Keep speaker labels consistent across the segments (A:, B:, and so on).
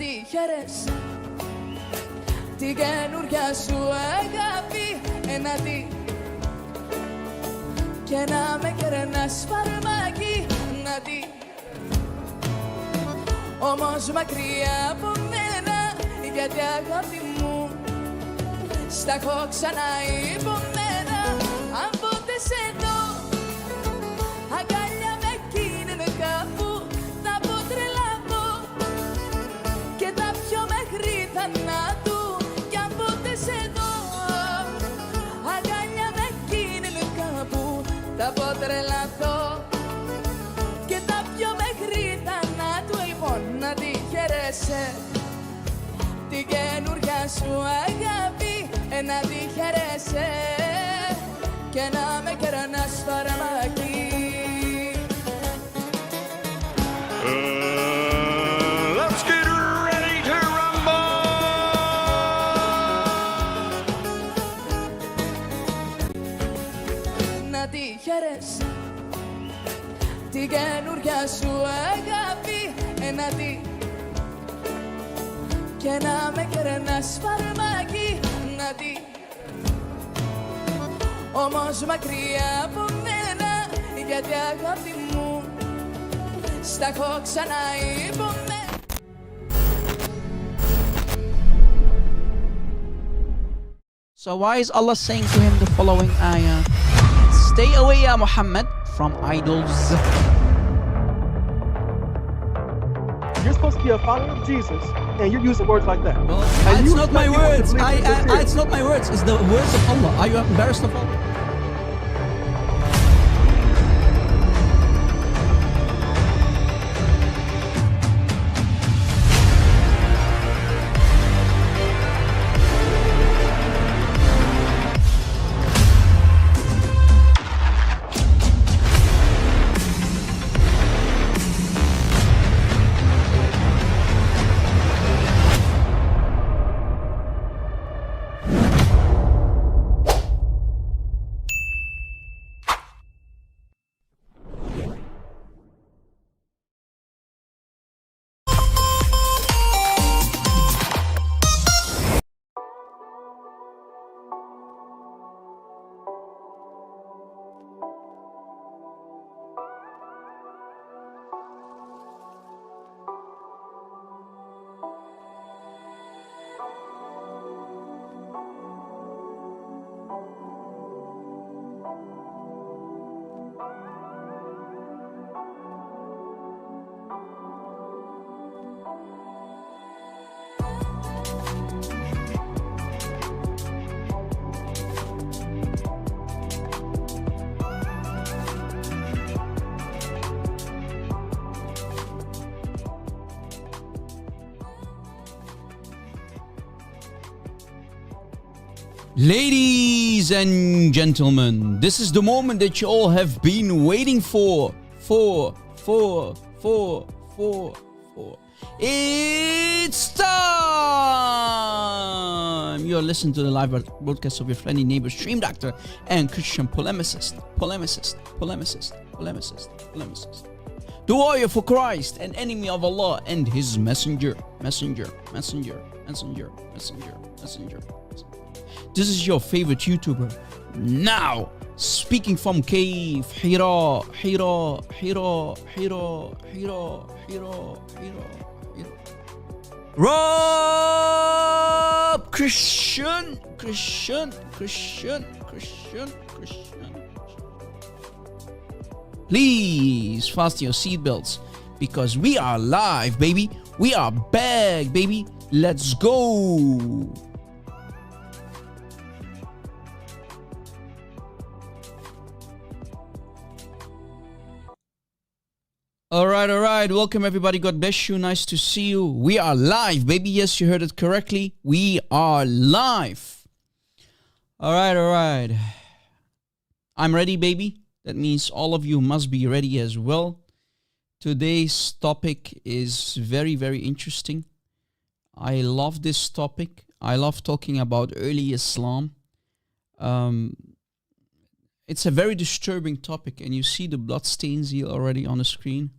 A: τη χαίρεσαι την καινούρια σου αγάπη εναντί και να με κερνάς φαρμάκι να τη όμως μακριά από μένα γιατί αγάπη μου στα έχω ξανά υπομένα αν ποτέ σε δω αγκαλιά με εκείνη κάπου θα πω τρελαθώ και τα πιο μέχρι θανάτου κι αν ποτέ σε δω αγκαλιά με εκείνη κάπου θα πω τρελαθώ και τα πιο μέχρι θανάτου λοιπόν να τη χαίρεσαι την καινούρια σου αγάπη να τη χαίρεσαι και να με κερνάς φαρμάκι.
B: Let's get ready to rumble!
A: Να τη χαίρεσαι την καινούρια σου αγάπη να τη και να με κερνάς φαρμάκι να τη όμως μακριά από μένα γιατί αγάπη μου στα έχω ξανά υπομένα.
C: So why is Allah saying to him the following ayah? Stay away, ya Muhammad, from idols.
D: You're supposed to be a follower of Jesus, and you're using words like that.
C: Well,
D: And
C: it's
D: you
C: not my
D: expect people to
C: words.
D: believe it's sincere.
C: It's not my words. It's the words of Allah. Are you embarrassed of Allah? Ladies and gentlemen, this is the moment that you all have been waiting for. It's time! You're listening to the live broadcast of your friendly neighbor, stream doctor, and Christian polemicist. The warrior for Christ, an enemy of Allah and his messenger. This is your favorite YouTuber. Now, speaking from cave, Hira. Rob Christian. Please fasten your seatbelts because we are live, baby. We are back, baby. Let's go. All right. Welcome, everybody. God bless you. Nice to see you. We are live, baby. Yes, you heard it correctly. We are live. All right. I'm ready, baby. That means all of you must be ready as well. Today's topic is very, very interesting. I love this topic. I love talking about early Islam. It's a very disturbing topic, and you see the bloodstains here already on the screen.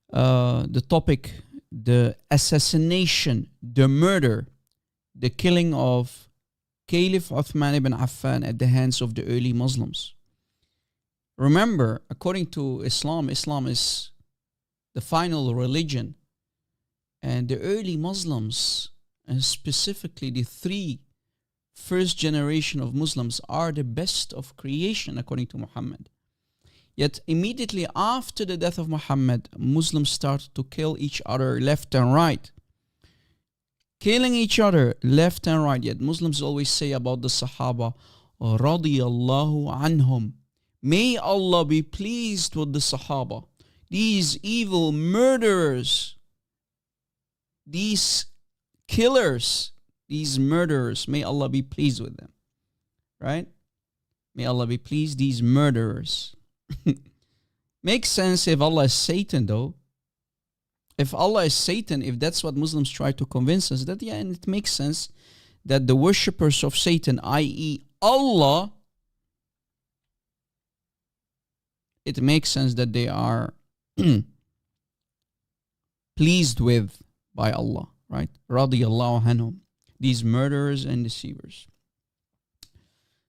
C: The topic the assassination, the murder, the killing of Caliph Uthman ibn Affan at the hands of the early Muslims. Remember, according to Islam, Islam is the final religion. And the early Muslims, and specifically the three first generation of Muslims, are the best of creation according to Muhammad. Yet immediately after the death of Muhammad, Muslims started to kill each other left and right. Killing each other left and right. Yet Muslims always say about the Sahaba, radiyallahu anhum. May Allah be pleased with the Sahaba. These evil murderers, these killers, these murderers, may Allah be pleased with them. Right? May Allah be pleased, these murderers. Makes sense if Allah is Satan, though. If Allah is Satan, if that's what Muslims try to convince us, that and it makes sense that the worshippers of Satan, i.e. Allah, it makes sense that they are pleased with by Allah, right? Radiyallahu anhum, these murderers and deceivers.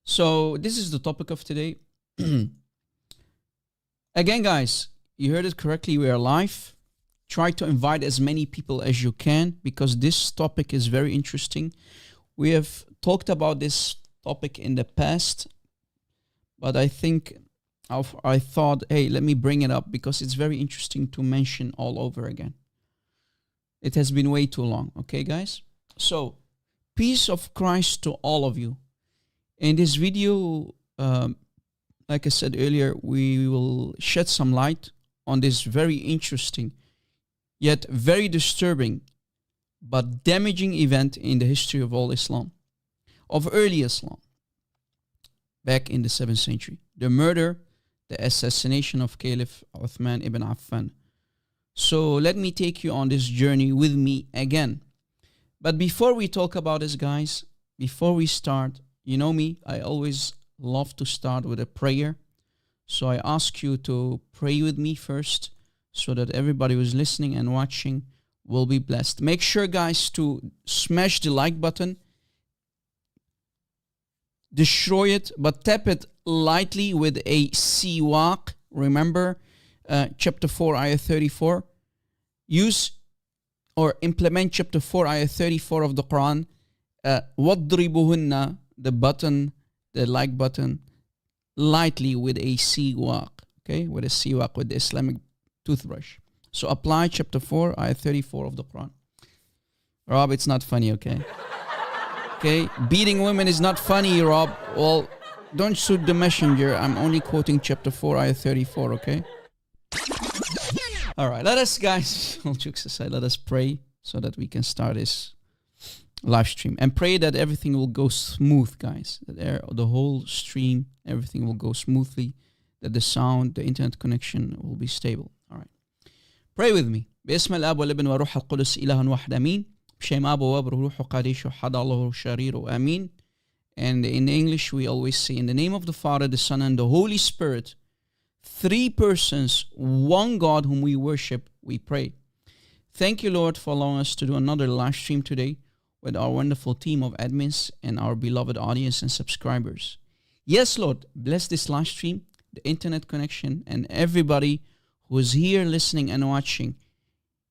C: So this is the topic of today. Again, guys, you heard it correctly. We are live. Try to invite as many people as you can because this topic is very interesting. We have talked about this topic in the past, but I thought, hey, let me bring it up because it's very interesting to mention all over again. It has been way too long. Okay, guys? So, peace of Christ to all of you. In this video, like I said earlier, we will shed some light on this very interesting, yet very disturbing, but damaging event in the history of all Islam, of early Islam, back in the 7th century. The murder, the assassination of Caliph Uthman ibn Affan. So let me take you on this journey with me again. But before we talk about this, guys, before we start, you know me, I always love to start with a prayer. So I ask you to pray with me first so that everybody who's listening and watching will be blessed. Make sure, guys, to smash the like button. Destroy it, but tap it lightly with a siwak. Remember, chapter 4, ayah 34. Use or implement chapter 4, ayah 34 of the Quran. وَضْرِبُهُنَّ, the button, the like button, lightly with a siwak. Okay, with a siwak, with the Islamic toothbrush. So apply chapter 4, ayah 34 of the Quran. Rob, it's not funny, okay? Okay, beating women is not funny, Rob. Well, don't shoot the messenger. I'm only quoting chapter 4, ayah 34, okay? All right, let us, guys, all jokes aside, let us pray so that we can start this live stream. And pray that everything will go smooth, guys. That the whole stream, everything will go smoothly. That the sound, the internet connection will be stable. All right. Pray with me. باسم الاب والابن وروح القدس إله واحد آمين. بشيم أب واب روح قديش وحد الله شرير آمين. And in English we always say, in the name of the Father, the Son, and the Holy Spirit, three persons, one God whom we worship, we pray. Thank you, Lord, for allowing us to do another live stream today with our wonderful team of admins and our beloved audience and subscribers. Yes, Lord, bless this live stream, the internet connection, and everybody who is here listening and watching,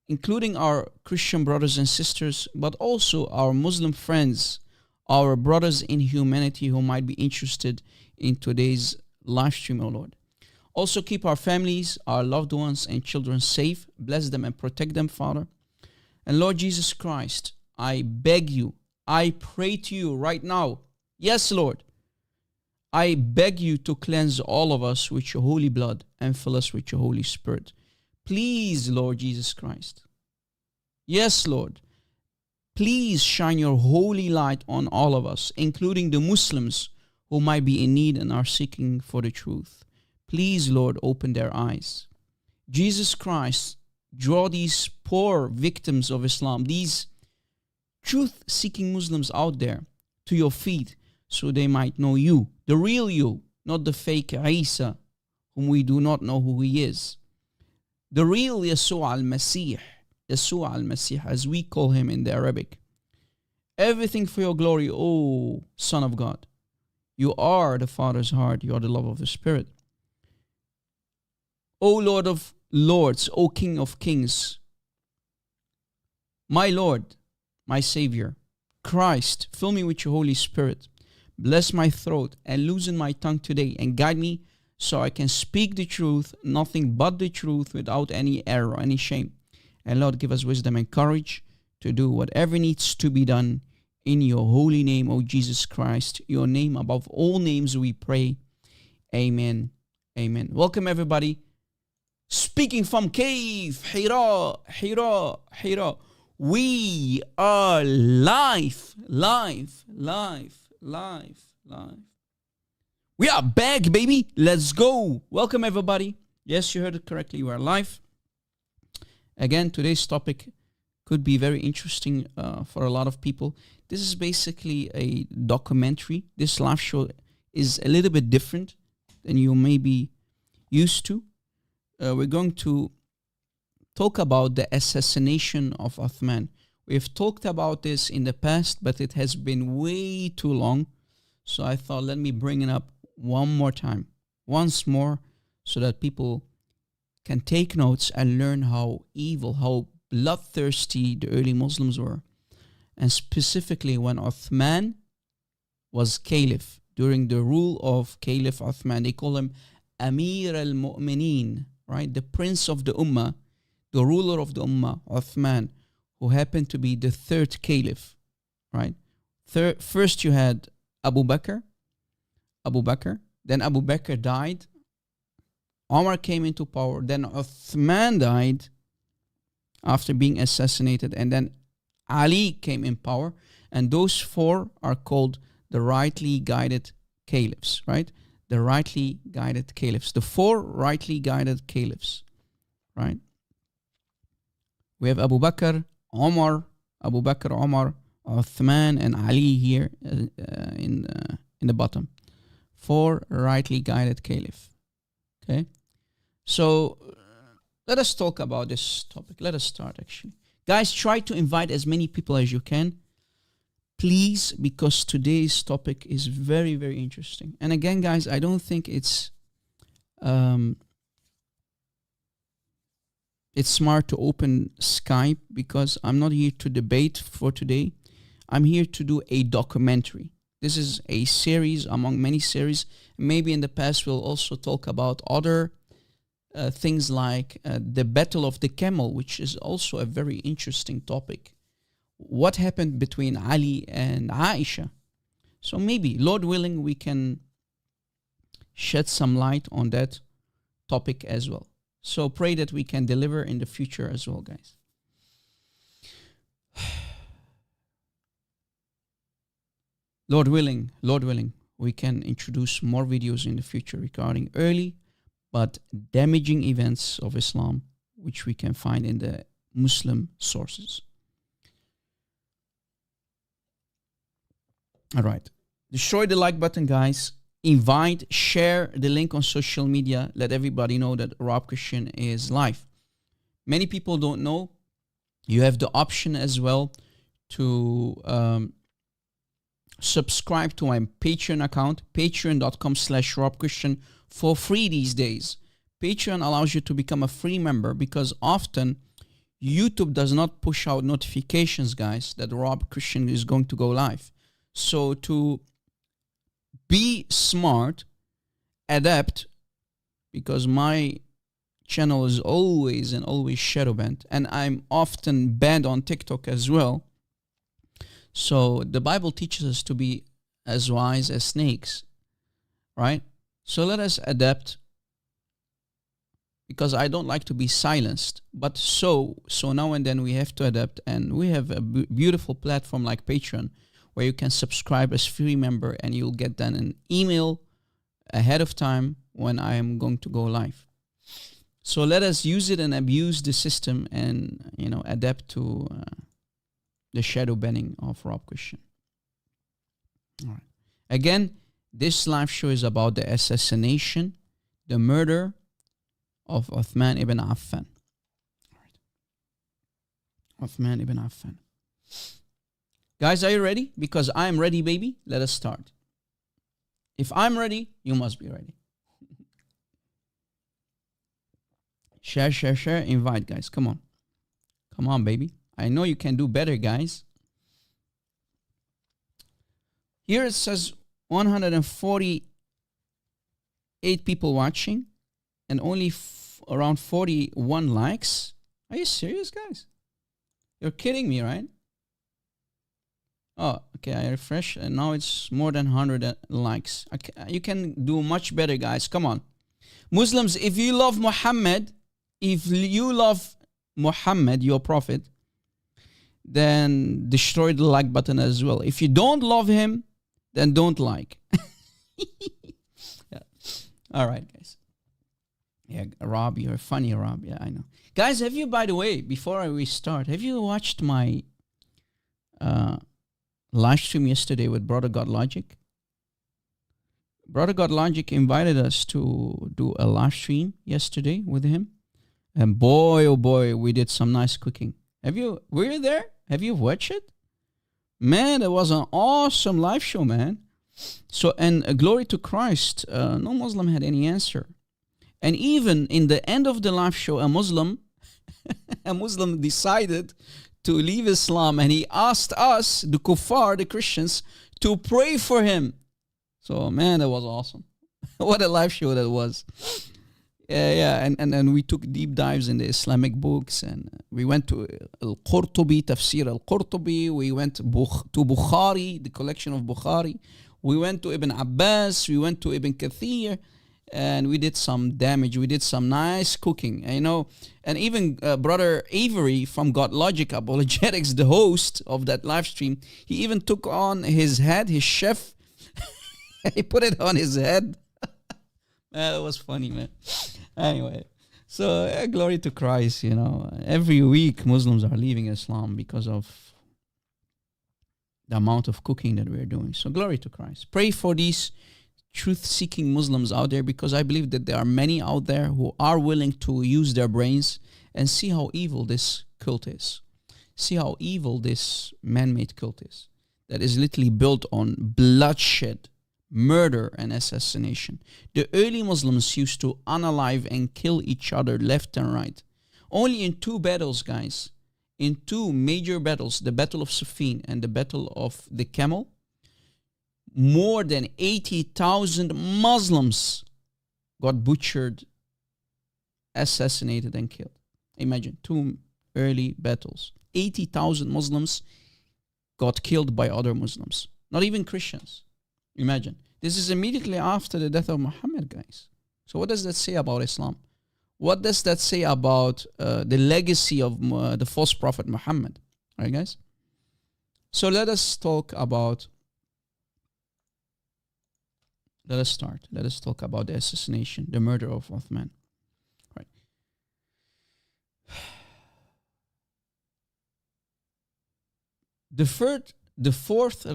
C: including our Christian brothers and sisters, but also our Muslim friends, our brothers in humanity who might be interested in today's live stream, oh Lord. Also keep our families, our loved ones and children safe. Bless them and protect them, Father. And Lord Jesus Christ, I beg you, I pray to you right now. Yes, Lord. I beg you to cleanse all of us with your holy blood and fill us with your Holy Spirit. Please, Lord Jesus Christ. Yes, Lord. Please shine your holy light on all of us, including the Muslims who might be in need and are seeking for the truth. Please, Lord, open their eyes. Jesus Christ, draw these poor victims of Islam, these truth-seeking Muslims out there, to your feet so they might know you, the real you, not the fake Isa, whom we do not know who he is. The real Yeshua al-Masih, Yeshua al-Masih, as we call him in the Arabic. Everything for your glory, O Son of God. You are the Father's heart. You are the love of the Spirit. O Lord of Lords, O King of Kings, my Lord, my Savior, Christ, fill me with your Holy Spirit. Bless my throat and loosen my tongue today and guide me so I can speak the truth, nothing but the truth, without any error or any shame. And Lord, give us wisdom and courage to do whatever needs to be done in your holy name, O Jesus Christ. Your name above all names we pray. Amen. Amen. Welcome everybody. Speaking from Cave, Hira. We are live. We are back, baby. Let's go. Welcome everybody. Yes, you heard it correctly. We are live. Again, today's topic could be very interesting for a lot of people. This is basically a documentary. This live show is a little bit different than you may be used to. We're going to talk about the assassination of Uthman. We've talked about this in the past, but it has been way too long. So I thought, let me bring it up one more time, once more, so that people can take notes and learn how evil, how bloodthirsty the early Muslims were. And specifically when Uthman was Caliph, during the rule of Caliph Uthman, they call him Amir al-Mu'mineen, right? The prince of the Ummah, the ruler of the Ummah, Uthman, who happened to be the third Caliph, right? First you had Abu Bakr, then Abu Bakr died, Omar came into power, then Uthman died after being assassinated, and then Ali came in power, and those four are called the rightly guided caliphs, right? The rightly guided caliphs, the four rightly guided caliphs, right? We have Abu Bakr, Omar, Uthman, and Ali here in the bottom. Four rightly guided caliph. Okay, so let us talk about this topic. Let us start actually. Guys, try to invite as many people as you can, please, because today's topic is very, very interesting. And again, guys, I don't think it's smart to open Skype, because I'm not here to debate for today. I'm here to do a documentary. This is a series among many series. Maybe in the past we'll also talk about other things like the Battle of the Camel, which is also a very interesting topic. What happened between Ali and Aisha? So maybe, Lord willing, we can shed some light on that topic as well. So pray that we can deliver in the future as well, guys. Lord willing, we can introduce more videos in the future regarding early but damaging events of Islam, which we can find in the Muslim sources. All right. Destroy the like button, guys. Invite, share the link on social media. Let everybody know that Rob Christian is live. Many people don't know. You have the option as well to subscribe to my Patreon account, patreon.com/RobChristian, for free these days. Patreon allows you to become a free member, because often YouTube does not push out notifications, guys, that Rob Christian is going to go live. So to be smart, adapt, because my channel is always shadow banned, and I'm often banned on TikTok as well. So the Bible teaches us to be as wise as snakes, right? So let us adapt, because I don't like to be silenced. But so now and then we have to adapt, and we have a beautiful platform like Patreon, where you can subscribe as free member, and you'll get then an email ahead of time when I am going to go live. So let us use it and abuse the system, and adapt to the shadow banning of Rob Christian. All right. Again, this live show is about the assassination, the murder of Uthman ibn Affan. All right. Uthman ibn Affan. Guys, are you ready? Because I am ready, baby. Let us start. If I'm ready, you must be ready. Share, share, share. Invite, guys. Come on. Come on, baby. I know you can do better, guys. Here it says 148 people watching and only around 41 likes. Are you serious, guys? You're kidding me, right? Oh, okay, I refresh and now it's more than 100 likes. Okay, you can do much better, guys. Come on. Muslims, if you love Muhammad, your prophet, then destroy the like button as well. If you don't love him, then don't like. Yeah. All right, guys. Yeah, Rob, you're funny, Rob. Yeah, I know. Guys, have you, by the way, before we start, have you watched my live stream yesterday with Brother God Logic? Brother God Logic invited us to do a live stream yesterday with him. And boy, oh boy, we did some nice cooking. Were you there? Have you watched it? Man, it was an awesome live show, man. So, and glory to Christ, no Muslim had any answer. And even in the end of the live show, a Muslim decided to leave Islam, and he asked us, the kuffar, the Christians, to pray for him. So, man, that was awesome. What a live show that was. Yeah, and we took deep dives in the Islamic books, and we went to Al-Qurtubi, Tafsir Al-Qurtubi, we went to Bukhari, the collection of Bukhari, we went to Ibn Abbas, we went to Ibn Kathir, and we did some damage, we did some nice cooking, you know, and even Brother Avery from God Logic Apologetics, the host of that live stream, he even took on his head, his chef, he put it on his head. That was funny, man. Anyway, so glory to Christ, you know. Every week Muslims are leaving Islam because of the amount of cooking that we're doing. So glory to Christ. Pray for these truth-seeking Muslims out there, because I believe that there are many out there who are willing to use their brains and see how evil this cult is. See how evil this man-made cult is. That is literally built on bloodshed, murder and assassination. The early Muslims used to unalive and kill each other left and right. Only in 2 battles, guys, in 2 major battles, the Battle of Siffin and the Battle of the Camel, more than 80,000 Muslims got butchered, assassinated and killed. Imagine, 2 early battles. 80,000 Muslims got killed by other Muslims, not even Christians. Imagine. This is immediately after the death of Muhammad, guys. So what does that say about Islam? What does that say about the legacy of the false prophet Muhammad? All right, guys? So let us talk about... Let us start. Let us talk about the assassination, the murder of Uthman. Right. The fourth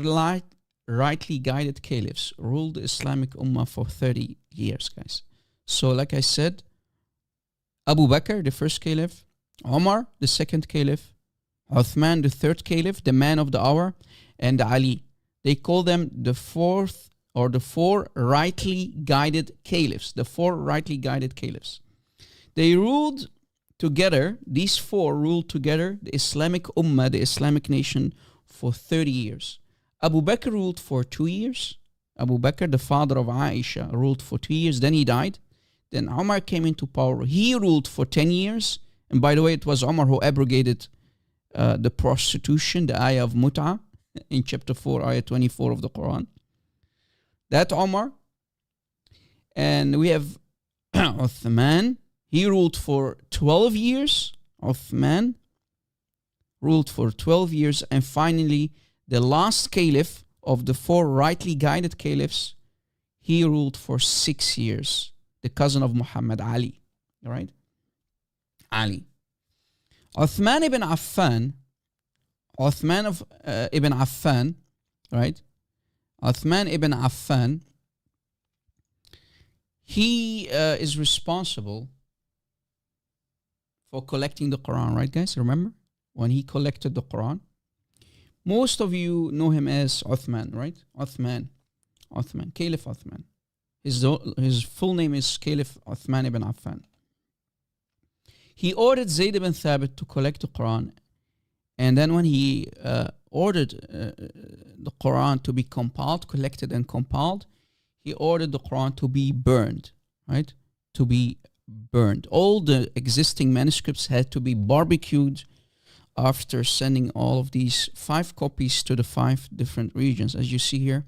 C: rightly guided caliphs ruled the Islamic Ummah for 30 years, guys. So like I said, Abu Bakr, the first caliph, Umar, the second caliph, Uthman, the third caliph, the man of the hour, and Ali. They call them the four rightly guided caliphs. The 4 rightly guided caliphs. They ruled together, these 4 ruled together the Islamic Ummah, the Islamic nation, for 30 years. Abu Bakr ruled for 2 years. Abu Bakr, the father of Aisha, ruled for 2 years. Then he died. Then Umar came into power. He ruled for 10 years. And by the way, it was Umar who abrogated the prostitution, the ayah of Mut'ah, in chapter 4, ayah 24 of the Quran. That Umar. And we have Uthman. He ruled for 12 years. Uthman ruled for 12 years. And finally, the last caliph of the 4 rightly guided caliphs, he ruled for 6 years. The cousin of Muhammad, Ali. All right? Ali. Uthman ibn Affan, ibn Affan, right? Uthman ibn Affan, he is responsible for collecting the Quran, right, guys? Remember? when he collected the Quran. Most of you know him as Uthman, right? Uthman, Caliph Uthman. His full name is Caliph Uthman ibn Affan. He ordered Zayd ibn Thabit to collect the Quran, and then when he ordered the Quran to be compiled, collected and compiled, he ordered the Quran to be burned, right? To be burned. All the existing manuscripts had to be barbecued after sending all of these 5 copies to the 5 different regions, as you see here.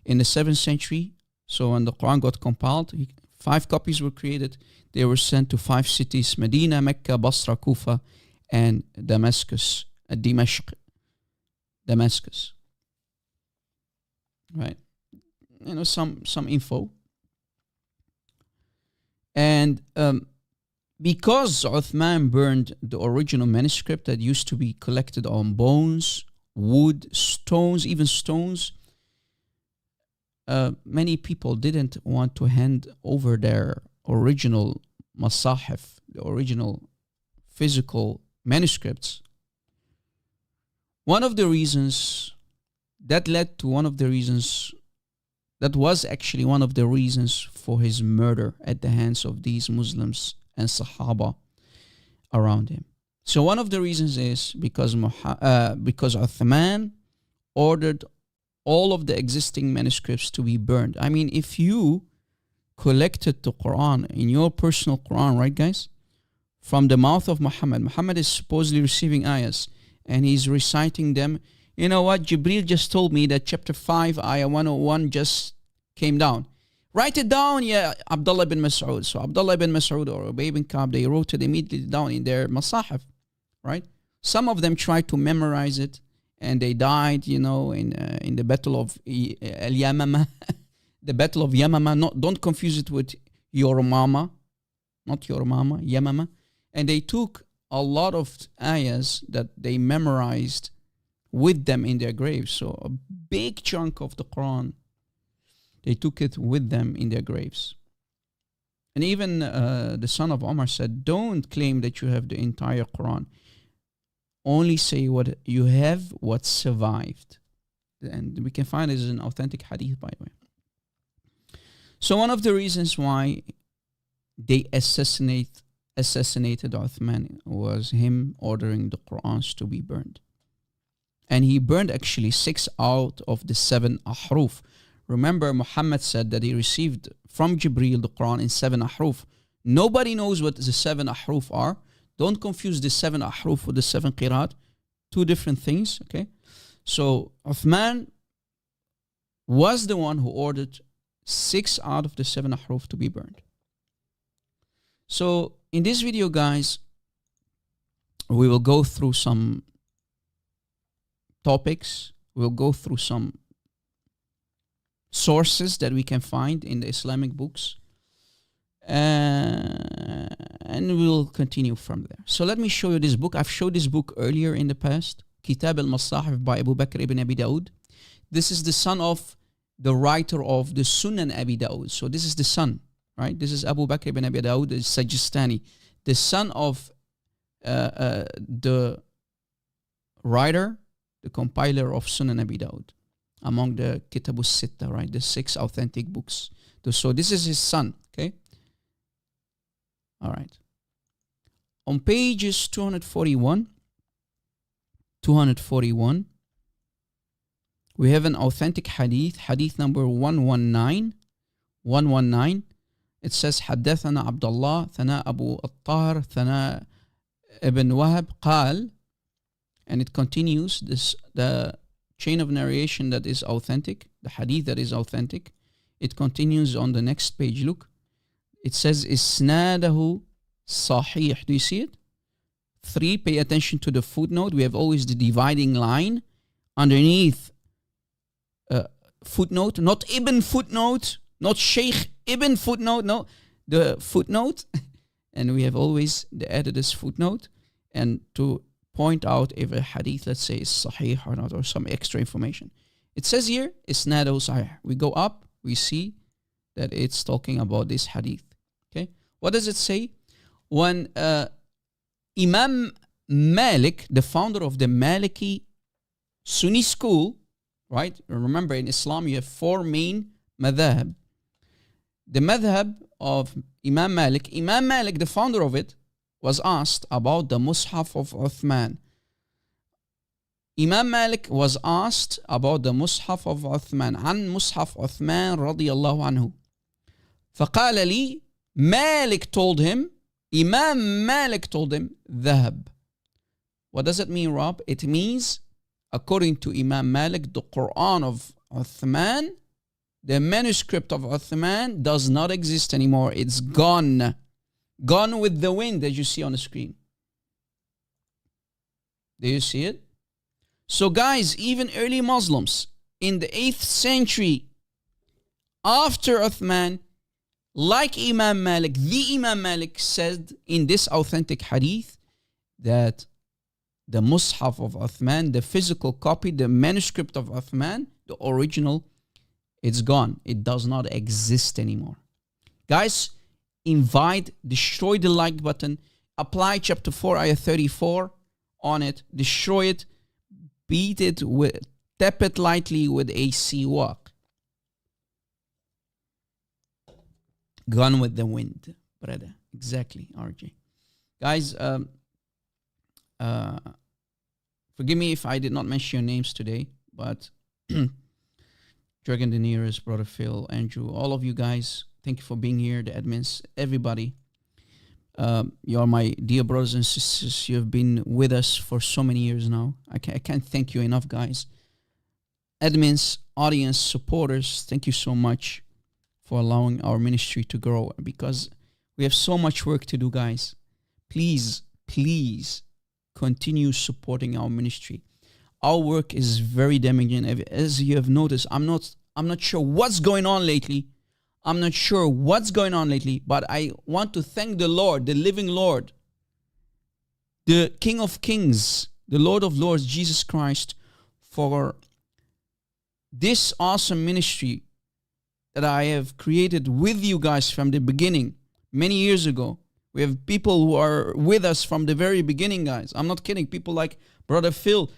C: In the 7th century, so when the Quran got compiled, 5 copies were created. They were sent to 5 cities: Medina, Mecca, Basra, Kufa, and Damascus. Damascus. Right? You know, some info. And because Uthman burned the original manuscript that used to be collected on bones, wood, stones, even stones, many people didn't want to hand over their original masahif, the original physical manuscripts. One of the reasons that led to that was actually one of the reasons for his murder at the hands of these Muslims and Sahaba around him. So one of the reasons is because Uthman ordered all of the existing manuscripts to be burned. I mean, if you collected the Quran in your personal Quran, right guys, from the mouth of Muhammad is supposedly receiving ayahs, and he's reciting them. You know what? Jibreel just told me that chapter 5, ayah 101 just came down. Write it down, yeah, Abdullah bin Mas'ud. So Abdullah bin Mas'ud or Ubay bin Ka'b, they wrote it immediately down in their masahif, right? Some of them tried to memorize it, and they died, you know, in the battle of Al-Yamama. The battle of Yamama. Don't confuse it with your mama. Not your mama, Yamama. And they took a lot of ayahs that they memorized with them in their graves. So a big chunk of the Quran, they took it with them in their graves. And even the son of Omar said, don't claim that you have the entire Quran. Only say what you have, what survived. And we can find this in authentic hadith, by the way. So one of the reasons why they assassinated Uthman was him ordering the Qur'ans to be burned. And he burned actually 6 out of the 7 ahruf. Remember, Muhammad said that he received from Jibreel the Quran in 7 ahruf. Nobody knows what the 7 ahruf are. Don't confuse the 7 ahruf with the 7 qiraat. 2 different things, okay? So Uthman was the one who ordered 6 out of the 7 ahruf to be burned. So in this video, guys, we will go through some topics. We'll go through some sources that we can find in the Islamic books. And we'll continue from there. So let me show you this book. I've showed this book earlier in the past. Kitab al-Masahif by Abu Bakr ibn Abi Daud. This is the son of the writer of the Sunan Abi Daud. So this is the son, right? This is Abu Bakr ibn Abi Daud al-Sajistani, the son of the writer, the compiler of Sunan Abi Daud, among the Kitab al-Sitta, right? The 6 authentic books. So this is his son, okay? All right. On pages 241, we have an authentic hadith, hadith number 119. It says, حدثنا عبد الله ثناء أبو الطاهر ثناء ابن وهب قال, and it continues, the chain of narration that is authentic, the hadith that is authentic. It continues on the next page. Look, it says إسناده صحيح. Do you see it? 3, pay attention to the footnote. We have always the dividing line underneath footnote, not Ibn footnote, not Sheikh Ibn footnote, no, the footnote. And we have always the editor's footnote, and to point out if a hadith, let's say, is sahih or not, or some extra information. It says here, isnadu sahih. We go up, we see that it's talking about this hadith. Okay, what does it say? When Imam Malik, the founder of the Maliki Sunni school, right? Remember, in Islam, you have four main madhab. The madhab of Imam Malik, the founder of it, was asked about the Mus'haf of Uthman. Imam Malik was asked about the Mus'haf of Uthman. عن مصحف عثمان رضي الله عنه. فقال لي, Malik told him, Imam Malik told him, ذهب. What does it mean, Rob? It means, according to Imam Malik, the Quran of Uthman, the manuscript of Uthman, does not exist anymore. It's gone. Gone with the wind, as you see on the screen. Do you see it? So guys, even early Muslims in the 8th century after Uthman, like Imam Malik, the Imam Malik said in this authentic hadith that the Mus'haf of Uthman, the physical copy, the manuscript of Uthman, the original, it's gone. It does not exist anymore. Guys, invite, destroy the like button, apply chapter 4, ayah 34 on it, destroy it, beat it with, tap it lightly with a siwak. Gone with the wind, brother. Exactly, RJ. Guys, forgive me if I did not mention your names today, but Dragon the Nearest, Brother Phil, Andrew, all of you guys, thank you for being here, the admins, everybody. You are my dear brothers and sisters. You have been with us for so many years now. I can't thank you enough, guys. Admins, audience, supporters, thank you so much for allowing our ministry to grow, because we have so much work to do, guys. Please, please continue supporting our ministry. Our work is very damaging. As you have noticed, I'm not sure what's going on lately. I'm not sure what's going on lately, but I want to thank the Lord, the living Lord, the King of Kings, the Lord of Lords, Jesus Christ, for this awesome ministry that I have created with you guys from the beginning, many years ago. We have people who are with us from the very beginning, guys. I'm not kidding. People like Brother Phil,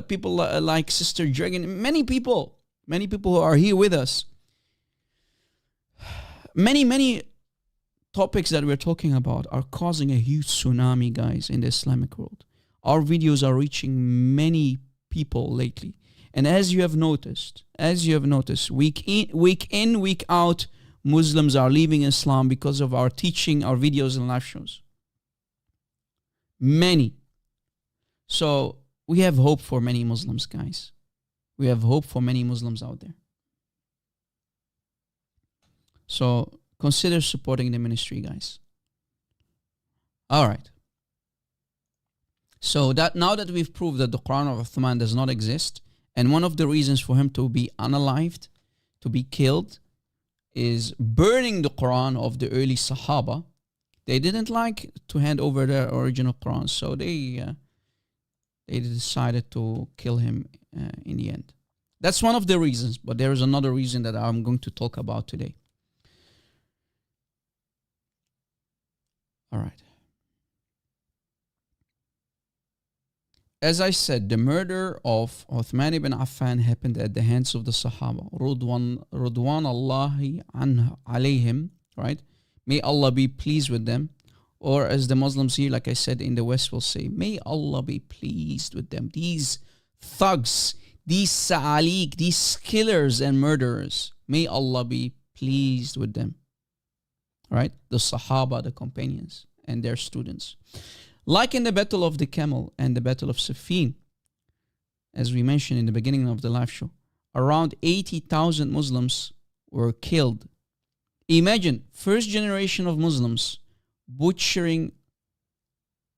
C: people like Sister Dragon, many people who are here with us. Many topics that we're talking about are causing a huge tsunami, guys, in the Islamic world. Our videos are reaching many people lately. And as you have noticed, week in, week out, Muslims are leaving Islam because of our teaching, our videos and live shows. Many. So we have hope for many Muslims, guys. We have hope for many Muslims out there. So consider supporting the ministry, guys. All right. So that now that we've proved that the Quran of Uthman does not exist, and one of the reasons for him to be unalived, to be killed, is burning the Quran of the early Sahaba. They didn't like to hand over their original Quran, so they decided to kill him in the end. That's one of the reasons, but there is another reason that I'm going to talk about today. All right. As I said, the murder of Uthman ibn Affan happened at the hands of the Sahaba. Rudwan Allahi alayhim, right? May Allah be pleased with them. Or as the Muslims here, like I said, in the West will say, may Allah be pleased with them. These thugs, these sa'alik, these killers and murderers, may Allah be pleased with them. Right? The Sahaba, the companions, and their students. Like in the Battle of the Camel and the Battle of Siffin, as we mentioned in the beginning of the live show, around 80,000 Muslims were killed. Imagine, first generation of Muslims butchering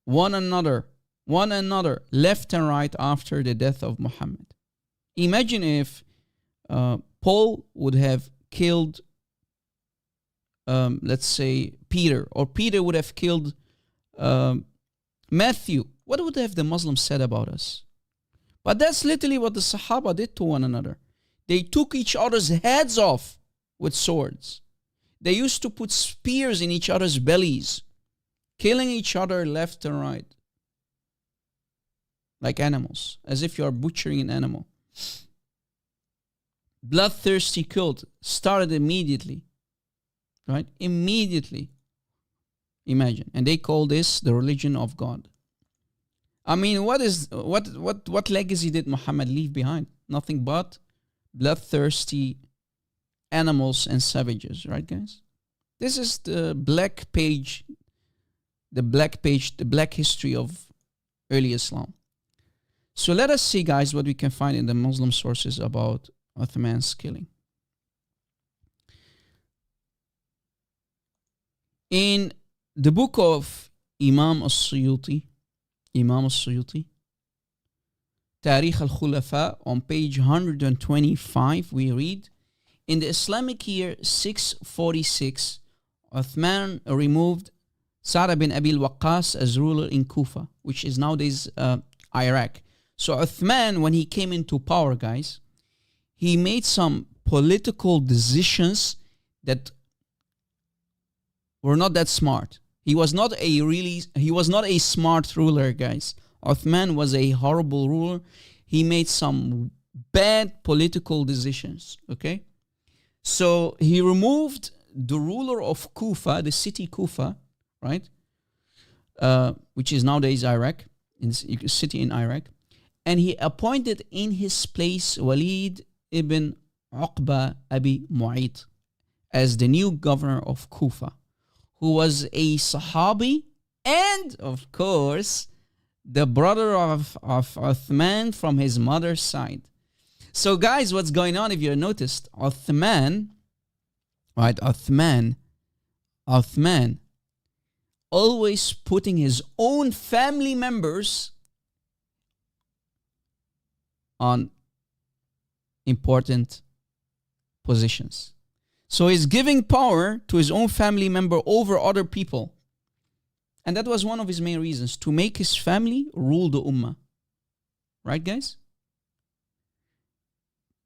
C: one another, left and right after the death of Muhammad. Imagine if Paul would have killed, let's say, Peter, or Peter would have killed Matthew. What would have the Muslims said about us? But that's literally what the Sahaba did to one another. They took each other's heads off with swords. They used to put spears in each other's bellies, killing each other left and right. like animals, as if you are butchering an animal. Bloodthirsty cult started immediately, right? Immediately. Imagine. And they call this the religion of God. I mean, what legacy did Muhammad leave behind? Nothing but bloodthirsty animals and savages, right, guys? This is the black history of early Islam. So let us see, guys, what we can find in the Muslim sources about Uthman's killing. In the book of Imam al-Suyuti, Tarikh al-Khulafa, on page 125, we read, in the Islamic year 646, Uthman removed Sa'd bin Abi al-Waqqas as ruler in Kufa, which is nowadays Iraq. So Uthman, when he came into power, guys, he made some political decisions that were not that smart. He was not a smart ruler, guys. Uthman was a horrible ruler. He made some bad political decisions, okay? So he removed the ruler of Kufa, the city Kufa, right? Which is nowadays Iraq, a city in Iraq. And he appointed in his place Walid ibn Uqba Abi Mu'ayt as the new governor of Kufa, who was a Sahabi and, of course, the brother of Uthman from his mother's side. So, guys, what's going on, if you noticed, Uthman, right, Uthman, always putting his own family members on important positions. So he's giving power to his own family member over other people. And that was one of his main reasons, to make his family rule the ummah. Right, guys?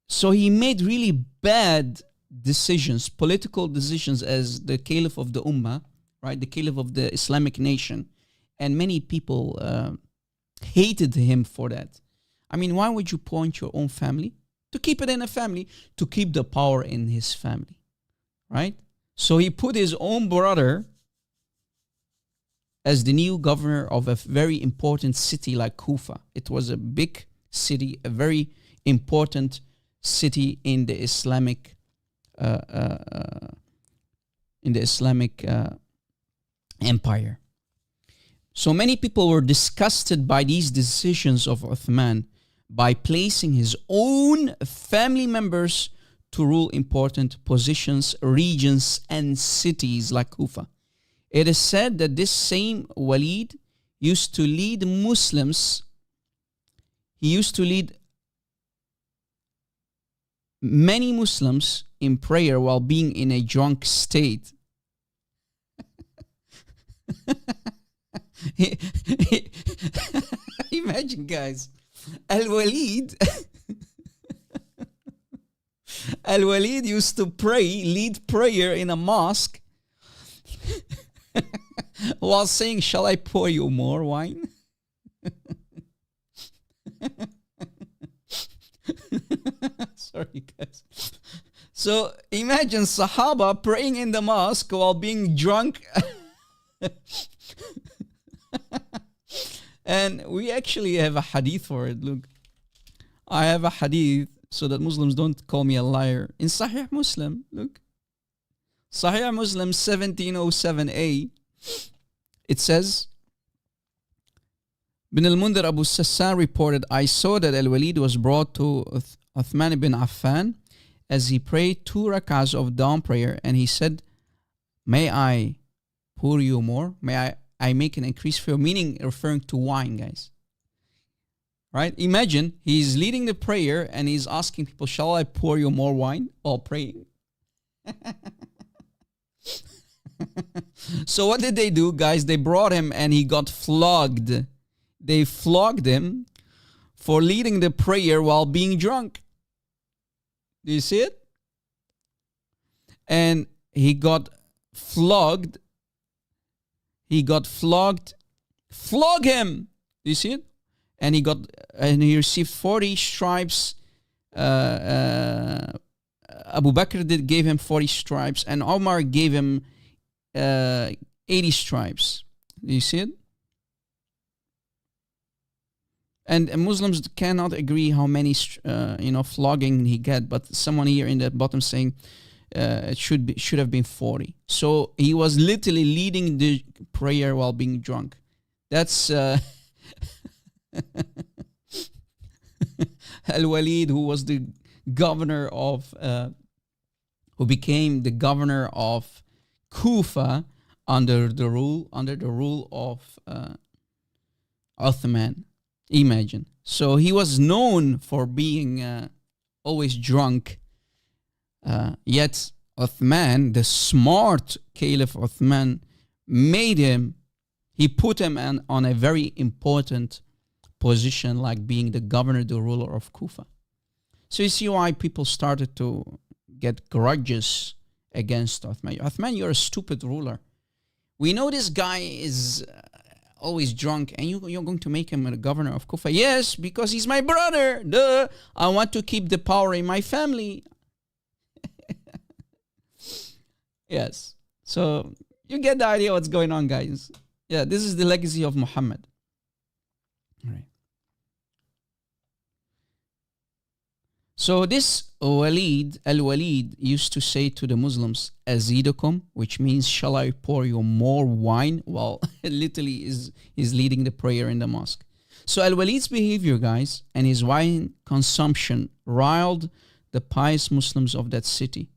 C: So he made really bad decisions, political decisions, as the Caliph of the ummah, right? The Caliph of the Islamic nation. And many people hated him for that. I mean, why would you point your own family? To keep it in a family, to keep the power in his family. Right? So he put his own brother as the new governor of a very important city like Kufa. It was a big city, a very important city in the Islamic empire. So many people were disgusted by these decisions of Uthman by placing his own family members to rule important positions, regions, and cities like Kufa. It is said that this same Walid used to lead Muslims. He used to lead many Muslims in prayer while being in a drunk state. Imagine, guys, Al-Walid used to lead prayer in a mosque while saying, "Shall I pour you more wine?" Sorry, guys. So imagine Sahaba praying in the mosque while being drunk. And we actually have a hadith for it. Look, I have a hadith so that Muslims don't call me a liar. In Sahih Muslim, look. Sahih Muslim 1707a, it says, Bin al-Mundhir Abu Sassan reported, I saw that Al-Walid was brought to Uthman ibn Affan as he prayed 2 rak'ahs of dawn prayer, and he said, "May I pour you more? May I make an increase for you?" Meaning referring to wine, guys. Right? Imagine he's leading the prayer and he's asking people, "Shall I pour you more wine?" while praying. So what did they do, guys? They brought him and he got flogged. They flogged him for leading the prayer while being drunk. Do you see it? And he got flogged. He got flogged. Flog him! Do you see it? and he received 40 stripes. Abu Bakr gave him 40 stripes, and Omar gave him 80 stripes. Do you see it? And Muslims cannot agree how many flogging he got, but someone here in the bottom saying it should have been 40. So he was literally leading the prayer while being drunk. That's Al-Walid, who was the governor of, who became the governor of Kufa under the rule of Uthman. Imagine. So he was known for being always drunk. Yet Uthman, the smart Caliph Uthman, he put him on a very important position, like being the governor, the ruler of Kufa. So you see why people started to get grudges against Uthman. Uthman, you're a stupid ruler. We know this guy is always drunk, and you're going to make him a governor of Kufa. Yes, because he's my brother. Duh. I want to keep the power in my family. Yes. So you get the idea what's going on, guys. Yeah, this is the legacy of Muhammad. All right. So this Al-Walid used to say to the Muslims, Azidukum, which means, shall I pour you more wine? Well, literally is leading the prayer in the mosque. So Al-Walid's behavior, guys, and his wine consumption riled the pious Muslims of that city,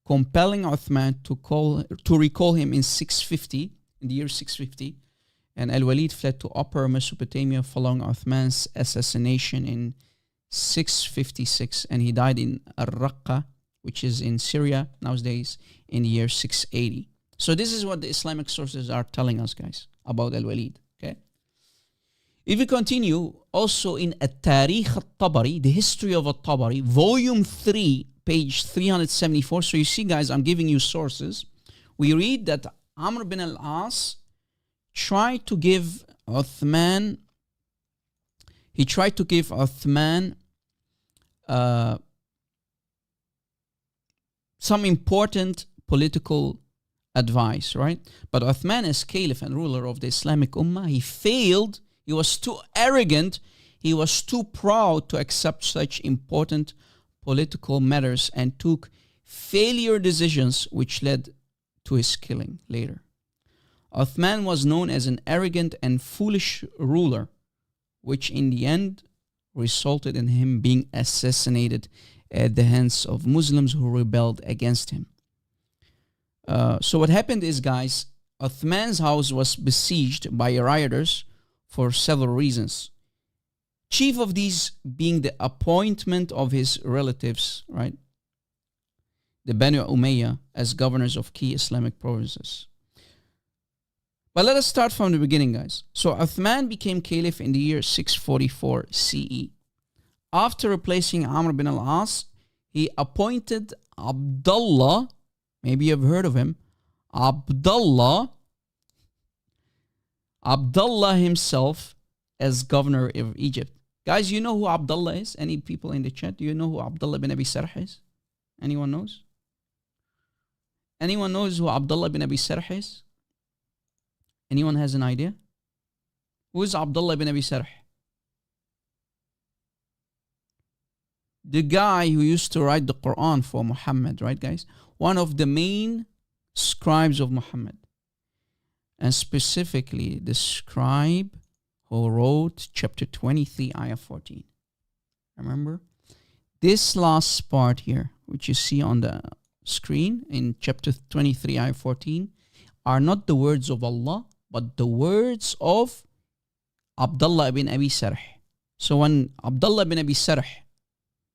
C: compelling Uthman to recall him in 650, in the year 650, and Al-Walid fled to Upper Mesopotamia following Uthman's assassination in 656, and he died in Al-Raqqa, which is in Syria nowadays, in the year 680. So this is what the Islamic sources are telling us, guys, about Al-Walid. Okay. If we continue, also in At-Tarikh Al-Tabari, the history of Al-Tabari, volume 3, page 374. So you see, guys, I'm giving you sources. We read that Amr bin al-As tried to give Uthman some important political advice, right? But Uthman, as Caliph and ruler of the Islamic Ummah, he failed. He was too arrogant. He was too proud to accept such important political matters and took failure decisions which led to his killing later. Uthman was known as an arrogant and foolish ruler, which in the end resulted in him being assassinated at the hands of Muslims who rebelled against him. So what happened is, guys, Uthman's house was besieged by rioters for several reasons. Chief of these being the appointment of his relatives, right? The Banu Umayyah as governors of key Islamic provinces. But let us start from the beginning, guys. So Uthman became Caliph in the year 644 CE. After replacing Amr bin al-As, he appointed Abdullah, maybe you've heard of him, Abdullah himself as governor of Egypt. Guys, you know who Abdullah is? Any people in the chat? Do you know who Abdullah bin Abi Sarh is? Anyone knows? Anyone knows who Abdullah bin Abi Sarh is? Anyone has an idea? Who is Abdullah bin Abi Sarh? The guy who used to write the Quran for Muhammad, right, guys? One of the main scribes of Muhammad. And specifically, the scribe who wrote chapter 23, ayah 14. Remember? This last part here, which you see on the screen in chapter 23, ayah 14, are not the words of Allah, but the words of Abdullah ibn Abi Sarh. So when Abdullah ibn Abi Sarh,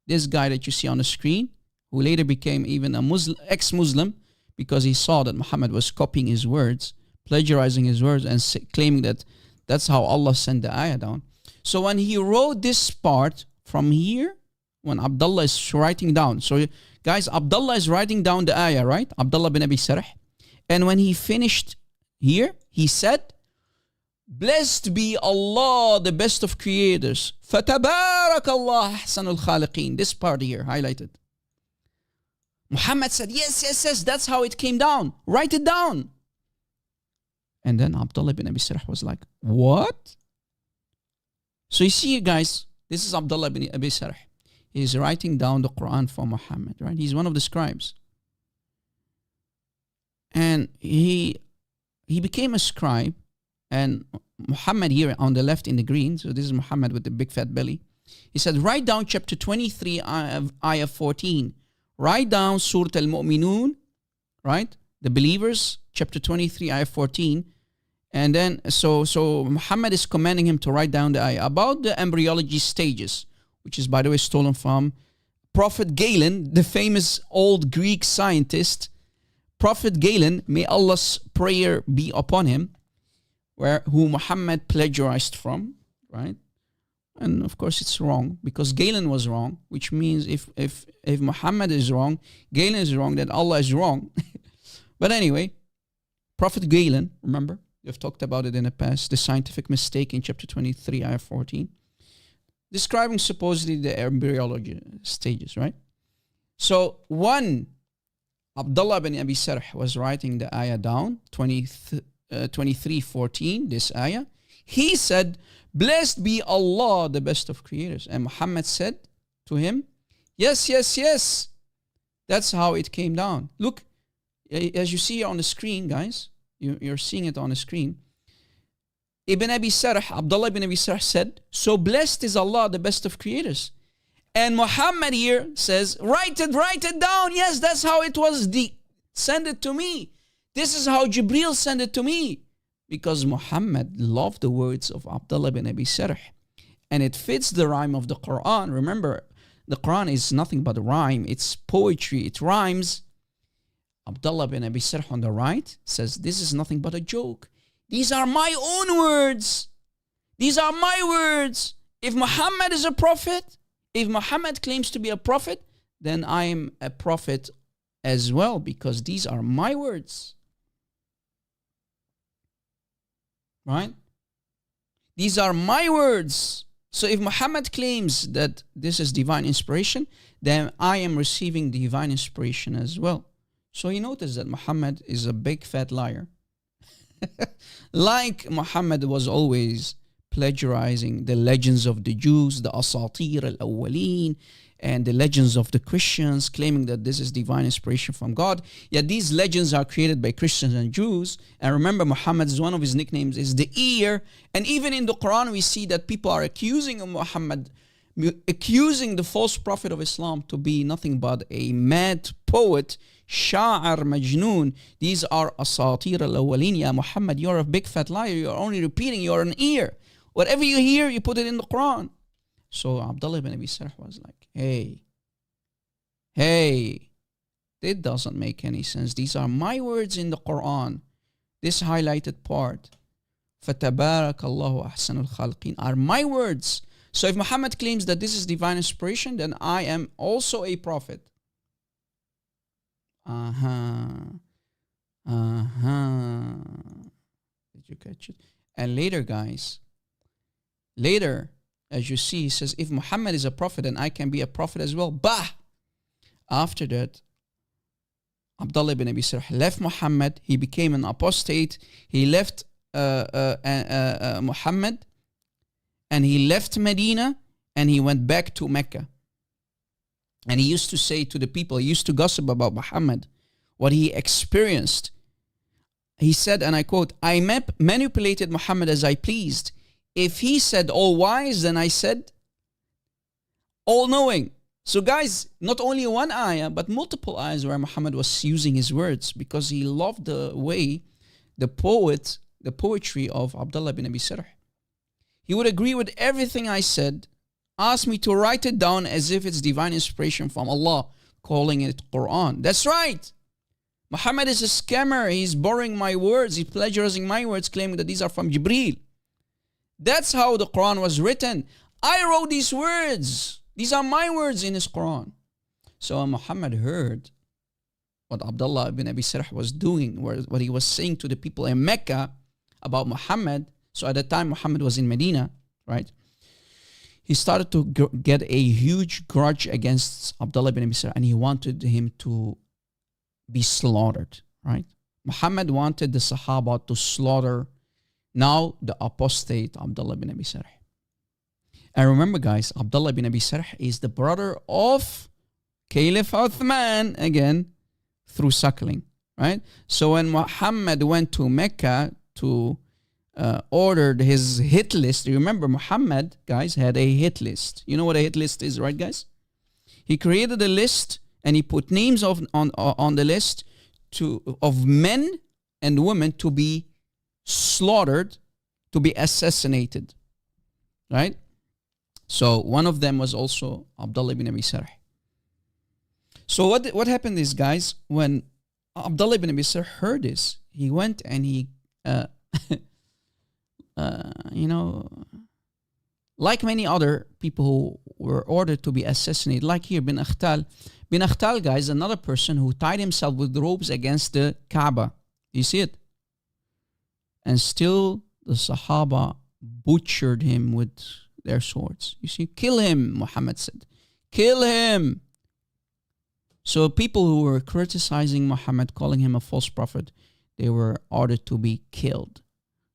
C: this guy that you see on the screen, who later became even a Muslim, ex-Muslim, because he saw that Muhammad was copying his words, plagiarizing his words, and claiming that that's how Allah sent the ayah down. So when he wrote this part from here, when Abdullah is writing down, so guys, Abdullah is writing down the ayah, right? Abdullah bin Abi Sarh. And when he finished here, he said, Blessed be Allah, the best of creators. فَتَبَارَكَ اللَّهُ أَحْسَنُ الْخَالِقِينَ. This part here, highlighted. Muhammad said, yes, that's how it came down. Write it down. And then Abdullah bin Abi Sarh was like, what? So you see, guys, this is Abdullah bin Abi Sarh. He's writing down the Quran for Muhammad, right? He's one of the scribes. And he became a scribe. And Muhammad here on the left in the green, so this is Muhammad with the big fat belly. He said, write down chapter 23, ayah 14. Write down Surah Al-Mu'minun, right? The believers, chapter 23, ayah 14. And then, so Muhammad is commanding him to write down the ayah about the embryology stages, which is, by the way, stolen from Prophet Galen, the famous old Greek scientist. Prophet Galen, may Allah's prayer be upon him, who Muhammad plagiarized from, right? And of course it's wrong because Galen was wrong, which means if Muhammad is wrong, Galen is wrong, then Allah is wrong. But anyway, Prophet Galen, remember, we've talked about it in the past, the scientific mistake in chapter 23, ayah 14, describing supposedly the embryology stages, right? So one, Abdullah bin Abi Sarh was writing the ayah down, 23:14, this ayah. He said, blessed be Allah, the best of creators. And Muhammad said to him, yes. That's how it came down. Look, as you see on the screen, guys, you're seeing it on the screen. Abdullah ibn Abi Sarh said, so blessed is Allah, the best of creators. And Muhammad here says, write it down. Yes, that's how it was. Send it to me. This is how Jibreel sent it to me. Because Muhammad loved the words of Abdullah bin Abi Sarh. And it fits the rhyme of the Quran. Remember, the Quran is nothing but a rhyme. It's poetry. It rhymes. Abdullah bin Abi Sarh on the right says, this is nothing but a joke. These are my own words. These are my words. If Muhammad is a prophet, if Muhammad claims to be a prophet, then I am a prophet as well, because these are my words. Right? These are my words. So if Muhammad claims that this is divine inspiration, then I am receiving divine inspiration as well. So you notice that Muhammad is a big fat liar. Like Muhammad was always plagiarizing the legends of the Jews, the Asatir al-Awwaleen, and the legends of the Christians, claiming that this is divine inspiration from God. Yet these legends are created by Christians and Jews. And remember, Muhammad's one of his nicknames is the ear. And even in the Quran, we see that people are accusing of Muhammad, accusing the false prophet of Islam to be nothing but a mad poet, Sha'ar Majnoon. These are Asatir al-Awwaleen. Ya Muhammad, you're a big fat liar. You're only repeating, you're an ear. Whatever you hear, you put it in the Quran. So Abdullah ibn Abi Sarh was like, hey, it doesn't make any sense. These are my words in the Quran. This highlighted part, فَتَبَارَكَ اللَّهُ أَحْسَنُ الْخَالِقِينَ, are my words. So if Muhammad claims that this is divine inspiration, then I am also a prophet. Did you catch it? And later, guys, as you see, he says, if Muhammad is a prophet, then I can be a prophet as well. Bah! After that, Abdullah ibn Abi Sarh left Muhammad. He became an apostate. He left Muhammad, and he left Medina, and he went back to Mecca. And he used to say to the people, he used to gossip about Muhammad, what he experienced. He said, and I quote, I manipulated Muhammad as I pleased. If he said all wise, then I said all knowing. So guys, not only one ayah, but multiple ayahs where Muhammad was using his words, because he loved the way, the poetry of Abdullah bin Abi Sarh. He would agree with everything I said, ask me to write it down as if it's divine inspiration from Allah, calling it Quran. That's right. Muhammad is a scammer. He's borrowing my words. He's plagiarizing my words, claiming that these are from Jibreel. That's how the Quran was written. I wrote these words. These are my words in his Quran. So when Muhammad heard what Abdullah ibn Abi Sarh was doing, what he was saying to the people in Mecca about Muhammad, So at the time Muhammad was in Medina, right? He started to get a huge grudge against Abdullah ibn Abi Sarh, and he wanted him to be slaughtered, right? Muhammad wanted the Sahaba to slaughter now the apostate Abdullah ibn Abi Sarh. And remember, guys, Abdullah ibn Abi Sarh is the brother of Caliph Uthman, again, through suckling, right? So when Muhammad went to Mecca to ordered his hit list, remember Muhammad, guys, had a hit list. You know what a hit list is, right, guys? He created a list and he put names on the list of men and women to be slaughtered, to be assassinated, right? So one of them was also Abdullah ibn Abi Sarh. So what happened is, guys, when Abdullah ibn Abi Sarh heard this, he went and he, like many other people who were ordered to be assassinated, like here, Bin Akhtal. Bin Akhtal, guys, another person who tied himself with ropes against the Kaaba. You see it? And still the Sahaba butchered him with their swords. You see, kill him, Muhammad said. Kill him. So people who were criticizing Muhammad, calling him a false prophet, they were ordered to be killed.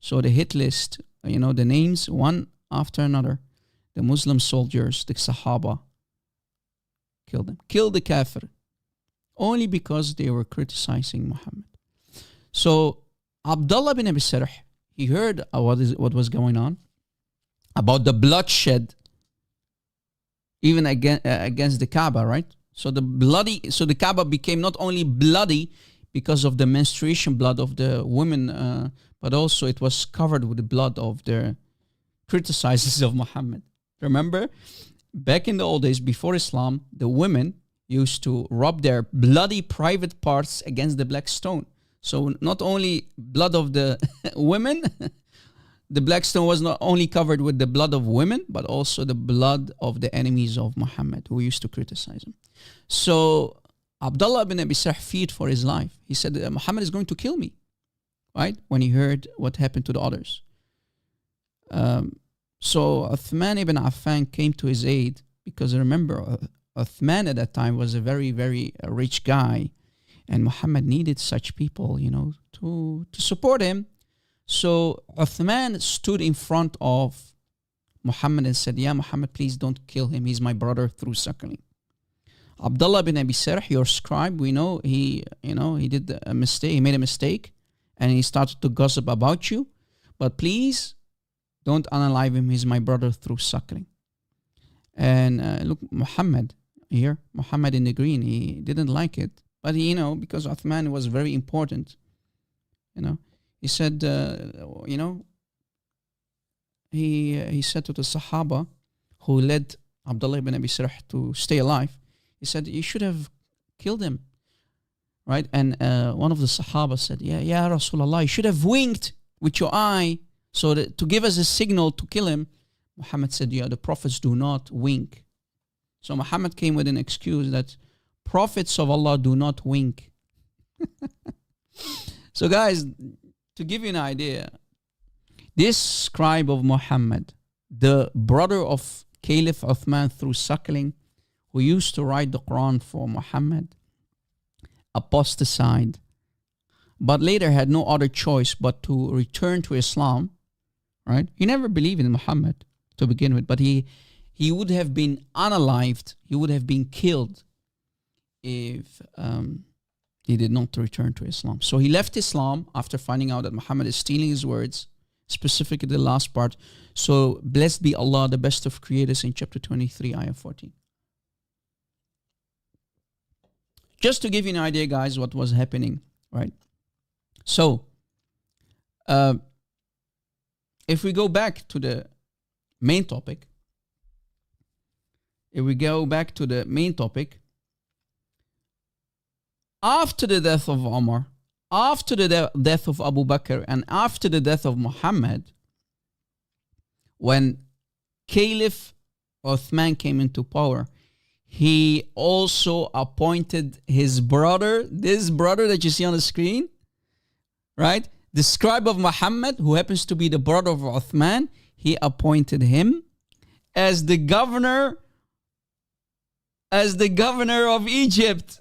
C: So the hit list, the names, one after another, the Muslim soldiers, the Sahaba, killed them. Killed the Kafir. Only because they were criticizing Muhammad. So Abdullah bin Abi Sarh, he heard what was going on, about the bloodshed, even against the Kaaba, right? So the Kaaba became not only bloody because of the menstruation blood of the women, but also it was covered with the blood of the criticizers of Muhammad. Remember, back in the old days, before Islam, the women used to rub their bloody private parts against the black stone. So not only blood of the women, the black stone was not only covered with the blood of women, but also the blood of the enemies of Muhammad who used to criticize him. So Abdullah ibn Abi Sarh feared for his life. He said, Muhammad is going to kill me, right? When he heard what happened to the others. So Uthman ibn Affan came to his aid, because remember, Uthman at that time was a very, very rich guy, and Muhammad needed such people, to support him. So Uthman stood in front of Muhammad and said, "Yeah, Muhammad, please don't kill him. He's my brother through suckling." Abdullah bin Abi Sarh, your scribe, we know he did a mistake. He made a mistake, and he started to gossip about you. But please don't unalive him. He's my brother through suckling. And look, Muhammad here, Muhammad in the green, he didn't like it. But because Uthman was very important, he said, he said to the Sahaba who led Abdullah ibn Abi Sarh to stay alive, he said, you should have killed him, right? And one of the Sahaba said, yeah, Rasulullah, you should have winked with your eye so that to give us a signal to kill him. Muhammad said, the prophets do not wink. So Muhammad came with an excuse that prophets of Allah do not wink. So guys, to give you an idea, this scribe of Muhammad, the brother of Caliph Uthman through suckling, who used to write the Quran for Muhammad, apostatized, but later had no other choice but to return to Islam, right? He never believed in Muhammad to begin with, but he would have been unalived, he would have been killed if he did not return to Islam. So he left Islam after finding out that Muhammad is stealing his words, specifically the last part. So blessed be Allah, the best of creators, in chapter 23, ayah 14. Just to give you an idea, guys, what was happening, right? So, if we go back to the main topic, after the death of Umar, after the death of Abu Bakr, and after the death of Muhammad, when Caliph Uthman came into power, he also appointed his brother, this brother that you see on the screen, right? the scribe of Muhammad, who happens to be the brother of Uthman, he appointed him as the governor of Egypt.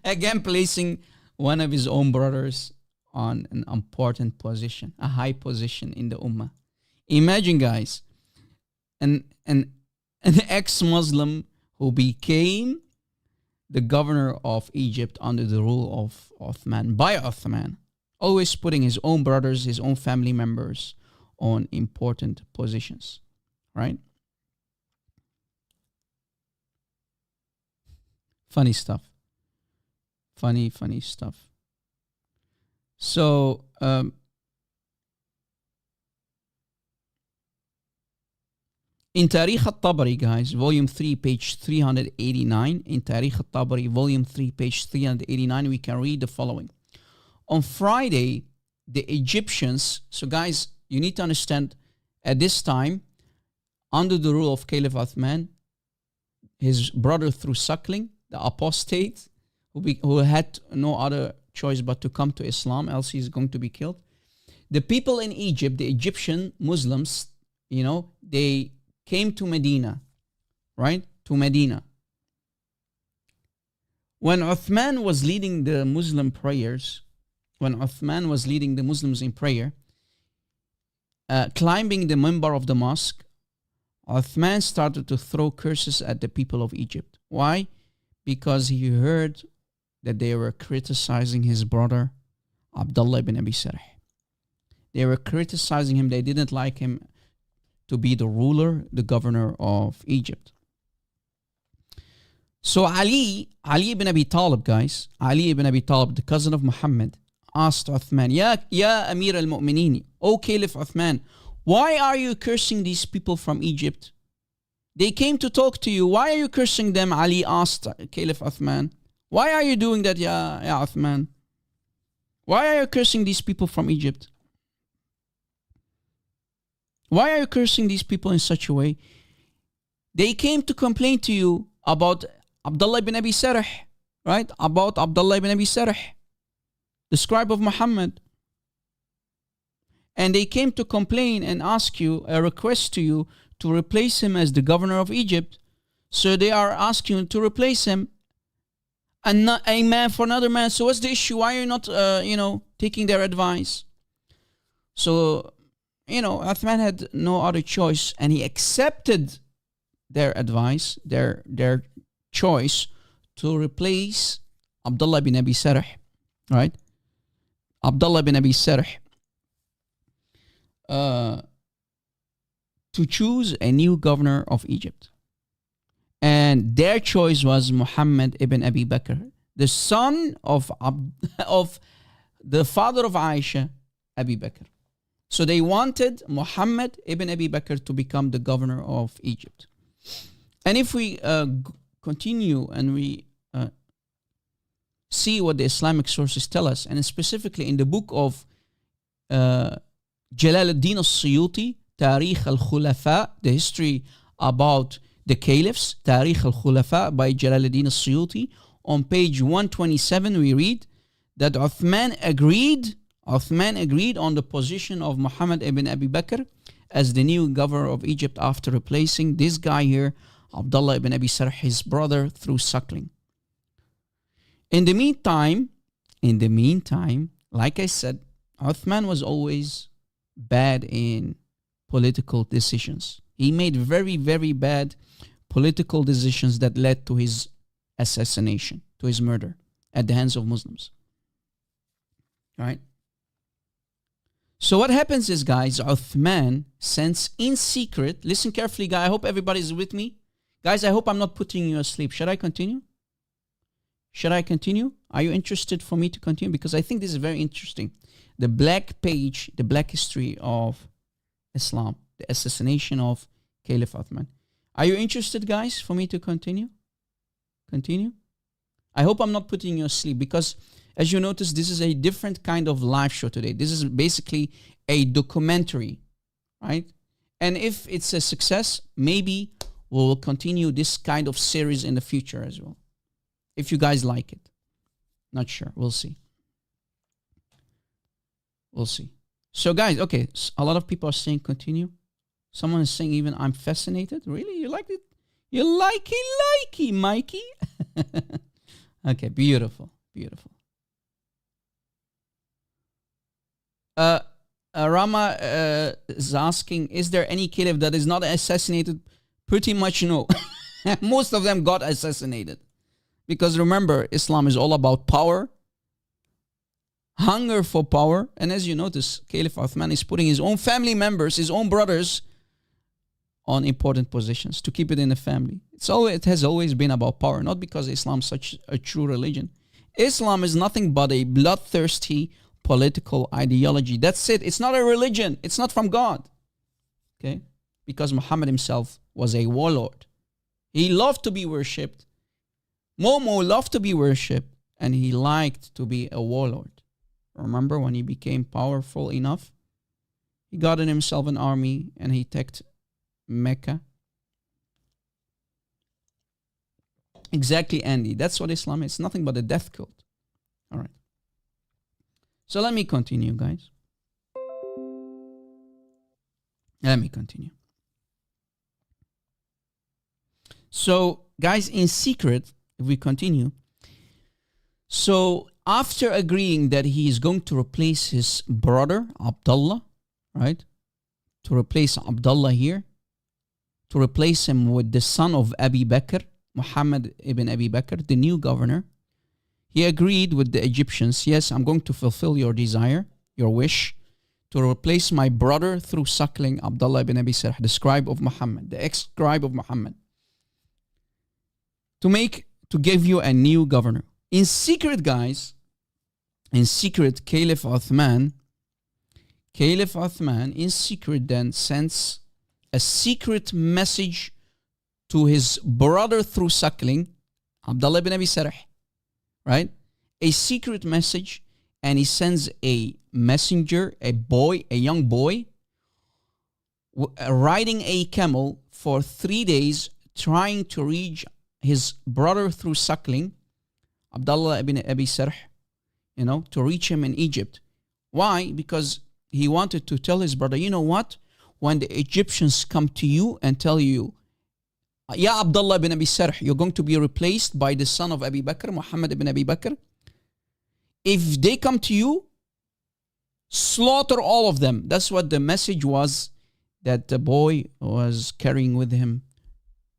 C: Again, placing one of his own brothers on an important position, a high position in the Ummah. Imagine, guys, an ex-Muslim who became the governor of Egypt under the rule of Uthman, by Uthman, always putting his own brothers, his own family members on important positions, right? Funny stuff. Funny stuff. So, in Tarikh al-Tabari, guys, volume 3, page 389, in Tarikh al-Tabari, volume 3, page 389, we can read the following. On Friday, the Egyptians, so guys, you need to understand, at this time, under the rule of Caliph Uthman, his brother through suckling, the apostate, who had no other choice but to come to Islam, else he's going to be killed. The people in Egypt, the Egyptian Muslims, they came to Medina, right? To Medina. When Uthman was leading the Muslim prayers, when Uthman was leading the Muslims in prayer, climbing the minbar of the mosque, Uthman started to throw curses at the people of Egypt. Why? Because he heard that they were criticizing his brother, Abdullah ibn Abi Sarh. They were criticizing him. They didn't like him to be the ruler, the governor of Egypt. So Ali ibn Abi Talib, guys, Ali ibn Abi Talib, the cousin of Muhammad, asked Uthman, Ya Amir al-Mu'mineen, O Caliph Uthman, why are you cursing these people from Egypt? They came to talk to you. Why are you cursing them? Ali asked Caliph Uthman. Why are you doing that, ya Uthman? Why are you cursing these people from Egypt? Why are you cursing these people in such a way? They came to complain to you about Abdullah ibn Abi Sarh, right? About Abdullah ibn Abi Sarh, the scribe of Muhammad. And they came to complain and ask you, a request to you, to replace him as the governor of Egypt. So they are asking you to replace him, and not a man for another man. So what's the issue? Why are you not, taking their advice? So, Uthman had no other choice, and he accepted their advice, their choice to replace Abdullah bin Abi Sarh, right? Abdullah bin Abi Sarh, to choose a new governor of Egypt. And their choice was Muhammad ibn Abi Bakr, the son of the father of Aisha, Abi Bakr. So they wanted Muhammad ibn Abi Bakr to become the governor of Egypt. And if we continue and we see what the Islamic sources tell us, and specifically in the book of Jalaluddin al-Suyuti, Tarikh al-Khulafa, the history about the caliphs, Tarikh al-Khulafa by Jalaluddin al-Suyuti, on page 127 we read that Uthman agreed on the position of Muhammad ibn Abi Bakr as the new governor of Egypt after replacing this guy here, Abdullah ibn Abi Sarh, his brother, through suckling. In the meantime, like I said, Uthman was always bad in political decisions. He made very, very bad political decisions that led to his assassination, to his murder at the hands of Muslims. Right? So what happens is, guys, Uthman sends in secret, listen carefully, guys, I hope everybody's with me. Guys, I hope I'm not putting you asleep. Should I continue? Are you interested for me to continue? Because I think this is very interesting. The black page, the black history of Islam, the assassination of Caliph Uthman. Are you interested, guys, for me to continue? I hope I'm not putting you asleep, because as you notice, this is a different kind of live show today. This is basically a documentary, right? And if it's a success, maybe we'll continue this kind of series in the future as well, if you guys like it. Not sure. We'll see. We'll see. So guys, okay, a lot of people are saying continue. Someone is saying even I'm fascinated. Really? You like it? You likey, Mikey? Okay, beautiful. Beautiful. Rama is asking, is there any caliph that is not assassinated? Pretty much no. Most of them got assassinated. Because remember, Islam is all about power, hunger for power. And as you notice, Caliph Uthman is putting his own family members, his own brothers, on important positions to keep it in the family. It has always been about power, not because Islam is such a true religion. Islam is nothing but a bloodthirsty political ideology. That's it. It's not a religion. It's not from God. Okay? Because Muhammad himself was a warlord. He loved to be worshipped. Momo loved to be worshipped, and he liked to be a warlord. Remember when he became powerful enough? He got in himself an army and he attacked Mecca. Exactly, Andy. That's what Islam is. It's nothing but a death cult. All right. So let me continue, guys. Let me continue. So, guys, in secret, if we continue, so after agreeing that he is going to replace his brother, Abdullah, right? To replace Abdullah here, to replace him with the son of Abi Bakr, Muhammad ibn Abi Bakr, the new governor, he agreed with the Egyptians, yes, I'm going to fulfill your desire, your wish, to replace my brother through suckling Abdullah ibn Abi Sarh, the scribe of Muhammad, the ex-scribe of Muhammad, to give you a new governor. In secret, guys, in secret, Caliph Uthman in secret then sends a secret message to his brother through suckling, Abdullah ibn Abi Sarh, right? A secret message, and he sends a messenger, a young boy, riding a camel for 3 days, trying to reach his brother through suckling, Abdullah ibn Abi Sarh, to reach him in Egypt. Why? Because he wanted to tell his brother, you know what? When the Egyptians come to you and tell you, Ya Abdullah ibn Abi Sarh, you're going to be replaced by the son of Abi Bakr, Muhammad ibn Abi Bakr. If they come to you, slaughter all of them. That's what the message was that the boy was carrying with him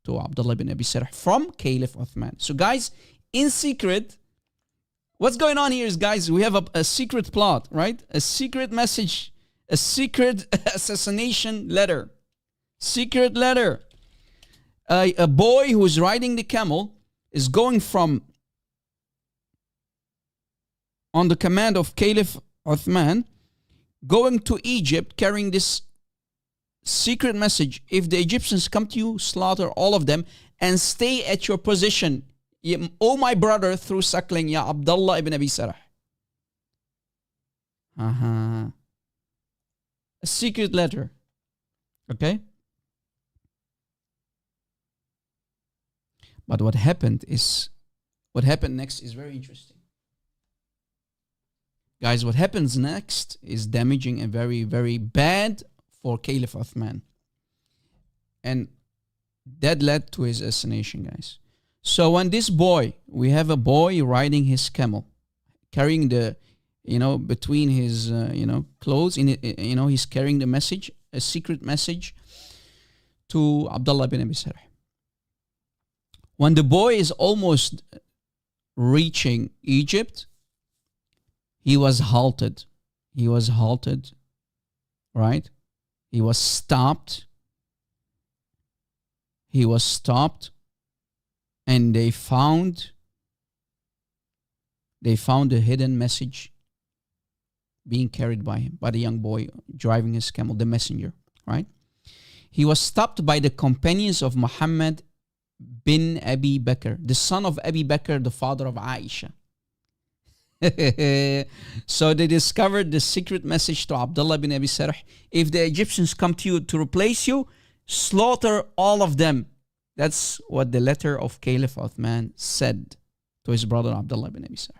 C: to Abdullah ibn Abi Sarh from Caliph Uthman. So guys, in secret, what's going on here is, guys, we have a secret plot, right? A secret message, a secret assassination letter. Secret letter. A boy who is riding the camel is going from, on the command of Caliph Uthman, going to Egypt carrying this secret message. If the Egyptians come to you, slaughter all of them and stay at your position. Oh, my brother, through suckling, Ya Abdullah ibn Abi Sarh. A secret letter. Okay? But what happened next is very interesting. Guys, what happens next is damaging and very, very bad for Caliph Uthman. And that led to his assassination, guys. So when this boy, we have a boy riding his camel, carrying the, between his, clothes, he's carrying the message, a secret message to Abdullah bin Abi Sarh. When the boy is almost reaching Egypt, he was halted. Right? He was stopped. And they found a hidden message being carried by him, by the young boy driving his camel, the messenger, right? He was stopped by the companions of Muhammad bin Abi Bakr, the son of Abi Bakr, the father of Aisha. So they discovered the secret message to Abdullah bin Abi Sarh. If the Egyptians come to you to replace you, slaughter all of them. That's what the letter of Caliph Uthman said to his brother Abdullah bin Abi Sarh.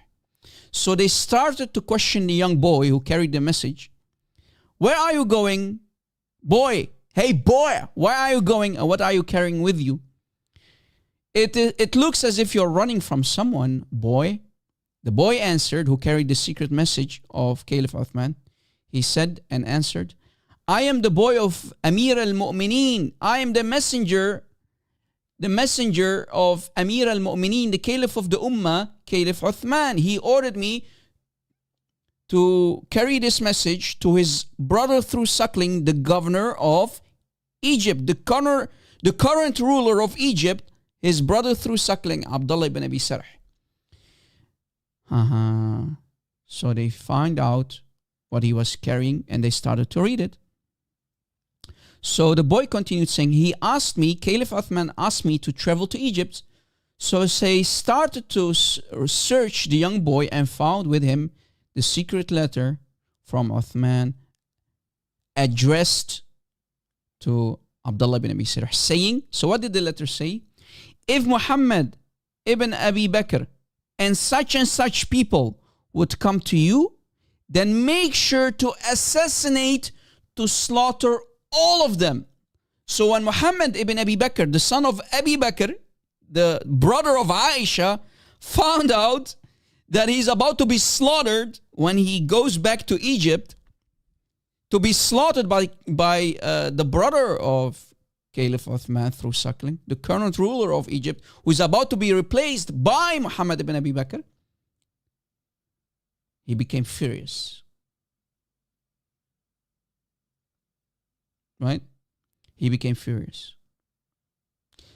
C: So they started to question the young boy who carried the message. Where are you going? Boy, hey boy, where are you going and what are you carrying with you? It looks as if you're running from someone, boy. The boy answered, who carried the secret message of Caliph Uthman. He said and answered, I am the boy of Amir al-Mu'mineen. I am the messenger of Amir al-Mu'mineen, the Caliph of the Ummah, Caliph Uthman. He ordered me to carry this message to his brother through suckling, the governor of Egypt, the current ruler of Egypt, his brother through suckling, Abdullah ibn Abi Sarh. So they find out what he was carrying and they started to read it. So the boy continued saying, Caliph Uthman asked me to travel to Egypt. So they started to search the young boy and found with him the secret letter from Uthman addressed to Abdullah ibn Abi Sarh, saying, so what did the letter say? If Muhammad ibn Abi Bakr and such people would come to you, then make sure to assassinate, to slaughter all of them. So when Muhammad ibn Abi Bakr, the son of Abi Bakr, the brother of Aisha, found out that he's about to be slaughtered when he goes back to Egypt, to be slaughtered by the brother of Caliph Uthman through suckling, the current ruler of Egypt, who is about to be replaced by Muhammad ibn Abi Bakr, he became furious. Right? He became furious.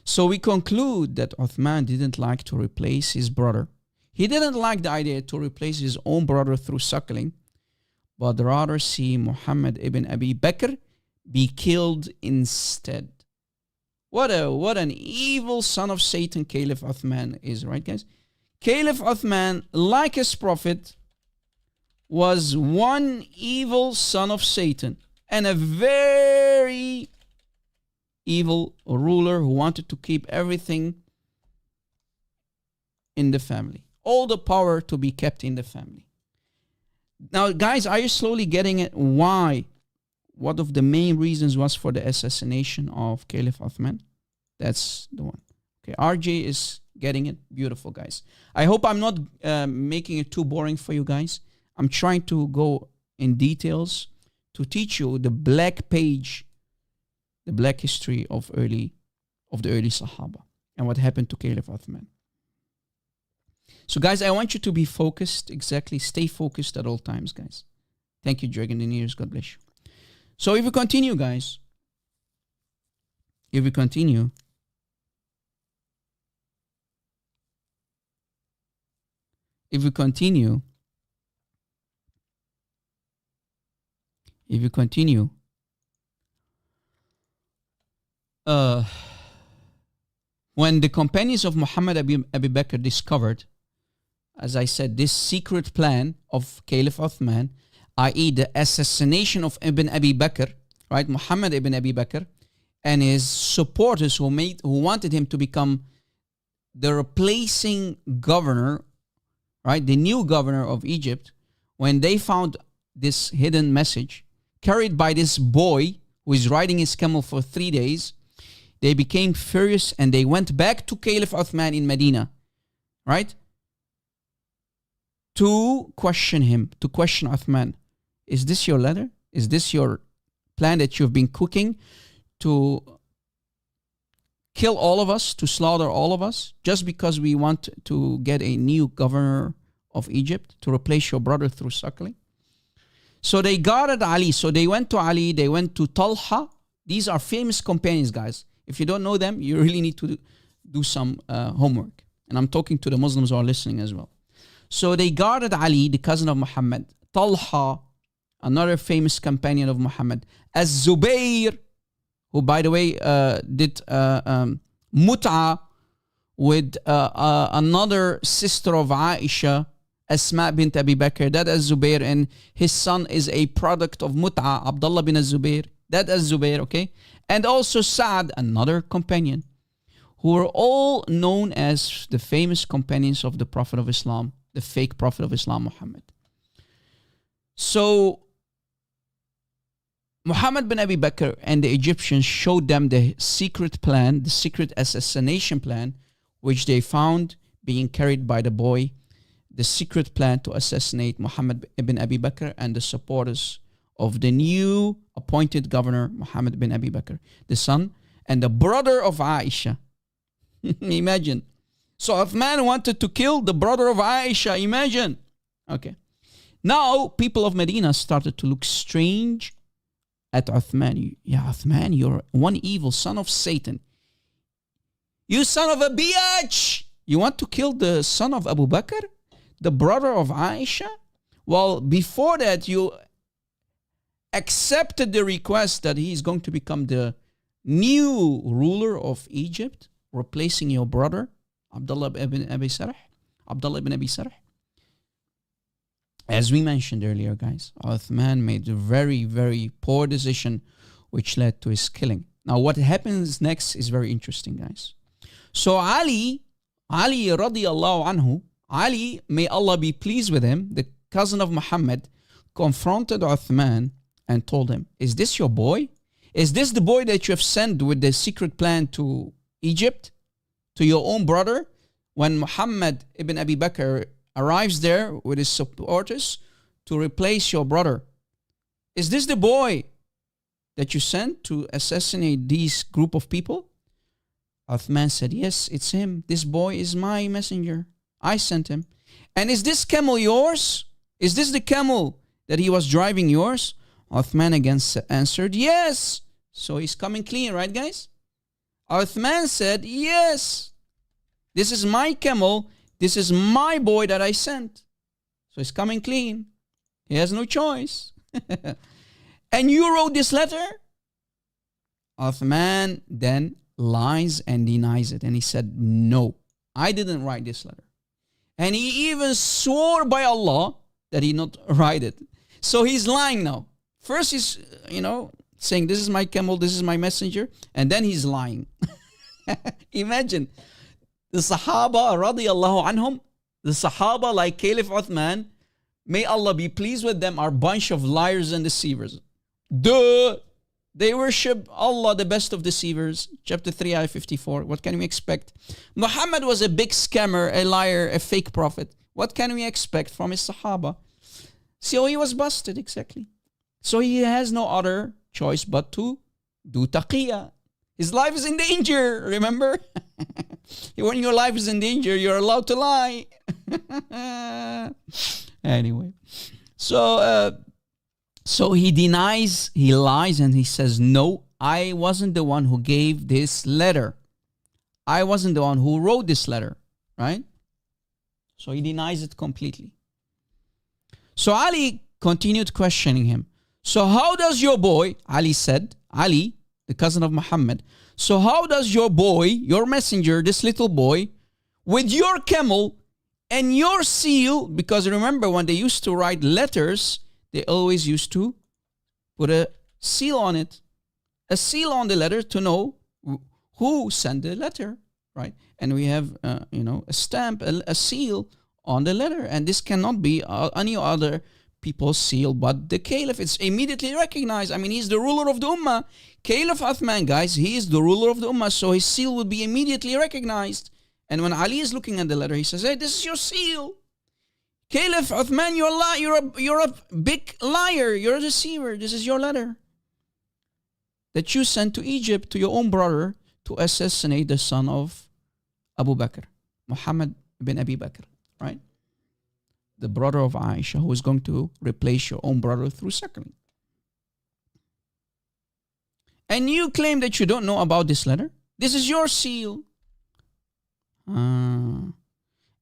C: So we conclude that Uthman didn't like to replace his brother. He didn't like the idea to replace his own brother through suckling, but rather see Muhammad ibn Abi Bakr be killed instead. What an evil son of Satan Caliph Uthman is, right guys? Caliph Uthman, like his prophet, was one evil son of Satan and a very evil ruler who wanted to keep everything in the family. All the power to be kept in the family. Now, guys, are you slowly getting it? Why? What of the main reasons was for the assassination of Caliph Uthman? That's the one. Okay, RJ is getting it. Beautiful, guys. I hope I'm not making it too boring for you guys. I'm trying to go in details to teach you the black page, the black history of the early Sahaba and what happened to Caliph Uthman. So guys, I want you to be focused. Exactly. Stay focused at all times, guys. Thank you, Dragon in ears. God bless you. So if we continue, guys. If we continue. When the companions of Muhammad Abi Bakr discovered, as I said, this secret plan of Caliph Uthman, i.e. the assassination of Ibn Abi Bakr, right? Muhammad ibn Abi Bakr and his supporters who wanted him to become the replacing governor, right? The new governor of Egypt, when they found this hidden message carried by this boy who is riding his camel for 3 days, they became furious and they went back to Caliph Uthman in Medina, right? To question him, to question Uthman. Is this your letter? Is this your plan that you've been cooking to kill all of us, to slaughter all of us, just because we want to get a new governor of Egypt to replace your brother through suckling? So they guarded Ali. So they went to Ali, they went to Talha. These are famous companions, guys. If you don't know them, you really need to do some homework. And I'm talking to the Muslims who are listening as well. So they guarded Ali, the cousin of Muhammad. Talha, another famous companion of Muhammad. Az-Zubayr, who by the way did mut'a with another sister of Aisha, Asma bint Abi Bakr. That Az-Zubayr, and his son is a product of mut'a, Abdullah bin Az-Zubayr. That Az-Zubayr, okay? And also Sa'ad, another companion, who were all known as the famous companions of the Prophet of Islam, the fake prophet of Islam, Muhammad. So Muhammad bin Abi Bakr and the Egyptians showed them the secret plan, the secret assassination plan, which they found being carried by the boy, the secret plan to assassinate Muhammad ibn Abi Bakr and the supporters of the new appointed governor, Muhammad bin Abi Bakr, the son and the brother of Aisha. Imagine. So Uthman wanted to kill the brother of Aisha. Imagine. Okay. Now, people of Medina started to look strange at Uthman. Yeah, Uthman, you're one evil son of Satan. You son of a bitch! You want to kill the son of Abu Bakr? The brother of Aisha? Well, before that, you accepted the request that he is going to become the new ruler of Egypt, replacing your brother, Abdullah ibn Abi Sarh. As we mentioned earlier, guys, Uthman made a very, very poor decision which led to his killing. Now, what happens next is very interesting, guys. So Ali radiallahu anhu, Ali, may Allah be pleased with him, the cousin of Muhammad, confronted Uthman and told him, is this your boy? Is this the boy that you have sent with the secret plan to Egypt, to your own brother? When Muhammad ibn Abi Bakr arrives there with his supporters to replace your brother, is this the boy that you sent to assassinate this group of people? Uthman said, yes, it's him. This boy is my messenger. I sent him. And is this camel yours? Is this the camel that he was driving yours? Uthman again answered, yes. So he's coming clean, right, guys? Uthman said, yes. This is my camel. This is my boy that I sent. So he's coming clean. He has no choice. And you wrote this letter? Uthman then lies and denies it. And he said, no, I didn't write this letter. And he even swore by Allah that he not write it. So he's lying now. First he's, saying, this is my camel, this is my messenger. And then he's lying. Imagine. The Sahaba, radiallahu anhum, the Sahaba like Caliph Uthman, may Allah be pleased with them, are a bunch of liars and deceivers. Duh! They worship Allah, the best of deceivers. Chapter 3, ayah 54. What can we expect? Muhammad was a big scammer, a liar, a fake prophet. What can we expect from his Sahaba? So he was busted, exactly. So he has no other choice but to do taqiyya. His life is in danger, remember? When your life is in danger, you're allowed to lie. Anyway. So he denies, he lies, and he says, no, I wasn't the one who gave this letter. I wasn't the one who wrote this letter, right? So he denies it completely. So Ali continued questioning him. So how does your boy, Ali said, Ali, the cousin of Muhammad, so how does your boy, your messenger, this little boy, with your camel and your seal, because remember when they used to write letters, they always used to put a seal on it. A seal on the letter to know who sent the letter, right? And we have, a stamp, a seal on the letter. And this cannot be any other people's seal but the Caliph. It's immediately recognized. I mean, he's the ruler of the Ummah. Caliph Uthman, guys, he is the ruler of the Ummah. So his seal will be immediately recognized. And when Ali is looking at the letter, he says, hey, this is your seal. Caliph Uthman, you're a big liar. You're a deceiver. This is your letter that you sent to Egypt to your own brother to assassinate the son of Abu Bakr, Muhammad bin Abi Bakr, right? The brother of Aisha, who is going to replace your own brother through suckling. And you claim that you don't know about this letter? This is your seal. And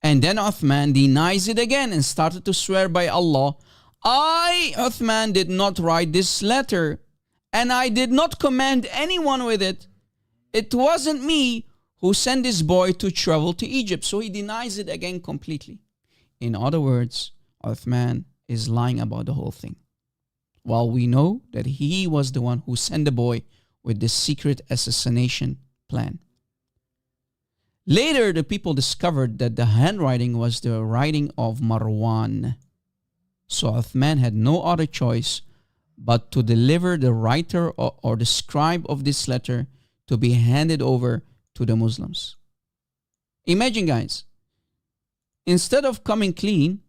C: then Uthman denies it again and started to swear by Allah, I, Uthman, did not write this letter, and I did not command anyone with it. It wasn't me who sent this boy to travel to Egypt. So he denies it again completely. In other words, Uthman is lying about the whole thing. While we know that he was the one who sent the boy with the secret assassination plan. Later, the people discovered that the handwriting was the writing of Marwan. So Uthman had no other choice but to deliver the writer or the scribe of this letter to be handed over to the Muslims. Imagine, guys, instead of coming clean,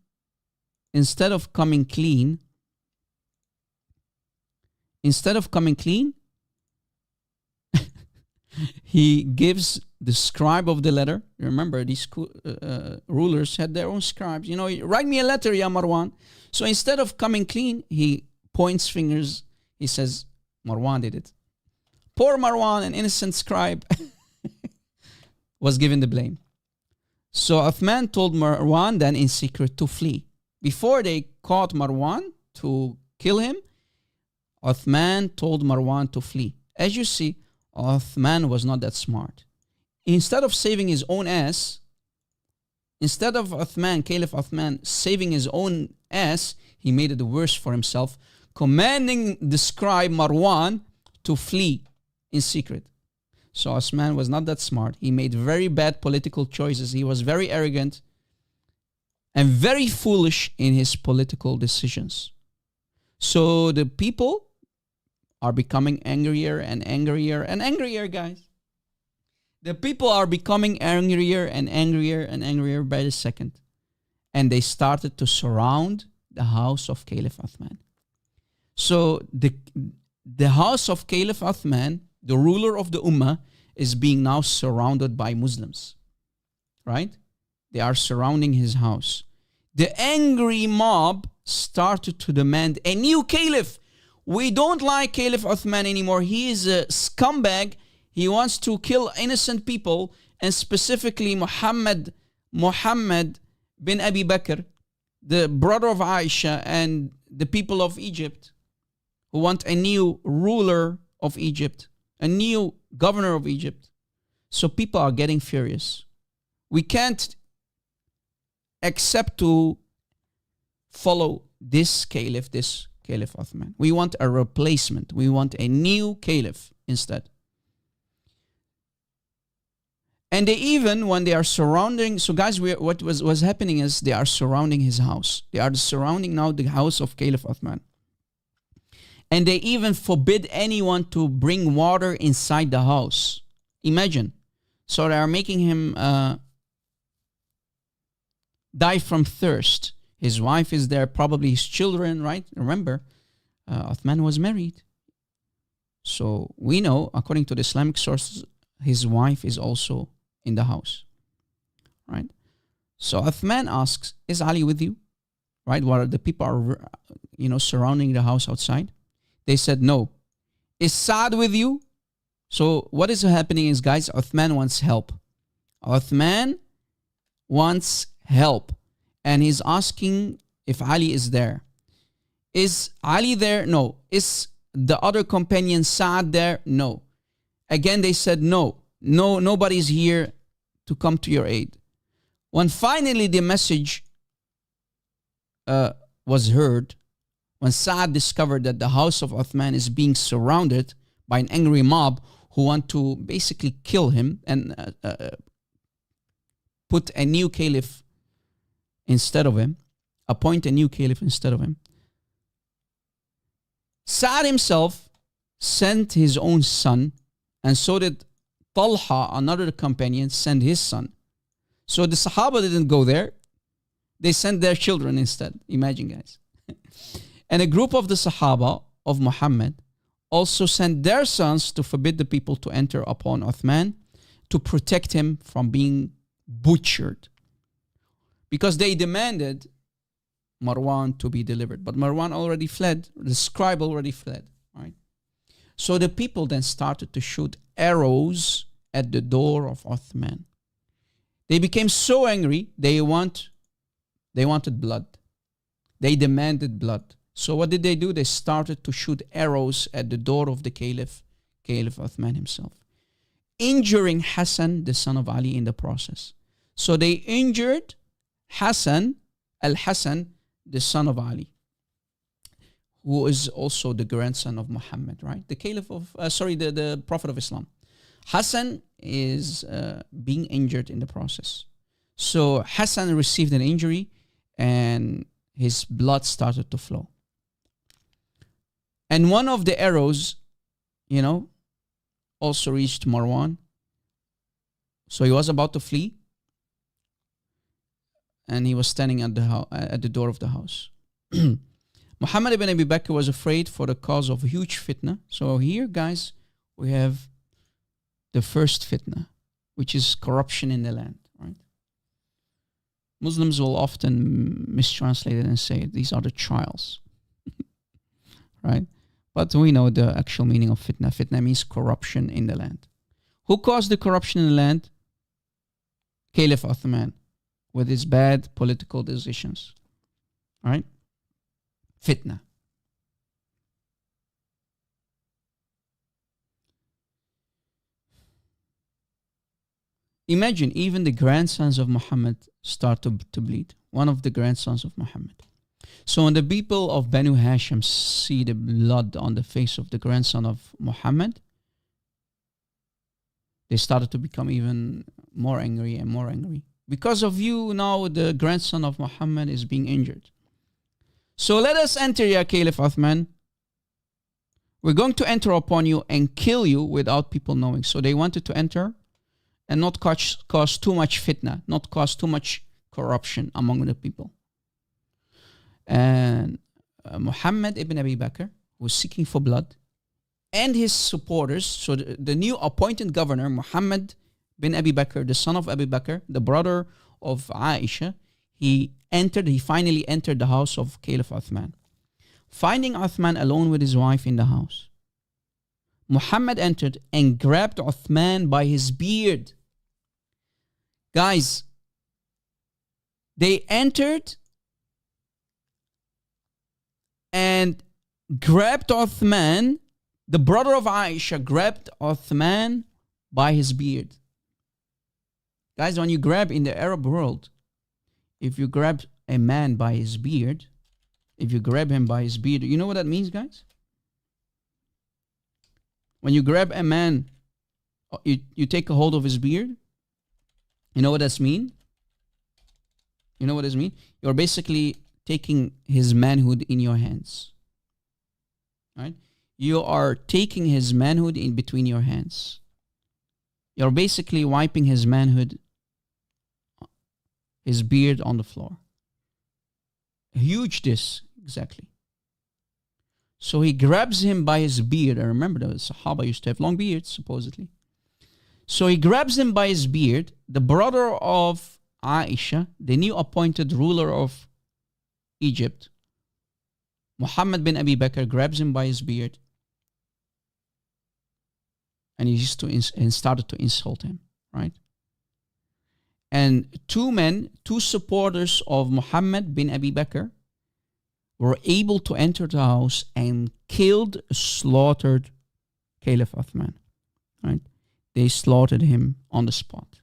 C: he gives the scribe of the letter. Remember, these rulers had their own scribes. You know, write me a letter, Ya Marwan. So instead of coming clean, he points fingers. He says, Marwan did it. Poor Marwan, an innocent scribe, was given the blame. So Uthman told Marwan then in secret to flee. Before they caught Marwan to kill him, Uthman told Marwan to flee. As you see, Uthman was not that smart. Instead of saving his own ass, instead of Caliph Uthman saving his own ass, he made it worse for himself, commanding the scribe Marwan to flee in secret. So Uthman was not that smart. He made very bad political choices. He was very arrogant and very foolish in his political decisions. So the people are becoming angrier and angrier and angrier, guys. The people are becoming angrier and angrier and angrier by the second. And they started to surround the house of Caliph Uthman. So the house of Caliph Uthman, the ruler of the Ummah, is being now surrounded by Muslims. Right? They are surrounding his house. The angry mob started to demand a new caliph. We don't like Caliph Uthman anymore. He is a scumbag. He wants to kill innocent people, and specifically Muhammad bin Abi Bakr, the brother of Aisha, and the people of Egypt who want a new ruler of Egypt, a new governor of Egypt. So people are getting furious. We can't accept to follow this Caliph Uthman. We want a replacement. We want a new Caliph instead. And they even, when they are surrounding, so guys, what was happening is they are surrounding his house. They are surrounding now the house of Caliph Uthman. And they even forbid anyone to bring water inside the house. Imagine. So they are making him die from thirst. His wife is there, probably his children, right? Remember, Uthman was married. So we know, according to the Islamic sources, his wife is also in the house, right? So Uthman asks, is Ali with you? Right? While the people are, surrounding the house outside. They said, no. Is Saad with you? So what is happening is, guys, Uthman wants help. Uthman wants help. And he's asking if Ali is there. Is Ali there? No. Is the other companion Saad there? No. Again, they said no. No, nobody's here to come to your aid. When finally the message was heard, when Saad discovered that the house of Uthman is being surrounded by an angry mob who want to basically kill him and put a new caliph instead of him, appoint a new caliph instead of him, Saad himself sent his own son, and so did Talha, another companion, send his son. So the Sahaba didn't go there. They sent their children instead. Imagine, guys. And a group of the Sahaba of Muhammad also sent their sons to forbid the people to enter upon Uthman, to protect him from being butchered. Because they demanded Marwan to be delivered. But Marwan already fled. The scribe already fled. Right? So the people then started to shoot arrows at the door of Uthman. They became so angry, they wanted blood. They demanded blood. So what did they do? They started to shoot arrows at the door of the Caliph Uthman himself, injuring Hassan, the son of Ali, in the process. So they injured Hassan, Al-Hassan, the son of Ali, who is also the grandson of Muhammad, right? The Caliph of, the Prophet of Islam. Hassan is being injured in the process. So Hassan received an injury and his blood started to flow. And one of the arrows, also reached Marwan. So he was about to flee. And he was standing at the door of the house. Muhammad ibn Abi Bakr was afraid for the cause of huge fitna. So here, guys, we have the first fitna, which is corruption in the land. Right? Muslims will often mistranslate it and say these are the trials. Right? But we know the actual meaning of fitna. Fitna means corruption in the land. Who caused the corruption in the land? Caliph Uthman, with his bad political decisions. Right? Fitna. Imagine even the grandsons of Muhammad start to bleed. One of the grandsons of Muhammad. So when the people of Banu Hashim see the blood on the face of the grandson of Muhammad, they started to become even more angry and more angry. Because of you, now the grandson of Muhammad is being injured. So let us enter, Ya Caliph Uthman. We're going to enter upon you and kill you without people knowing. So they wanted to enter and not cause too much fitna, not cause too much corruption among the people. And Muhammad ibn Abi Bakr was seeking for blood, and his supporters, so the new appointed governor, Muhammad bin Abi Bakr, the son of Abi Bakr, the brother of Aisha, he finally entered the house of Caliph Uthman. Finding Uthman alone with his wife in the house, Muhammad entered and grabbed Uthman by his beard. Guys, they entered and grabbed Uthman. The brother of Aisha grabbed Uthman by his beard. Guys, when you grab in the Arab world, if you grab a man by his beard, if you grab him by his beard, you know what that means, guys? When you grab a man, you take a hold of his beard. You know what that means? You know what this means? You're basically taking his manhood in your hands. Right? You are taking his manhood in between your hands. You're basically wiping his manhood, his beard on the floor. A huge diss, exactly. So he grabs him by his beard. I remember the Sahaba used to have long beards, supposedly. So he grabs him by his beard. The brother of Aisha, the new appointed ruler of Egypt, Muhammad bin Abi Bakr, grabs him by his beard. And he used to and started to insult him, right? And two supporters of Muhammad bin Abi Bakr were able to enter the house and slaughtered Caliph Uthman, right? They slaughtered him on the spot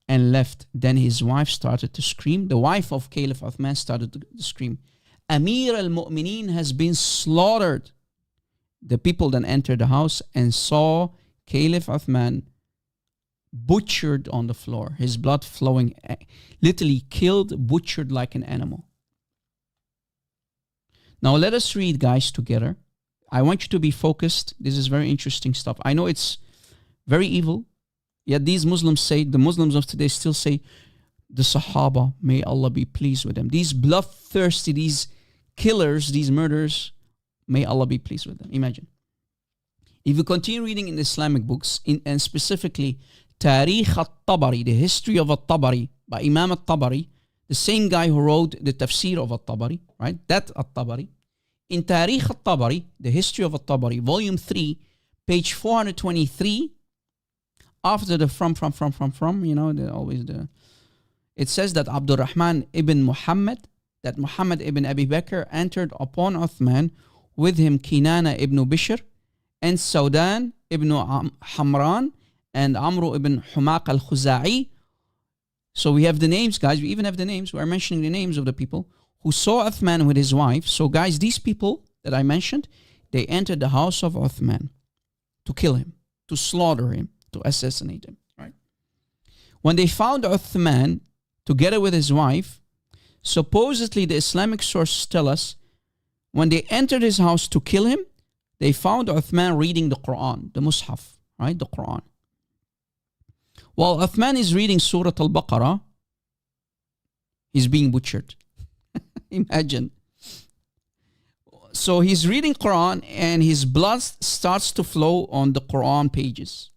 C: and left. Then his wife started to scream. The wife of Caliph Uthman started to scream, Amir al-Mu'mineen has been slaughtered. The people then entered the house and saw Caliph Uthman butchered on the floor, his blood flowing, literally killed, butchered like an animal. Now let us read, guys, together. I want you to be focused. This is very interesting stuff. I know it's very evil, yet the Muslims of today still say, the Sahaba, may Allah be pleased with them. These bloodthirsty, these killers, these murderers, may Allah be pleased with them. Imagine. If you continue reading in the Islamic books, and specifically Tarikh al-Tabari, the history of al-Tabari, by Imam al-Tabari, the same guy who wrote the tafsir of al-Tabari, right? That al-Tabari. In Tarikh al-Tabari, the history of al-Tabari, volume 3, page 423, after the from, it says that Abdurrahman ibn Muhammad, that Muhammad ibn Abi Bakr entered upon Uthman, with him Kinana ibn Bishr, and Saudan ibn Hamran, and Amr ibn Humaq al-Khuza'i. So we have the names, guys. We even have the names. We are mentioning the names of the people who saw Uthman with his wife. So guys, these people that I mentioned, they entered the house of Uthman to kill him. to slaughter him, to assassinate him. Right? When they found Uthman together with his wife, supposedly the Islamic sources tell us when they entered his house to kill him, they found Uthman reading the Quran, the Mus'haf, right? The Quran. While Uthman is reading Surah Al-Baqarah, he's being butchered. Imagine. So he's reading Quran and his blood starts to flow on the Quran pages.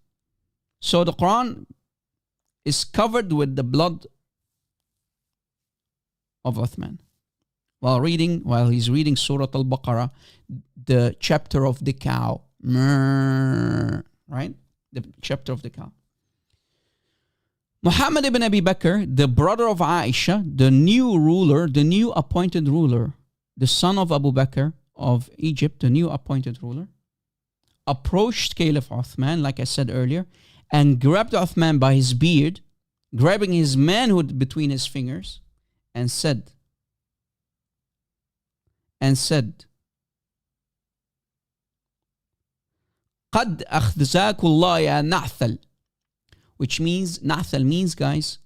C: So the Quran is covered with the blood of Uthman. While he's reading Surah Al-Baqarah, the chapter of the cow. Right? The chapter of the cow. Muhammad ibn Abi Bakr, the brother of Aisha, the new ruler, the new appointed ruler, the son of Abu Bakr of Egypt, the new appointed ruler, approached Caliph Uthman, like I said earlier, and grabbed Uthman by his beard, grabbing his manhood between his fingers, and said, قَدْ أَخْذَاكُ اللَّهُ يَا نَعْثَلْ, which means, Na'thal means, guys,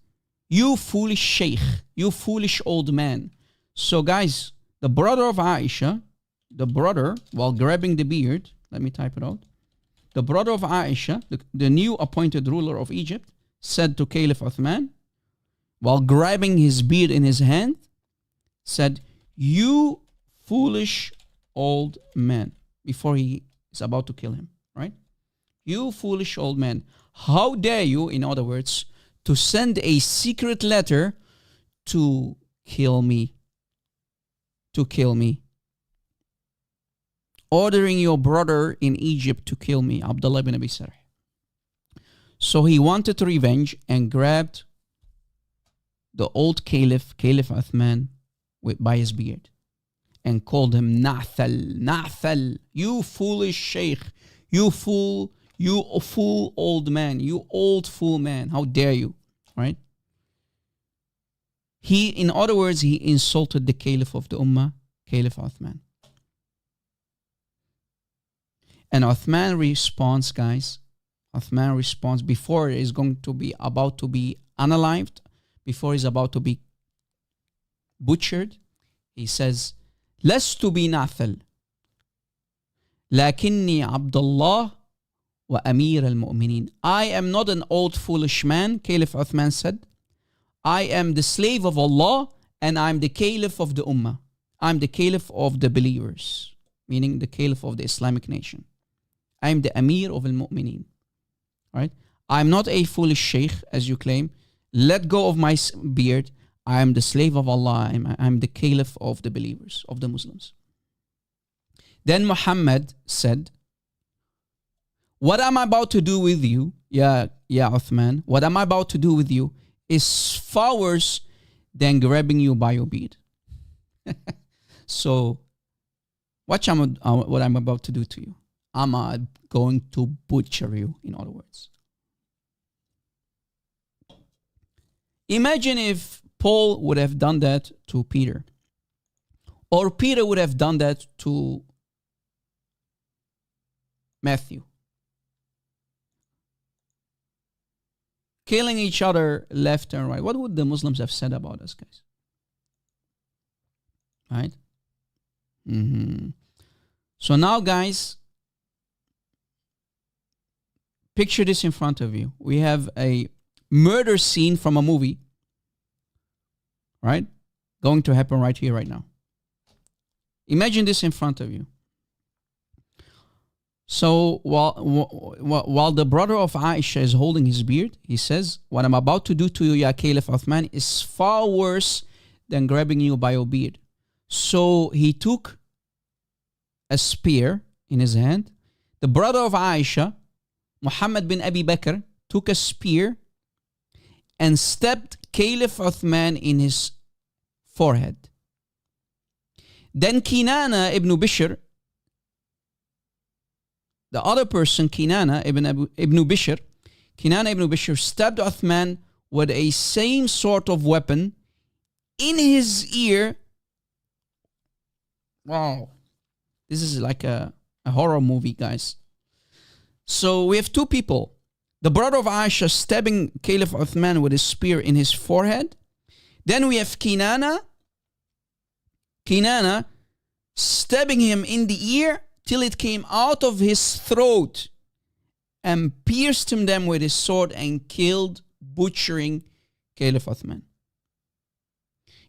C: you foolish sheikh, you foolish old man. So guys, the brother of Aisha, while grabbing the beard, let me type it out. The brother of Aisha, the new appointed ruler of Egypt, said to Caliph Uthman, while grabbing his beard in his hand, said, you foolish old man, before he is about to kill him, right? You foolish old man. How dare you, in other words, to send a secret letter to kill me? To kill me. Ordering your brother in Egypt to kill me, Abdullah ibn Abi Sarh. So he wanted revenge and grabbed the old Caliph Uthman, by his beard and called him Na'thal, you foolish sheikh, you fool old man, you old fool man, how dare you, right? In other words, he insulted the Caliph of the Ummah, Caliph Uthman. And Uthman responds, guys, before he's about to be unalived, before he's about to be butchered, he says, لست بنعثل لكني عبد الله وأمير المؤمنين. I am not an old foolish man, Caliph Uthman said. I am the slave of Allah and I'm the Caliph of the Ummah. I'm the Caliph of the believers, meaning the Caliph of the Islamic nation. I'm the Amir of al-Mu'mineen. Right? I'm not a foolish sheikh, as you claim. Let go of my beard. I am the slave of Allah. I'm the Caliph of the believers, of the Muslims. Then Muhammad said, what I'm about to do with you, ya Uthman, what I'm about to do with you is far worse than grabbing you by your beard. So, watch what I'm about to do to you. I'm going to butcher you, in other words. Imagine if Paul would have done that to Peter. Or Peter would have done that to Matthew. Killing each other left and right. What would the Muslims have said about us, guys? Right? So now, guys, picture this in front of you. We have a murder scene from a movie, right? Going to happen right here, right now. Imagine this in front of you. So while the brother of Aisha is holding his beard, he says, what I'm about to do to you, ya Caliph Uthman, is far worse than grabbing you by your beard. So he took a spear in his hand. The brother of Aisha, Muhammad bin Abi Bakr, took a spear and stabbed Caliph Uthman in his forehead. Then Kinana ibn Bishr, the other person, Kinana ibn Bishr, stabbed Uthman with a same sort of weapon in his ear. Wow. This is like a horror movie, guys. So we have two people. The brother of Aisha stabbing Caliph Uthman with his spear in his forehead. Then we have Kinana stabbing him in the ear till it came out of his throat and pierced him then with his sword and killed, butchering Caliph Uthman.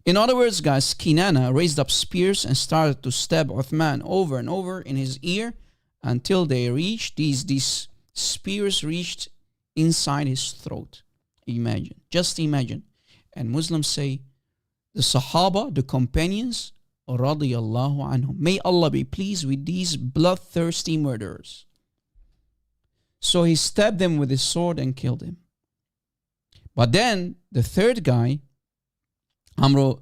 C: In other words, guys, Kinana raised up spears and started to stab Uthman over and over in his ear until they reached, these spears reached inside his throat. Imagine, just imagine. And Muslims say, the Sahaba, the companions, radiyallahu anhum, may Allah be pleased with these bloodthirsty murderers. So he stabbed them with his sword and killed him. But then the third guy, Amr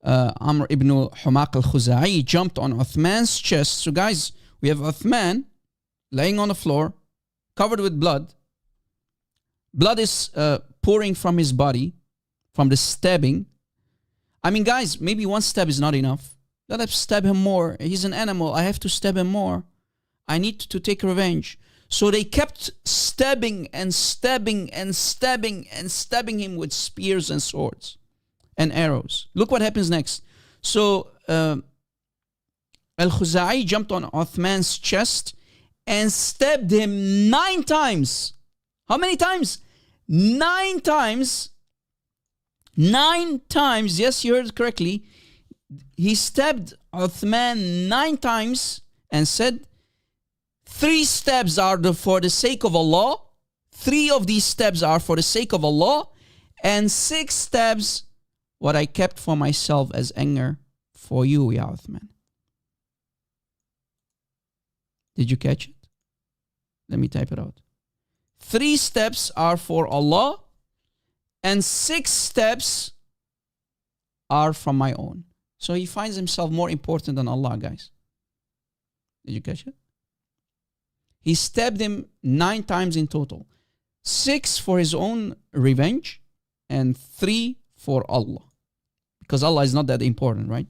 C: ibn Humaq al-Khuza'i, jumped on Uthman's chest. So guys, we have Uthman laying on the floor, covered with blood. Blood is pouring from his body, from the stabbing. I mean, guys, maybe one stab is not enough. Let us stab him more. He's an animal. I have to stab him more. I need to take revenge. So they kept stabbing and stabbing and stabbing and stabbing him with spears and swords and arrows. Look what happens next. So Al-Khuza'i jumped on Uthman's chest and stabbed him 9 times. How many times? 9 times. 9 times. Yes, you heard it correctly. He stabbed Uthman 9 times and said, 3 stabs are for the sake of Allah. 3 of these stabs are for the sake of Allah. And 6 stabs, what I kept for myself as anger for you, Ya Uthman. Did you catch it? Let me type it out. 3 steps are for Allah, and 6 steps are from my own. So he finds himself more important than Allah, guys. Did you catch it? He stabbed him 9 times in total. 6 for his own revenge, and 3 for Allah. Because Allah is not that important, right?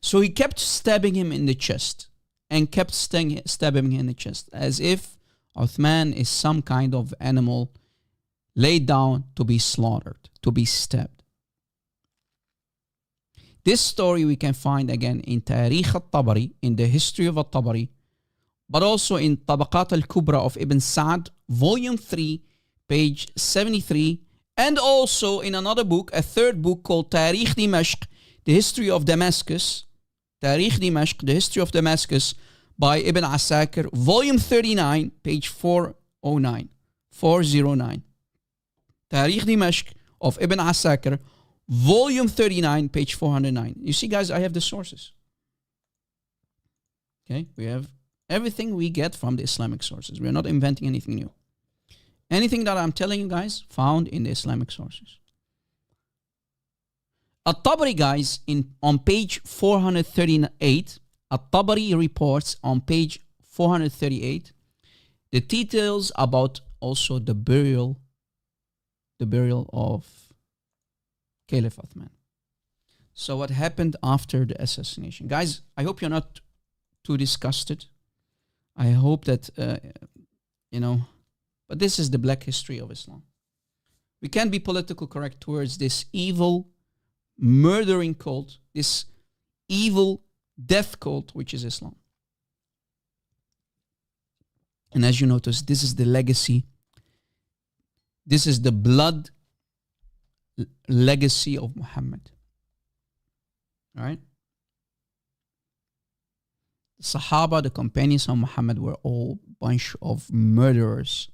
C: So he kept stabbing him in the chest and kept stabbing him in the chest as if Uthman is some kind of animal laid down to be slaughtered, to be stabbed. This story we can find again in Tarikh al-Tabari, in the history of al-Tabari, but also in Tabaqat al-Kubra of Ibn Sa'd, volume 3, page 73, and also in another book, a third book called Tarikh Dimashq, the history of Damascus, Tarikh Dimashq, the history of Damascus, by Ibn Asakir, volume 39, page 409. Tarikh Dimashq of Ibn Asakir, volume 39, page 409. You see, guys, I have the sources. Okay, we have everything we get from the Islamic sources. We are not inventing anything new. Anything that I'm telling you guys, found in the Islamic sources. At-Tabari, guys, on page 438, At-Tabari reports on page 438 the details about also the burial of Caliph Uthman. So what happened after the assassination? Guys, I hope you're not too disgusted. I hope that, but this is the black history of Islam. We can't be political correct towards this evil murdering cult, this evil death cult, which is Islam. And as you notice, this is the legacy. This is the blood legacy of Muhammad. All right? The Sahaba, the companions of Muhammad, were all a bunch of murderers.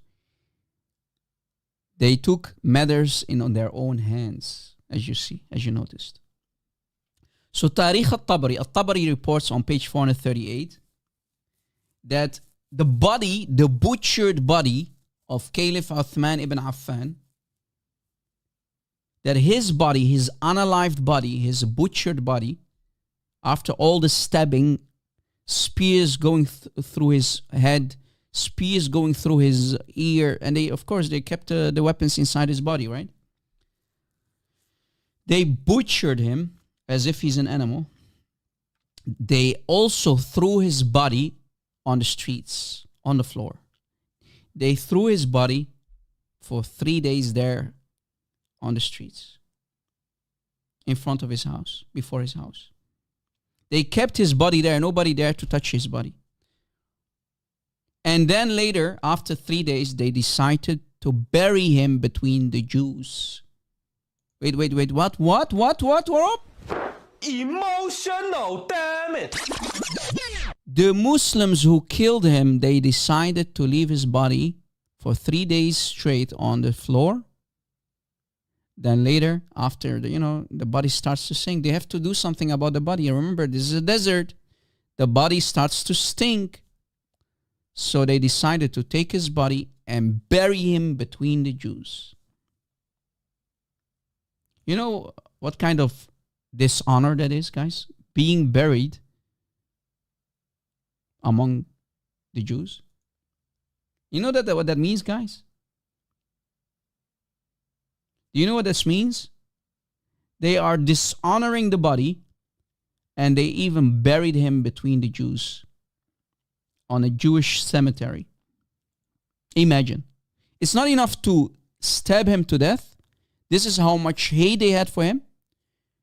C: They took matters in their own hands, as you see, as you noticed. So Tarikh al-Tabari reports on page 438 that the body, the butchered body of Caliph Uthman ibn Affan, that his body, his unalived body, his butchered body, after all the stabbing, spears going through his head, spears going through his ear, and they, of course, they kept the weapons inside his body, right? They butchered him as if he's an animal. They also threw his body on the streets, on the floor. They threw his body for 3 days there on the streets, in front of his house, before his house. They kept his body there, nobody dared to touch his body. And then later, after 3 days, they decided to bury him between the Jews. Wait, what?
E: Emotional, damn it!
C: The Muslims who killed him, they decided to leave his body for 3 days straight on the floor. Then later, after the body starts to sink, they have to do something about the body. Remember, this is a desert. The body starts to stink. So they decided to take his body and bury him between the Jews. You know what kind of dishonor that is, guys? Being buried among the Jews. You know what that means, guys? Do you know what this means? They are dishonoring the body, and they even buried him between the Jews on a Jewish cemetery. Imagine. It's not enough to stab him to death. This is how much hate they had for him.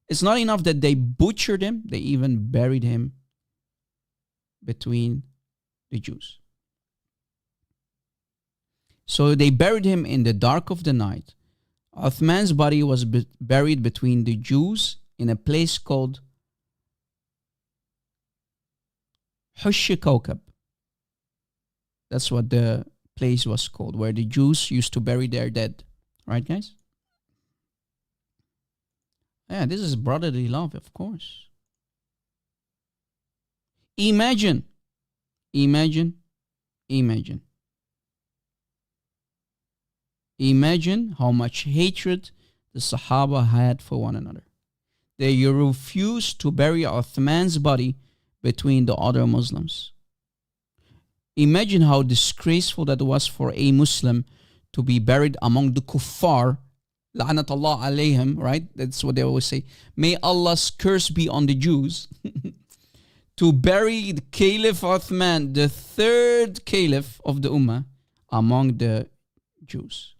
C: It's not enough that they butchered him. They even buried him between the Jews. So they buried him in the dark of the night. Uthman's body was buried between the Jews in a place called Hush Kawkab. That's what the place was called, where the Jews used to bury their dead. Right, guys? Yeah, this is brotherly love, of course. Imagine how much hatred the Sahaba had for one another. They refused to bury Uthman's body between the other Muslims. Imagine how disgraceful that was for a Muslim to be buried among the kuffar. La'natullah alayhim, right? That's what they always say. May Allah's curse be on the Jews. To bury the Caliph Uthman, the third Caliph of the Ummah, among the Jews.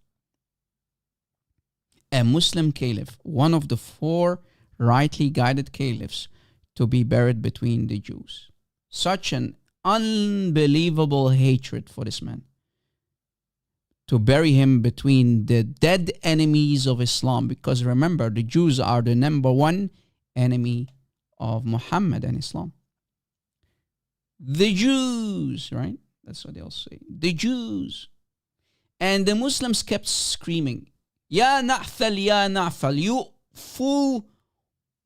C: A Muslim Caliph, one of the 4 rightly guided Caliphs, to be buried between the Jews. Such an unbelievable hatred for this man. To bury him between the dead enemies of Islam. Because remember, the Jews are the number 1 enemy of Muhammad and Islam. The Jews, right? That's what they'll say. The Jews. And the Muslims kept screaming, Ya Na'fal, you fool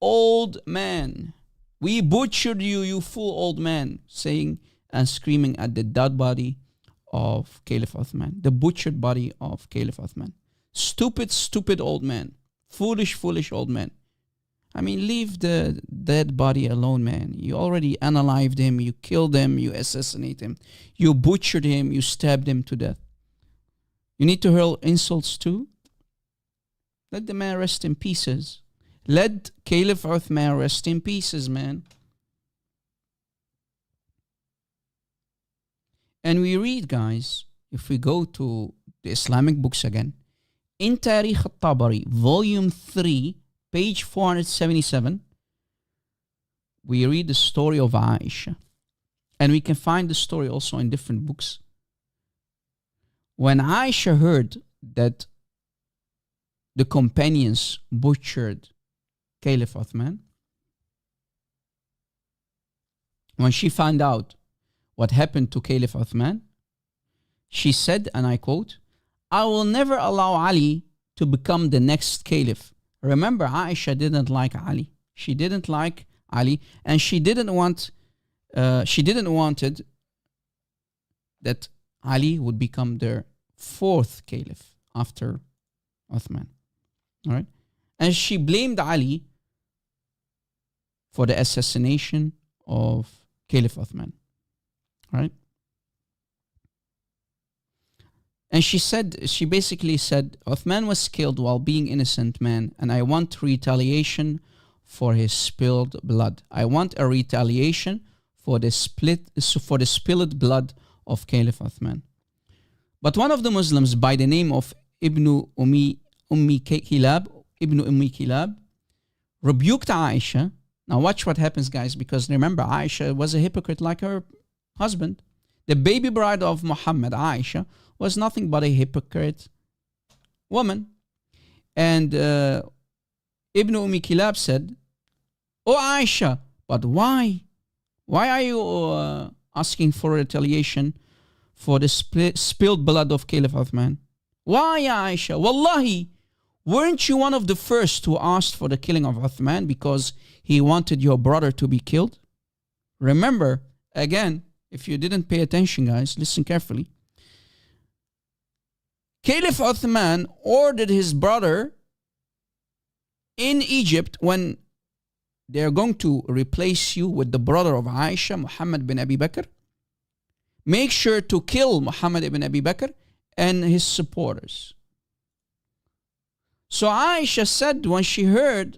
C: old man. We butchered you, you fool old man. Saying and screaming at the dead body of Caliph Uthman. The butchered body of Caliph Uthman. Stupid old man. Foolish old man. I mean, leave the dead body alone, man. You already unalived him. You killed him. You assassinated him. You butchered him. You stabbed him to death. You need to hurl insults too? Let the man rest in pieces. Let Caliph Uthman rest in pieces, man. And we read, guys, if we go to the Islamic books again, in Tarikh al-Tabari, volume 3, page 477, we read the story of Aisha. And we can find the story also in different books. When Aisha heard that the companions butchered Caliph Uthman, when she found out what happened to Caliph Uthman, she said, and I quote, I will never allow Ali to become the next Caliph. Remember, Aisha didn't like Ali. She didn't like Ali, and she didn't wanted that Ali would become their 4th Caliph after Uthman. All right? And she blamed Ali for the assassination of Caliph Uthman. Right? And she basically said, Uthman was killed while being innocent man, and I want retaliation for his spilled blood. I want a retaliation for the spilled blood of Caliph Uthman. But one of the Muslims by the name of Ibn Ummi Kilab rebuked Aisha. Now watch what happens, guys, because remember, Aisha was a hypocrite like her husband. The baby bride of Muhammad, Aisha, was nothing but a hypocrite woman. And Ibn Ummi Kilab said, "Oh Aisha, but why? Why are you asking for retaliation for the spilled blood of Caliph Uthman? Why, Aisha? Wallahi, weren't you one of the first who asked for the killing of Uthman because he wanted your brother to be killed?" Remember, again, if you didn't pay attention, guys, listen carefully. Caliph Uthman ordered his brother in Egypt, when they're going to replace you with the brother of Aisha, Muhammad bin Abi Bakr, make sure to kill Muhammad ibn Abi Bakr and his supporters. So Aisha said, when she heard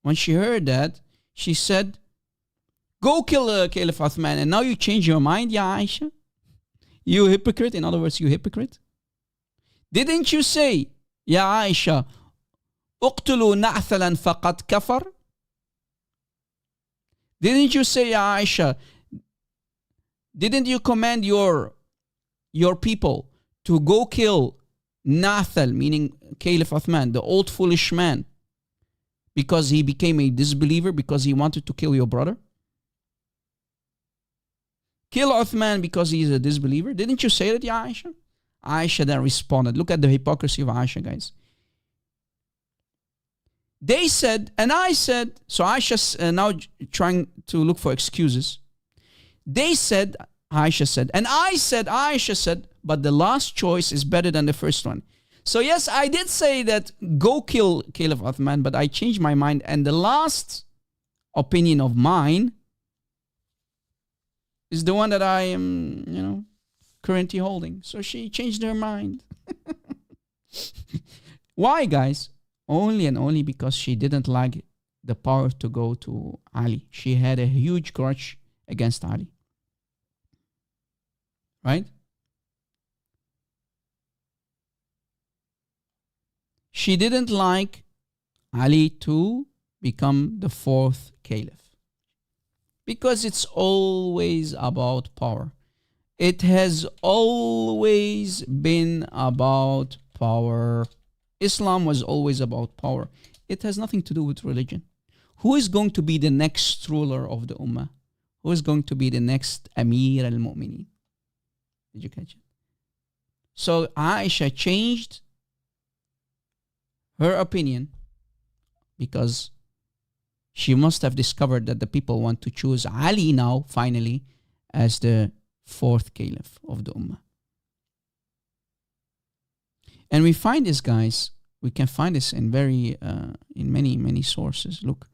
C: that, she said, "Go kill Caliph Uthman, and now you change your mind, ya Aisha? You hypocrite." In other words, you hypocrite. Didn't you say, ya Aisha, "Uqtulu na'thalan faqad kafar"? Didn't you say, ya Aisha, didn't you command your people to go kill Nathal, meaning Caliph Uthman, the old foolish man, because he became a disbeliever, because he wanted to kill your brother? Kill Uthman because he is a disbeliever. Didn't you say that, ya Aisha? Aisha then responded. Look at the hypocrisy of Aisha, guys. They said, and I said, so Aisha's now trying to look for excuses. They said, Aisha said, and I said, Aisha said, but the last choice is better than the first one. So yes, I did say that go kill Caliph Uthman, but I changed my mind, and the last opinion of mine is the one that I am, currently holding. So she changed her mind. Why, guys? Only and only because she didn't like the power to go to Ali. She had a huge grudge against Ali. Right? She didn't like Ali to become the fourth caliph. Because it's always about power. It has always been about power. Islam was always about power. It has nothing to do with religion. Who is going to be the next ruler of the Ummah? Who is going to be the next Amir al-Mu'mineen? Did you catch it? So Aisha changed her opinion because she must have discovered that the people want to choose Ali now, finally, as the fourth caliph of the Ummah. And we find this, guys, we can find this in many sources. Look,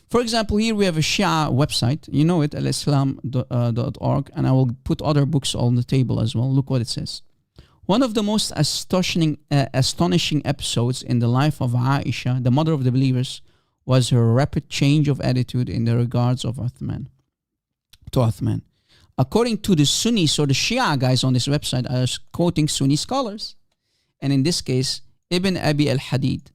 C: for example, here we have a Shia website. You know it, alislam.org, and I will put other books on the table as well. Look what it says. One of the most astonishing episodes in the life of Aisha, the mother of the believers, was her rapid change of attitude in the regards of Uthman. According to the Sunnis, or the Shia guys on this website, are quoting Sunni scholars. And in this case, Ibn Abi al-Hadid.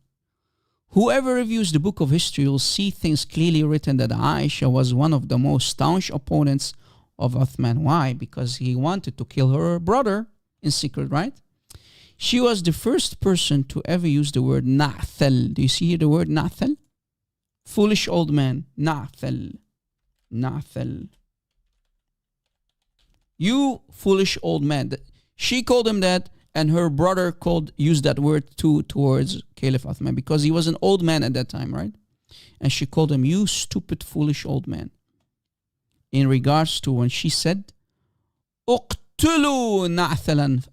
C: Whoever reviews the book of history will see things clearly written that Aisha was one of the most staunch opponents of Uthman. Why? Because he wanted to kill her brother in secret, right? She was the first person to ever use the word na'thal. Do you see here the word na'thal? Foolish old man. Na'thal. Na'thal. You foolish old man. She called him that, and her brother used that word too towards Caliph Uthman because he was an old man at that time, right? And she called him, "You stupid, foolish old man." In regards to when she said, "Uqtulu na'thalan."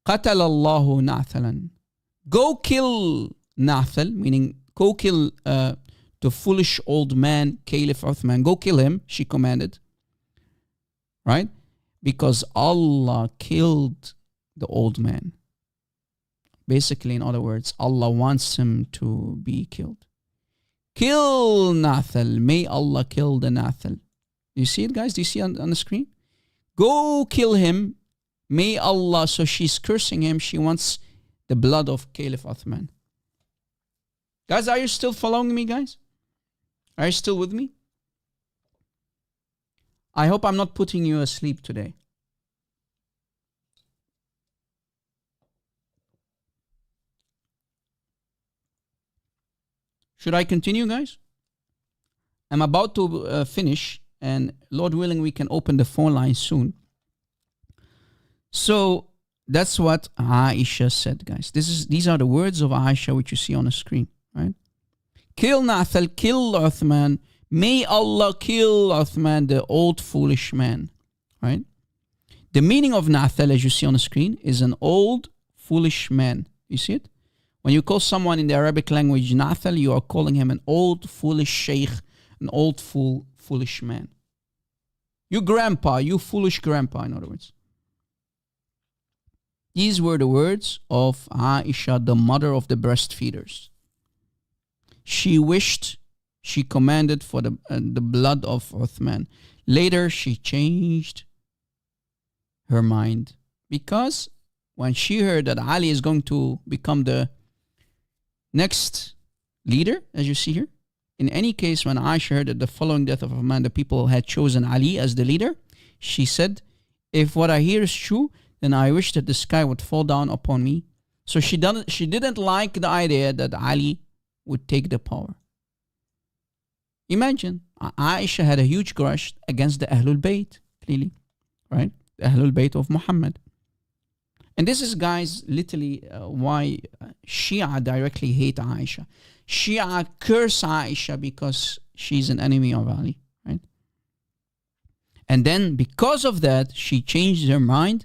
C: Qatal Allahu na'thalan. Go kill Na'thal, meaning go kill the foolish old man, Caliph Uthman. Go kill him, she commanded. Right? Because Allah killed the old man. Basically, in other words, Allah wants him to be killed. Kill Nathal. May Allah kill the Nathal. You see it, guys? Do you see on the screen? Go kill him. May Allah. So she's cursing him. She wants the blood of Caliph Uthman. Guys, are you still following me, guys? Are you still with me? I hope I'm not putting you asleep today. Should I continue, guys? I'm about to finish, and Lord willing, we can open the phone line soon. So that's what Aisha said, guys. These are the words of Aisha which you see on the screen, right? Kill Nathal, kill Uthman. May Allah kill Uthman, the old foolish man, right? The meaning of Nathal, as you see on the screen, is an old foolish man. You see it? When you call someone in the Arabic language Nathal, you are calling him an old foolish sheikh, an old foolish man. You grandpa, you foolish grandpa, in other words. These were the words of Aisha, the mother of the breastfeeders. She wished, she commanded for the blood of Uthman. Later, she changed her mind because when she heard that Ali is going to become the next leader, as you see here, in any case, when Aisha heard that the following death of Uthman, the people had chosen Ali as the leader, she said, if what I hear is true, then I wish that the sky would fall down upon me. So she didn't like the idea that Ali would take the power. Imagine, Aisha had a huge grudge against the Ahlul Bayt, clearly, right? The Ahlul Bayt of Muhammad. And this is, guys, literally why Shia directly hate Aisha. Shia curse Aisha because she's an enemy of Ali, right? And then because of that, she changed her mind.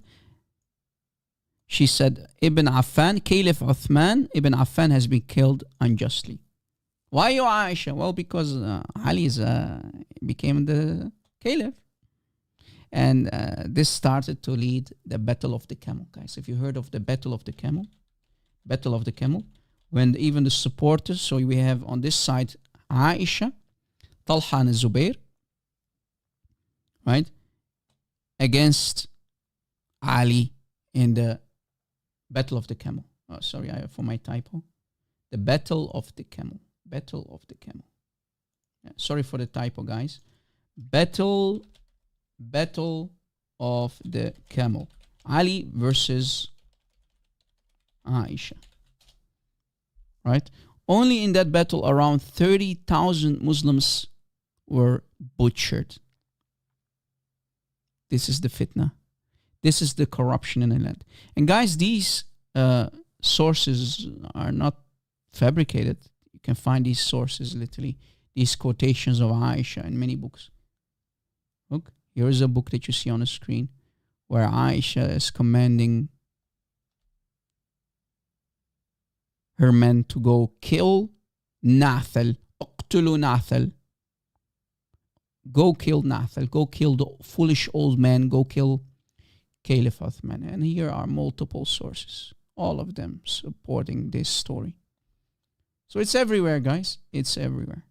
C: She said, Ibn Affan, Caliph Uthman, Ibn Affan has been killed unjustly. Why you Aisha? Well, because Ali became the Caliph. And this started to lead the Battle of the Camel, guys. If you heard of the Battle of the Camel, when even the supporters, so we have on this side Aisha, Talha and Zubair, right, against Ali in the Battle of the Camel. Oh, sorry, for my typo. The Battle of the Camel. Battle of the Camel. Yeah, sorry for the typo, guys. Battle of the Camel. Ali versus Aisha. Right? Only in that battle, around 30,000 Muslims were butchered. This is the fitna. This is the corruption in the land. And guys, these sources are not fabricated. You can find these sources, literally, these quotations of Aisha in many books. Look, here is a book that you see on the screen where Aisha is commanding her men to go kill Nathal. اقتلوا Nathal. Go kill Nathal. Go kill the foolish old man. Go kill Caliph Uthman. And here are multiple sources, all of them supporting this story. So it's everywhere, guys. It's everywhere.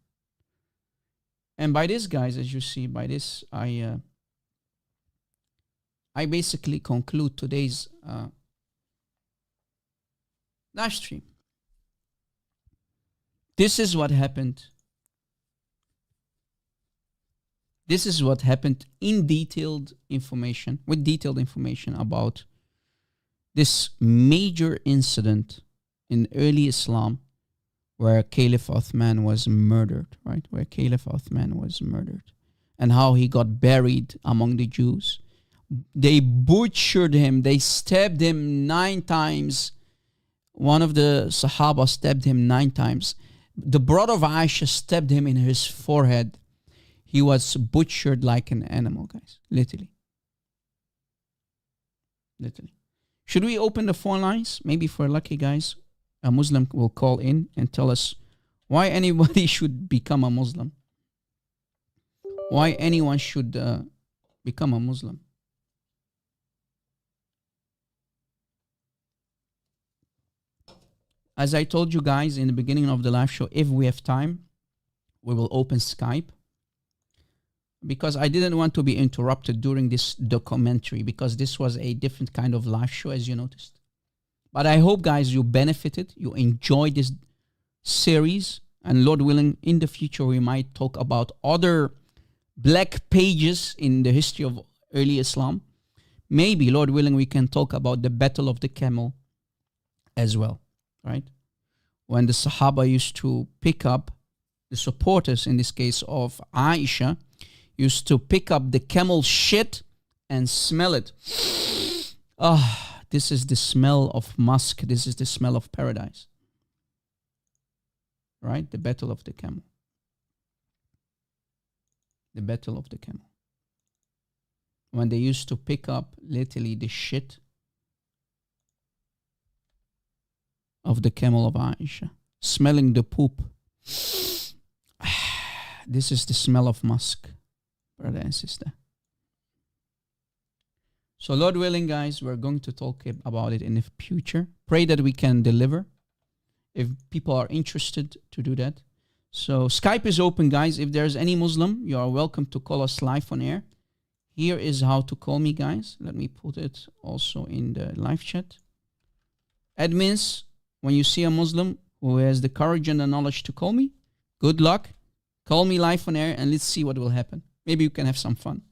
C: And by this, guys, as you see, by this, I basically conclude today's live stream. This is what happened. This is what happened in detailed information, with detailed information about this major incident in early Islam where Caliph Uthman was murdered, right? Where Caliph Uthman was murdered and how he got buried among the Jews. They butchered him. They stabbed him 9 times. One of the Sahaba stabbed him 9 times. The brother of Aisha stabbed him in his forehead. He was butchered like an animal, guys. Literally. Literally. Should we open the phone lines? Maybe for lucky guys, a Muslim will call in and tell us why anybody should become a Muslim. Why anyone should become a Muslim. As I told you guys in the beginning of the live show, if we have time, we will open Skype, because I didn't want to be interrupted during this documentary, because this was a different kind of live show, as you noticed. But I hope, guys, you benefited, you enjoyed this series, and Lord willing, in the future, we might talk about other black pages in the history of early Islam. Maybe, Lord willing, we can talk about the Battle of the Camel as well, right? When the Sahaba used to pick up, the supporters, in this case of Aisha, used to pick up the camel shit and smell it. Ah, this is the smell of musk. This is the smell of paradise. Right? The Battle of the Camel. The Battle of the Camel. When they used to pick up literally the shit of the camel of Aisha, smelling the poop. This is the smell of musk, brother and sister. So Lord willing, guys, we're going to talk about it in the future. Pray that we can deliver if people are interested to do that. So Skype is open, guys. If there's any Muslim, you are welcome to call us live on air. Here is how to call me, guys. Let me put it also in the live chat. Admins, when you see a Muslim who has the courage and the knowledge to call me, good luck. Call me live on air and let's see what will happen. Maybe you can have some fun.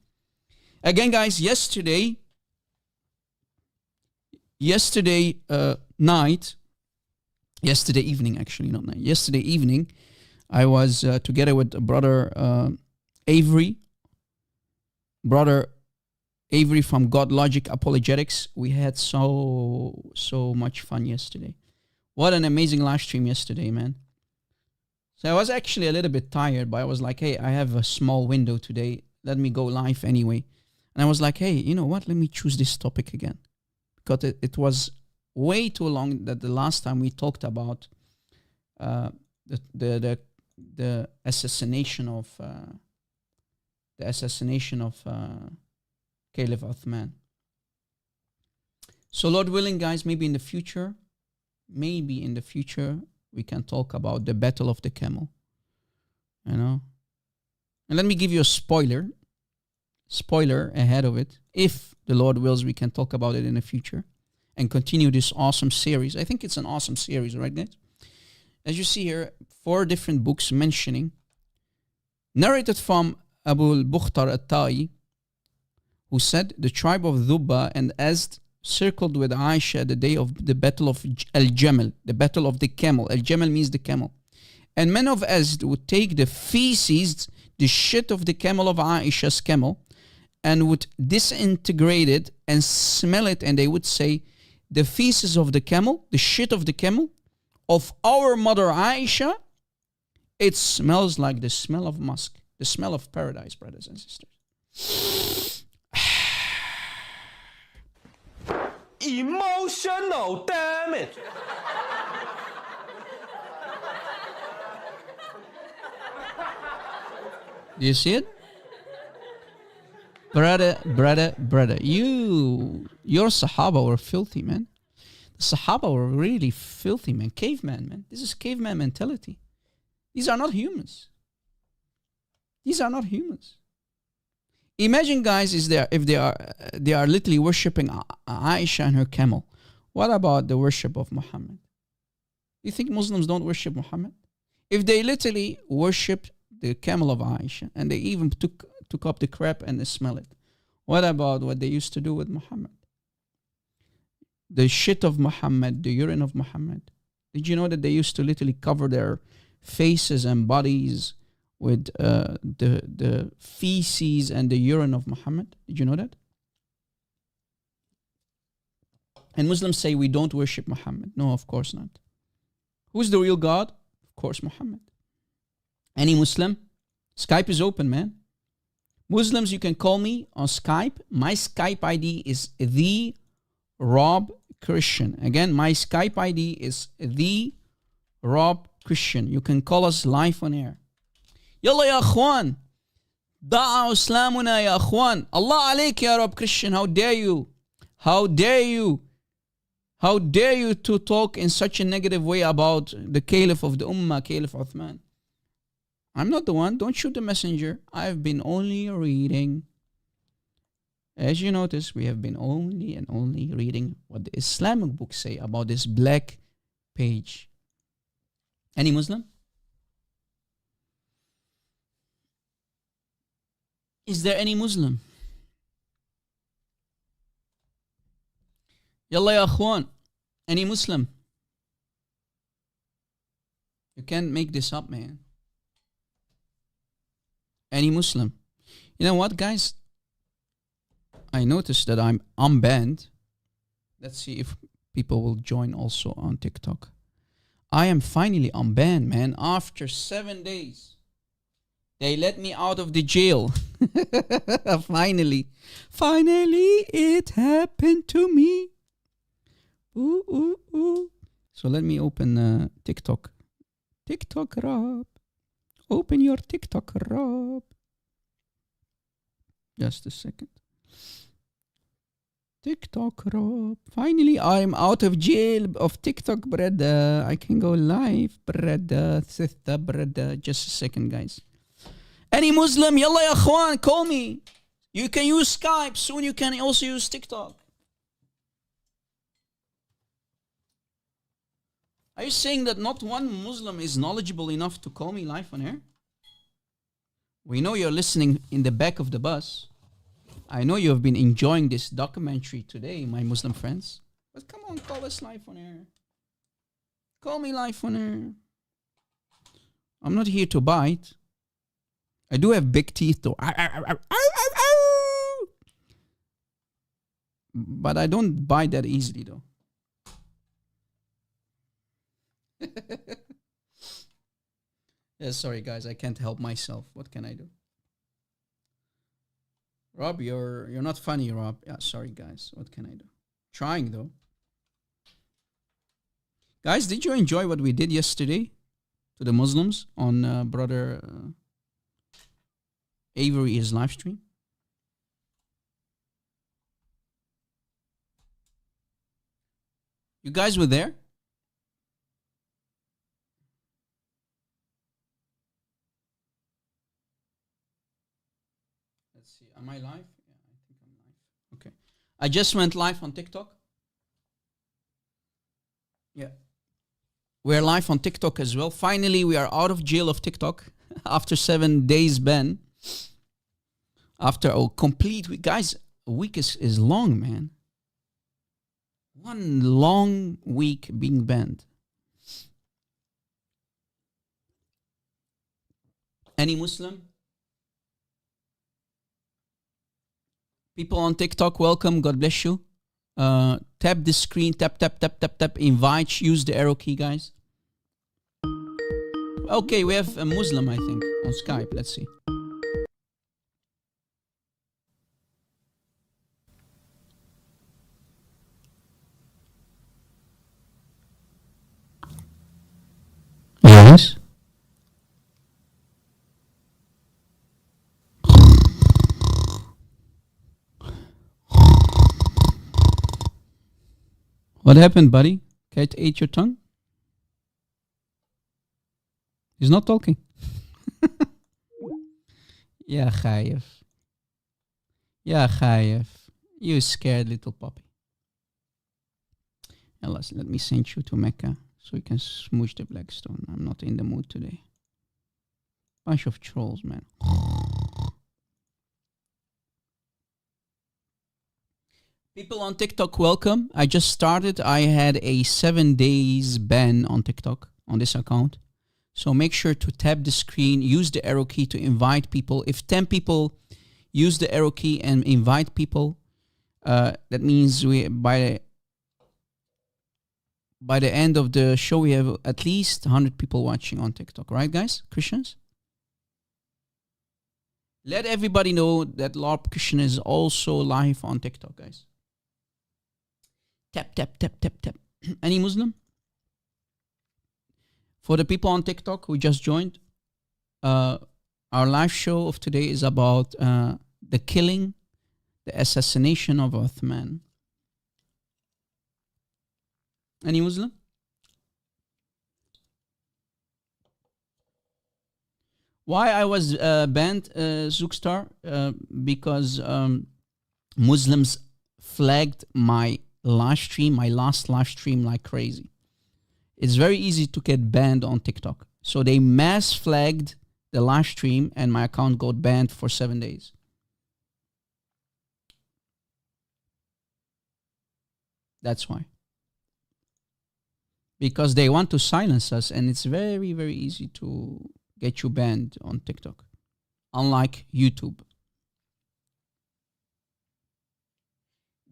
C: Again, guys, yesterday evening, actually, not night. Yesterday evening, I was together with brother Avery from God Logic Apologetics. We had so much fun yesterday. What an amazing live stream yesterday, man. So I was actually a little bit tired, but I was like, hey, I have a small window today. Let me go live anyway. And I was like, hey, you know what? Let me choose this topic again. Because it was way too long that the last time we talked about the assassination of Caliph Uthman. So Lord willing, guys, maybe in the future, we can talk about the Battle of the Camel. You know? And let me give you a spoiler ahead of it. If the Lord wills, we can talk about it in the future and continue this awesome series. I think it's an awesome series, right, guys? As you see here, 4 different books mentioning, narrated from Abu al-Bukhtar al-Ta'i, who said, the tribe of Dhubba and Azd circled with Aisha the day of the battle of Al-Jamal, the battle of the camel. Al-Jamal means the camel. And men of Azd would take the feces, the shit of the camel of Aisha's camel, and would disintegrate it and smell it, and they would say, the feces of the camel, the shit of the camel, of our mother Aisha, it smells like the smell of musk, the smell of paradise, brothers and sisters.
E: Emotional, damn it!
C: Do you see it? Brother, your Sahaba were filthy, man. The Sahaba were really filthy, man. Caveman, man. This is caveman mentality. These are not humans. Imagine, guys, if they are literally worshipping Aisha and her camel. What about the worship of Muhammad? You think Muslims don't worship Muhammad? If they literally worship the camel of Aisha and they even took up the crap and they smell it, what about what they used to do with Muhammad? The shit of Muhammad, the urine of Muhammad. Did you know that they used to literally cover their faces and bodies with the feces and the urine of Muhammad? Did you know that? And Muslims say we don't worship Muhammad. No, of course not. Who's the real God? Of course, Muhammad. Any Muslim? Skype is open, man. Muslims, you can call me on Skype. My Skype ID is the Rob Christian. Again, my Skype ID is the Rob Christian. You can call us live on air. Yalla ya akhwan. Da'a islamuna ya akhwan. Allah alayk ya Rob Christian. How dare you? How dare you? How dare you to talk in such a negative way about the Caliph of the Ummah, Caliph Uthman? I'm not the one. Don't shoot the messenger. I've been only reading. As you notice, we have been only and only reading what the Islamic books say about this black page. Any Muslim? Is there any Muslim? Yalla ya akhwan. Any Muslim? You can't make this up, man. Any Muslim? You know what, guys? I noticed that I'm unbanned. Let's see if people will join also on TikTok. I am finally unbanned, man. After 7 days. They let me out of the jail. Finally. Finally, it happened to me. Ooh, ooh, ooh. So let me open TikTok. TikTok, Rob. Open your TikTok, Rob. Just a second. TikTok, Rob. Finally, I'm out of jail of TikTok, brother. I can go live, brother. Sister, brother. Just a second, guys. Any Muslim, yalla ya akhwan, call me. You can use Skype. Soon you can also use TikTok. Are you saying that not one Muslim is knowledgeable enough to call me live on air? We know you're listening in the back of the bus. I know you have been enjoying this documentary today, my Muslim friends. But come on, call us live on air. Call me live on air. I'm not here to bite. I do have big teeth though. But I don't bite that easily though. Yeah, sorry guys, I can't help myself. What can I do? Rob, you're not funny, Rob. Yeah, sorry guys. What can I do? Trying though. Guys, did you enjoy what we did yesterday to the Muslims on brother Avery's live stream? You guys were there? Let's see. Am I live? Yeah, I think I'm live. Okay. I just went live on TikTok. Yeah. We're live on TikTok as well. Finally, we are out of jail of TikTok after 7 days ban. After a complete week. Guys, a week is long, man. One long week being banned. Any Muslim? People on TikTok, welcome. God bless you. Tap the screen. Tap, tap, tap, tap, tap. Invite. Use the arrow key, guys. Okay, we have a Muslim, I think, on Skype. Let's see. Yes. What happened, buddy? Cat ate your tongue? He's not talking. Yeah, Caliph. Yeah, Caliph. You scared little puppy. Let me send you to Mecca so you can smoosh the black stone. I'm not in the mood today. Bunch of trolls, man. People on TikTok, welcome. I just started. I had a 7 days ban on TikTok on this account. So make sure to tap the screen, use the arrow key to invite people. If 10 people use the arrow key and invite people, that means we by the end of the show, we have at least 100 people watching on TikTok. Right, guys? Christians? Let everybody know that LARP Christian is also live on TikTok, guys. Tap, tap, tap, tap, tap. Any Muslim? For the people on TikTok who just joined, our live show of today is about the killing, the assassination of Uthman. Any Muslim? Why I was banned, Zookstar? Because Muslims flagged my last live stream like crazy. It's very easy to get banned on TikTok. So they mass flagged the live stream and my account got banned for 7 days. That's why. Because they want to silence us, and it's very, very easy to get you banned on TikTok. Unlike YouTube.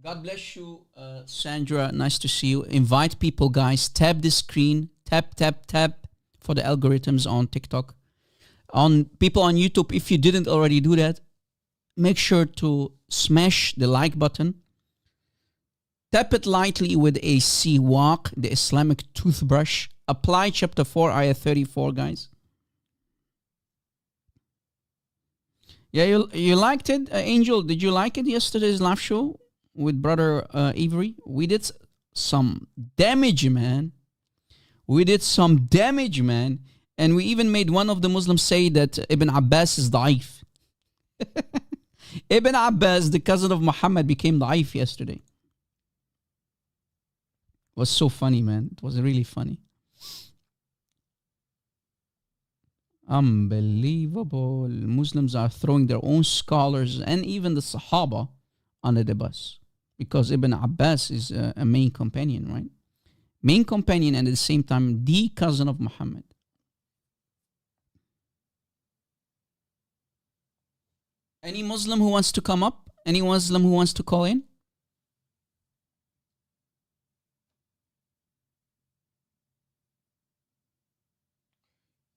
C: God bless you, Sandra. Nice to see you. Invite people, guys. Tap the screen. Tap for the algorithms on TikTok. On people on YouTube, if you didn't already do that, make sure to smash the like button. Tap it lightly with a siwak, the Islamic toothbrush. Apply chapter 4, ayah 34, guys. Yeah, you liked it? Angel, did you like it, yesterday's live show with brother Avery? We did some damage, man. And we even made one of the Muslims say that Ibn Abbas is da'if. Ibn Abbas, the cousin of Muhammad, became da'if yesterday. It was so funny, man. It was really funny. Unbelievable. Muslims are throwing their own scholars and even the Sahaba under the bus. Because Ibn Abbas is a main companion, right? Main companion and at the same time the cousin of Muhammad. Any Muslim who wants to come up? Any Muslim who wants to call in?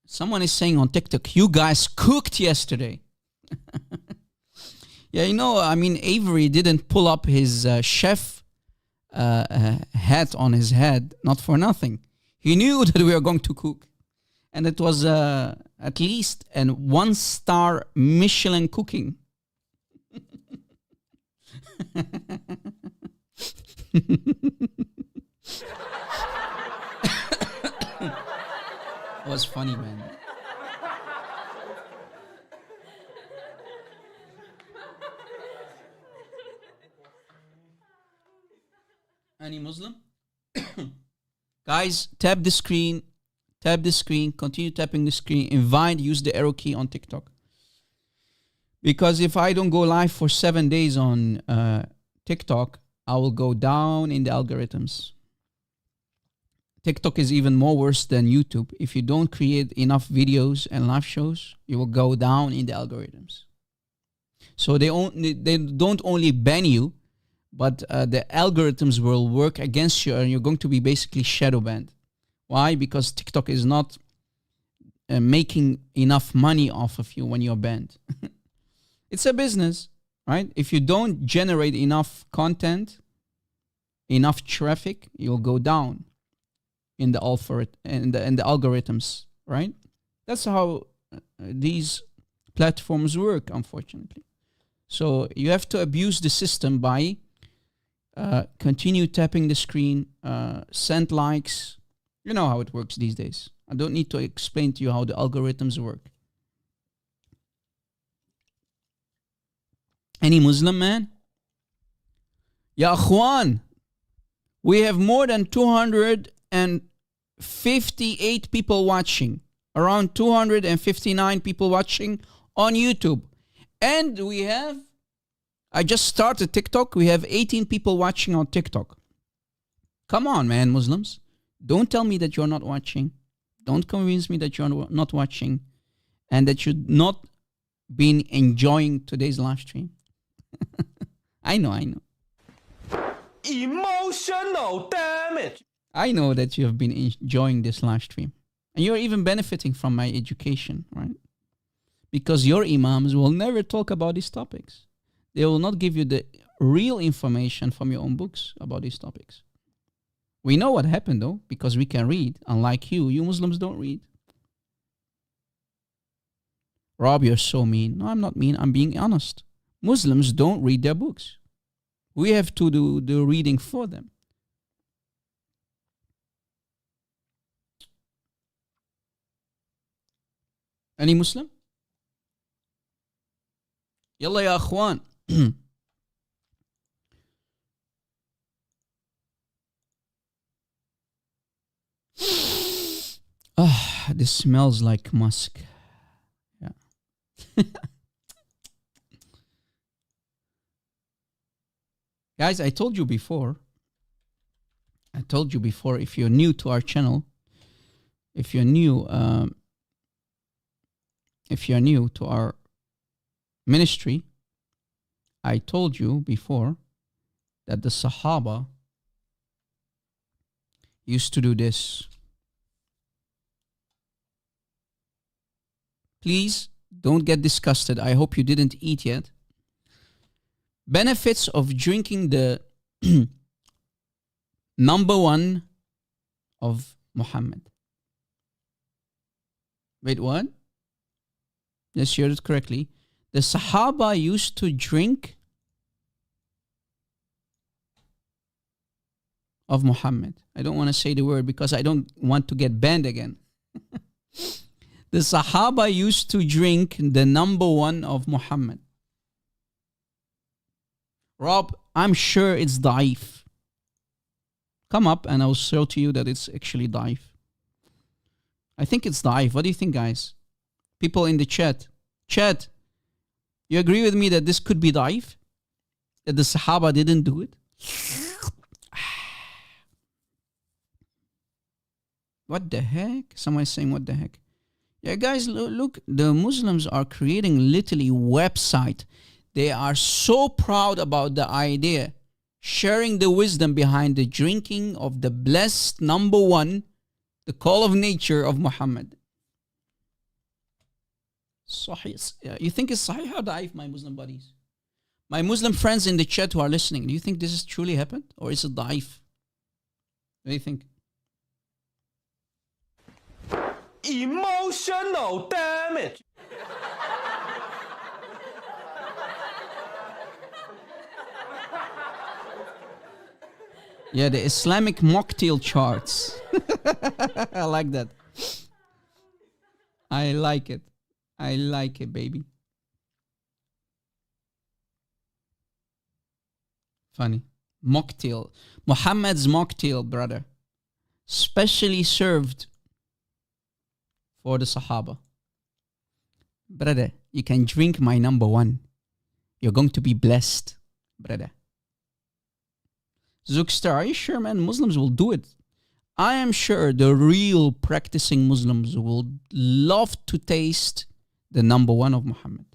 C: Someone is saying on TikTok, you guys cooked yesterday. Yeah, Avery didn't pull up his chef hat on his head, not for nothing. He knew that we were going to cook. And it was at least a 1-star Michelin cooking. It was funny, man. Any Muslim? Guys, tap the screen, continue tapping the screen, invite, use the arrow key on TikTok. Because if I don't go live for 7 days on TikTok, I will go down in the algorithms. TikTok is even more worse than YouTube. If you don't create enough videos and live shows, you will go down in the algorithms. So they don't only ban you, but the algorithms will work against you and you're going to be basically shadow banned. Why? Because TikTok is not making enough money off of you when you're banned. It's a business, right? If you don't generate enough content, enough traffic, you'll go down in the algorithms, right? That's how these platforms work, unfortunately. So you have to abuse the system by continue tapping the screen, send likes. You know how it works these days. I don't need to explain to you how the algorithms work. Any Muslim man? Ya Akhwan, we have more than 258 people watching. Around 259 people watching on YouTube. And I just started TikTok. We have 18 people watching on TikTok. Come on, man, Muslims. Don't tell me that you're not watching. Don't convince me that you're not watching and that you've not been enjoying today's live stream. I know.
E: Emotional damage.
C: I know that you have been enjoying this live stream. And you're even benefiting from my education, right? Because your imams will never talk about these topics. They will not give you the real information from your own books about these topics. We know what happened though, because we can read. Unlike you Muslims don't read. Rob, you're so mean. No, I'm not mean. I'm being honest. Muslims don't read their books. We have to do the reading for them. Any Muslim? يلا يا أخوان. Ah, this smells like musk. Yeah. Guys, I told you before, if you're new to our channel, if you're new to our ministry, I told you before that the Sahaba used to do this. Please don't get disgusted. I hope you didn't eat yet. Benefits of drinking the number one of Muhammad. Wait, what? Yes, you heard it correctly. The Sahaba used to drink of Muhammad. I don't want to say the word because I don't want to get banned again. The Sahaba used to drink the number one of Muhammad. Rob, I'm sure it's daif. Come up and I'll show to you that it's actually daif. I think it's daif. What do you think, guys? People in the chat. Chat, you agree with me that this could be daif? That the Sahaba didn't do it? What the heck? Someone is saying, what the heck? Yeah, guys, look, the Muslims are creating literally website. They are so proud about the idea, sharing the wisdom behind the drinking of the blessed number one, the call of nature of Muhammad. Sahih. You think it's Sahih or Daif, my Muslim buddies? My Muslim friends in the chat who are listening, do you think this has truly happened? Or is it Daif? What do you think?
E: Emotional damage.
C: Yeah, the Islamic mocktail charts. I like that. I like it. I like it, baby. Funny. Mocktail. Muhammad's mocktail, brother. Specially served for the Sahaba. Brother, you can drink my number one. You're going to be blessed, brother. Zookster, are you sure, man? Muslims will do it. I am sure the real practicing Muslims will love to taste the number one of Muhammad.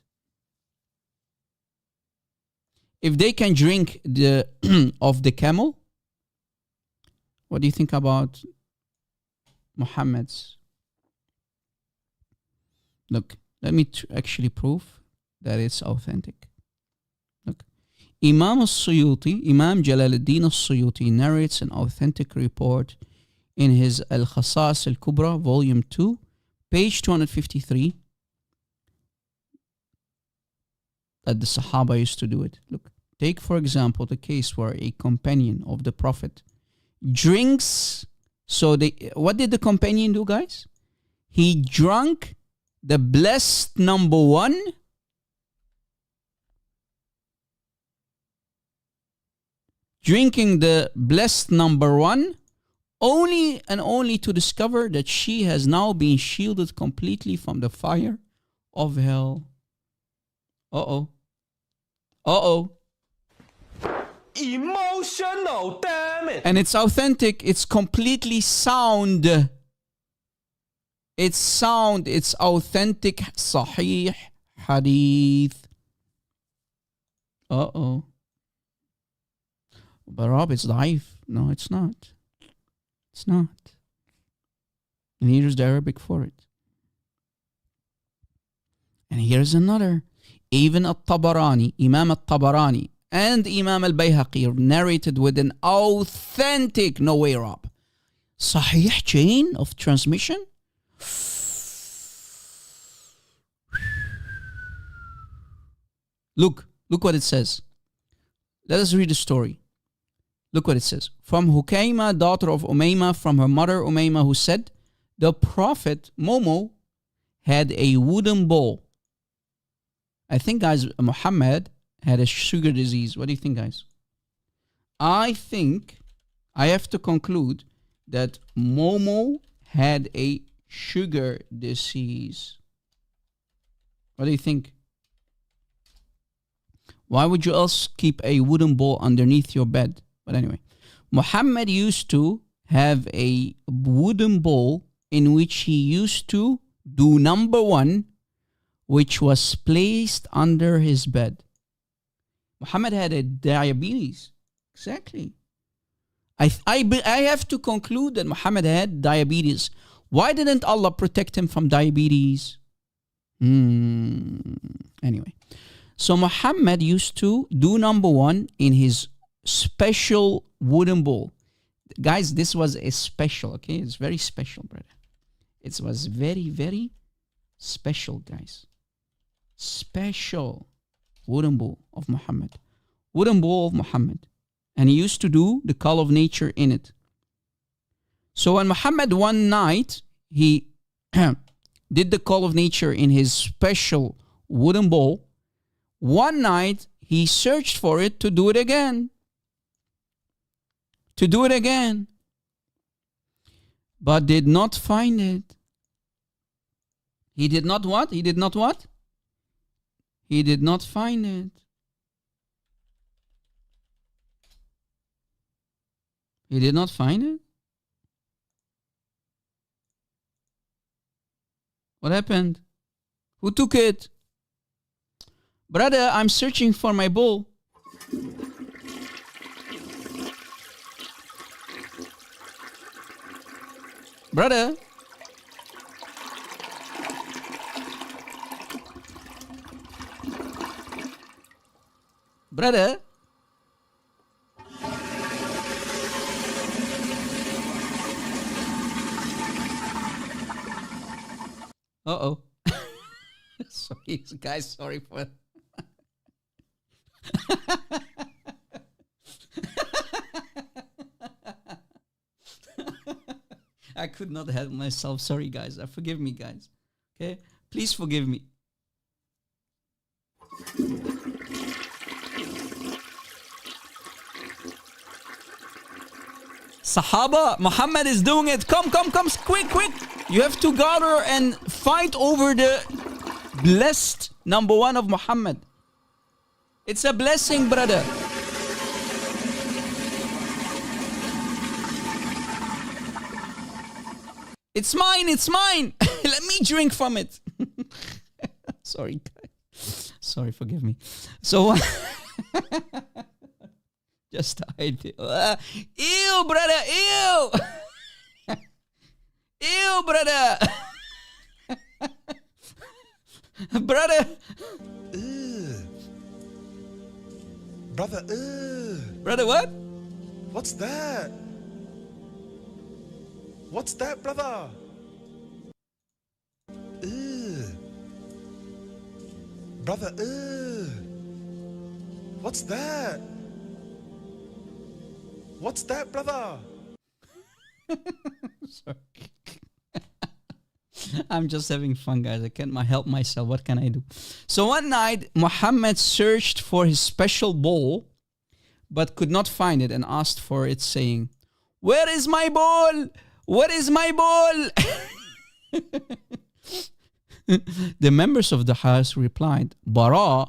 C: If they can drink the of the camel, what do you think about Muhammad's? Look, let me actually prove that it's authentic. Look, Imam al-Suyuti, Imam Jalaluddin al-Suyuti narrates an authentic report in his Al-Khasas al-Kubra, volume 2, page 253, that the Sahaba used to do it. Look, take for example the case where a companion of the Prophet drinks. So what did the companion do, guys? He drank the blessed number one drinking the blessed number one only and only to discover that she has now been shielded completely from the fire of hell. Uh-oh. Uh-oh.
E: Emotional damage.
C: And it's authentic. It's completely sound. It's sound. It's authentic. Sahih hadith. Uh-oh. But Rob, it's daif. No, it's not. It's not. And here's the Arabic for it. And here's another. Even At-Tabarani, Imam At-Tabarani, and Imam Al-Bayhaqi narrated with an authentic, no way, Rob, Sahih chain of transmission. Look what it says. Let us read the story. Look what it says. From Hukaima, daughter of Umayma, from her mother Umayma, who said, the Prophet Momo had a wooden bowl, I think, guys, Muhammad had a sugar disease. What do you think, guys? I think I have to conclude that Momo had a sugar disease. What do you think? Why would you else keep a wooden bowl underneath your bed? But anyway, Muhammad used to have a wooden bowl in which he used to do number one, which was placed under his bed. Muhammad had a diabetes. Exactly. I have to conclude that Muhammad had diabetes. Why didn't Allah protect him from diabetes? Anyway. So Muhammad used to do number one in his special wooden bowl. Guys, this was a special, okay? It's very special, brother. It was very, very special, guys. Special wooden bowl of Muhammad. Wooden bowl of Muhammad. And he used to do the call of nature in it. So when Muhammad one night, he did the call of nature in his special wooden bowl, one night he searched for it to do it again. To do it again. But did not find it. He did not what? He did not what? He did not find it. He did not find it? What happened? Who took it? Brother, I'm searching for my bowl. Brother. Brother. Uh-oh. Sorry, guys, sorry for... I could not help myself. Sorry, guys. Forgive me, guys. Okay? Please forgive me. Sahaba, Muhammad is doing it. Come, quick. You have to gather and fight over the blessed number one of Muhammad. It's a blessing, brother. It's mine. Let me drink from it. Sorry, guys. Sorry, forgive me. So, just hide it. Ew, brother, ew. Ew, brother. Brother.
F: Brother,
C: Brother, what?
F: what's that? What's that, brother? Brother, what's that? What's that, brother?
C: Sorry. I'm just having fun, guys. I can't help myself. What can I do? So one night, Muhammad searched for his special bowl, but could not find it and asked for it, saying, "Where is my bowl? Where is my bowl?" The members of the house replied, "Bara,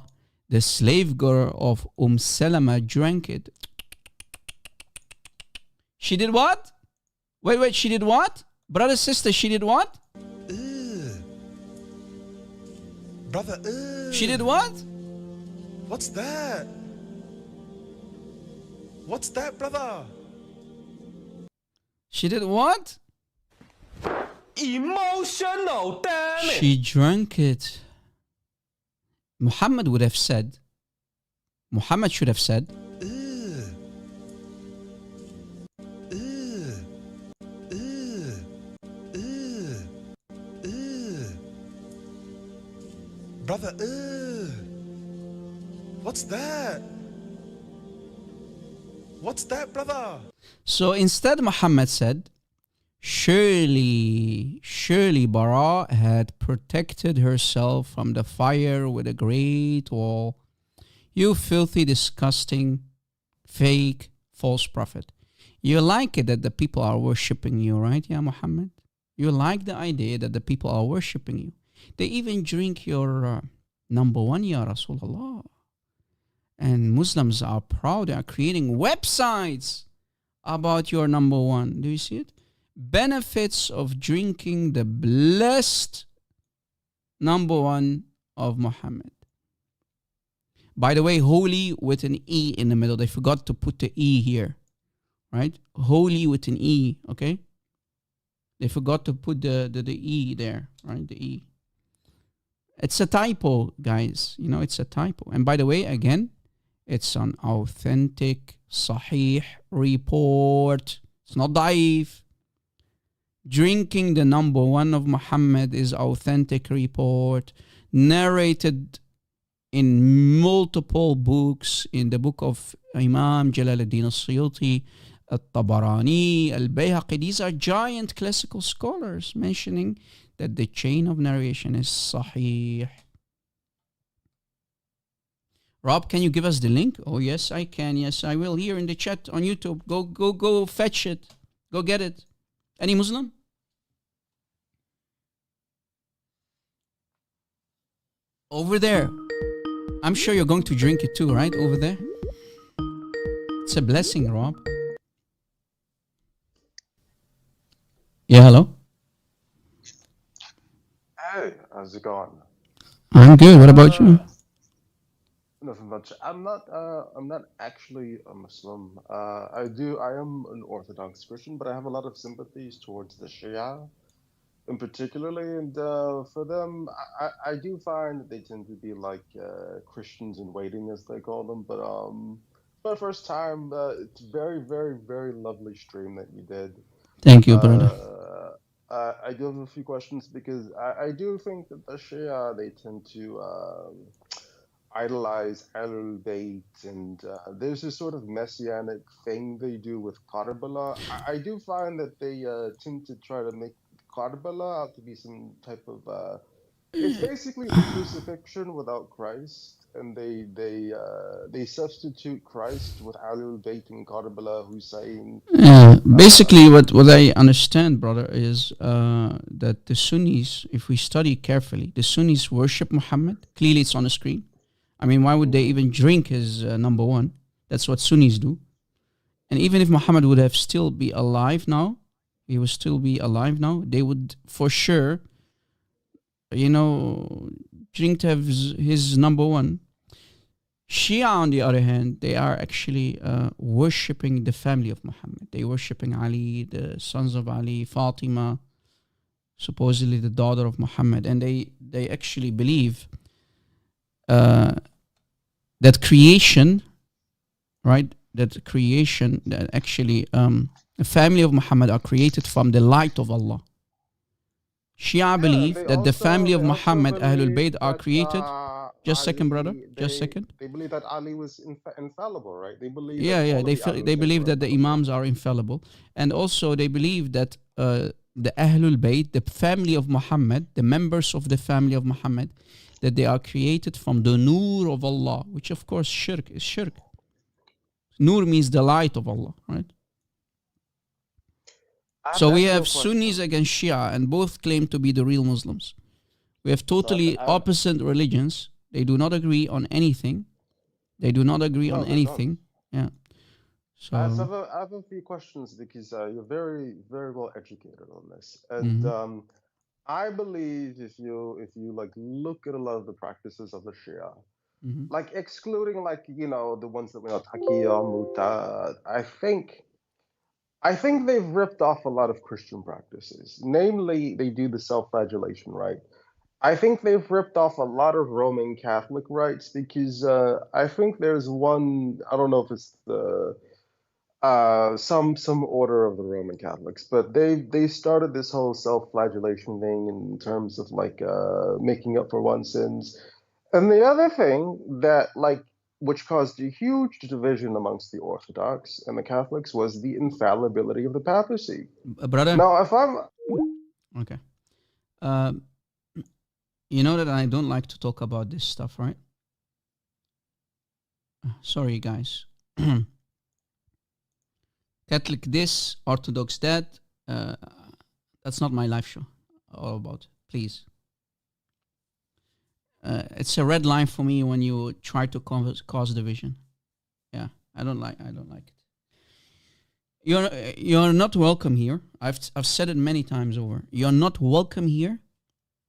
C: the slave girl of Salama, drank it." She did what? Wait, she did what? Brother, sister, she did what?
F: Brother,
C: She did what?
F: what's that? What's that, brother?
C: She did what?
E: Emotional, damn it!
C: She drank it. Muhammad should have said,
F: Brother, what's that? What's that, brother?
C: So instead Muhammad said, Surely Bara had protected herself from the fire with a great wall. You filthy, disgusting, fake, false prophet. You like it that the people are worshipping you, right, Ya Muhammad? You like the idea that the people are worshipping you. They even drink your number one, Ya Rasulullah. And Muslims are proud. They are creating websites about your number one. Do you see it? Benefits of drinking the blessed number one of Muhammad. By the way, holy with an E in the middle. They forgot to put the E here, right? Holy with an E, okay? They forgot to put the E there, right? The E. It's a typo, guys. You know, it's a typo. And by the way, again, it's an authentic, sahih report. It's not daif. Drinking the number one of Muhammad is authentic report, narrated in multiple books, in the book of Imam Jalaluddin al-Suyuti, al-Tabarani, al-Bayhaqi. These are giant classical scholars mentioning that the chain of narration is sahih. Rob, can you give us the link? Oh, yes, I can. Yes, I will. Here in the chat on YouTube. Go fetch it. Go get it. Any Muslim? Over there. I'm sure you're going to drink it too, right? Over there. It's a blessing, Rob. Yeah, hello?
G: Hey, how's it going?
C: I'm good. What about you?
G: Nothing much. I'm not actually a Muslim. I am an Orthodox Christian, but I have a lot of sympathies towards the Shia, in particularly, and for them, I do find that they tend to be like Christians in waiting, as they call them. But for the first time, it's very, very, very lovely stream that you did.
C: Thank you, brother.
G: I do have a few questions because I do think that the Shia, they tend to idolize Ahlul Bayt, and there's this sort of messianic thing they do with Karbala. I do find that they tend to try to make Karbala out to be some type of it's basically the crucifixion without Christ, and they substitute Christ with Ahlul Bayt and Karbala, Hussein.
C: Basically, what I understand, brother, is that the Sunnis, if we study carefully, the Sunnis worship Muhammad. Clearly, it's on the screen. I mean, why would they even drink his number one? That's what Sunnis do. And even if Muhammad would have still be alive now, he would still be alive now, they would for sure, drink to have his number one. Shia, on the other hand, they are actually worshipping the family of Muhammad. They worshipping Ali, the sons of Ali, Fatima, supposedly the daughter of Muhammad. And they actually believe that creation, right? That actually the family of Muhammad are created from the light of Allah. Shia believe that the family of Muhammad, Ahlul Bayt, are created. Just a second, brother. Just a second.
G: They believe that Ali was infallible, right? They believe.
C: Yeah. They believe that the Imams are infallible, and also they believe that the Ahlul Bayt, the family of Muhammad, the members of the family of Muhammad, that they are created from the Nur of Allah, which of course shirk is shirk. Nur means the light of Allah, right? So we have Sunnis against Shia, and both claim to be the real Muslims. We have totally opposite religions. They do not agree on anything. Yeah. So
G: I have a few questions because you're very, very well educated on this, and I believe if you like look at a lot of the practices of the Shia, like excluding like the ones that we know, Taqiyya, Mutad, I think they've ripped off a lot of Christian practices. Namely, they do the self-flagellation, right? I think they've ripped off a lot of Roman Catholic rites because I think there's one, I don't know if it's the some order of the Roman Catholics, but they started this whole self-flagellation thing in terms of like making up for one's sins. And the other thing that like which caused a huge division amongst the Orthodox and the Catholics, was the infallibility of the papacy.
C: Brother.
G: Now, if I'm
C: Okay. Um, you know that I don't like to talk about this stuff, right? Sorry, guys. Catholic this, Orthodox that. That's not my live show. All about. Please. It's a red line for me when you try to cause division. Yeah, I don't like it. You're not welcome here. I've said it many times over. You're not welcome here.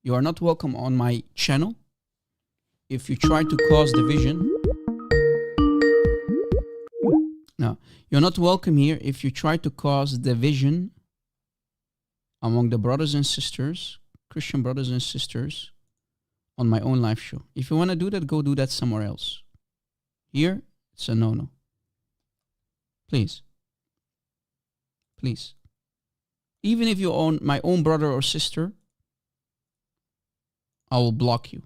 C: You are not welcome on my channel. If you try to cause division. No, you're not welcome here if you try to cause division among the brothers and sisters, Christian brothers and sisters, on my own live show. If you want to do that, go do that somewhere else. Here, it's a no-no. Please. Please. Even if you own my own brother or sister, I will block you.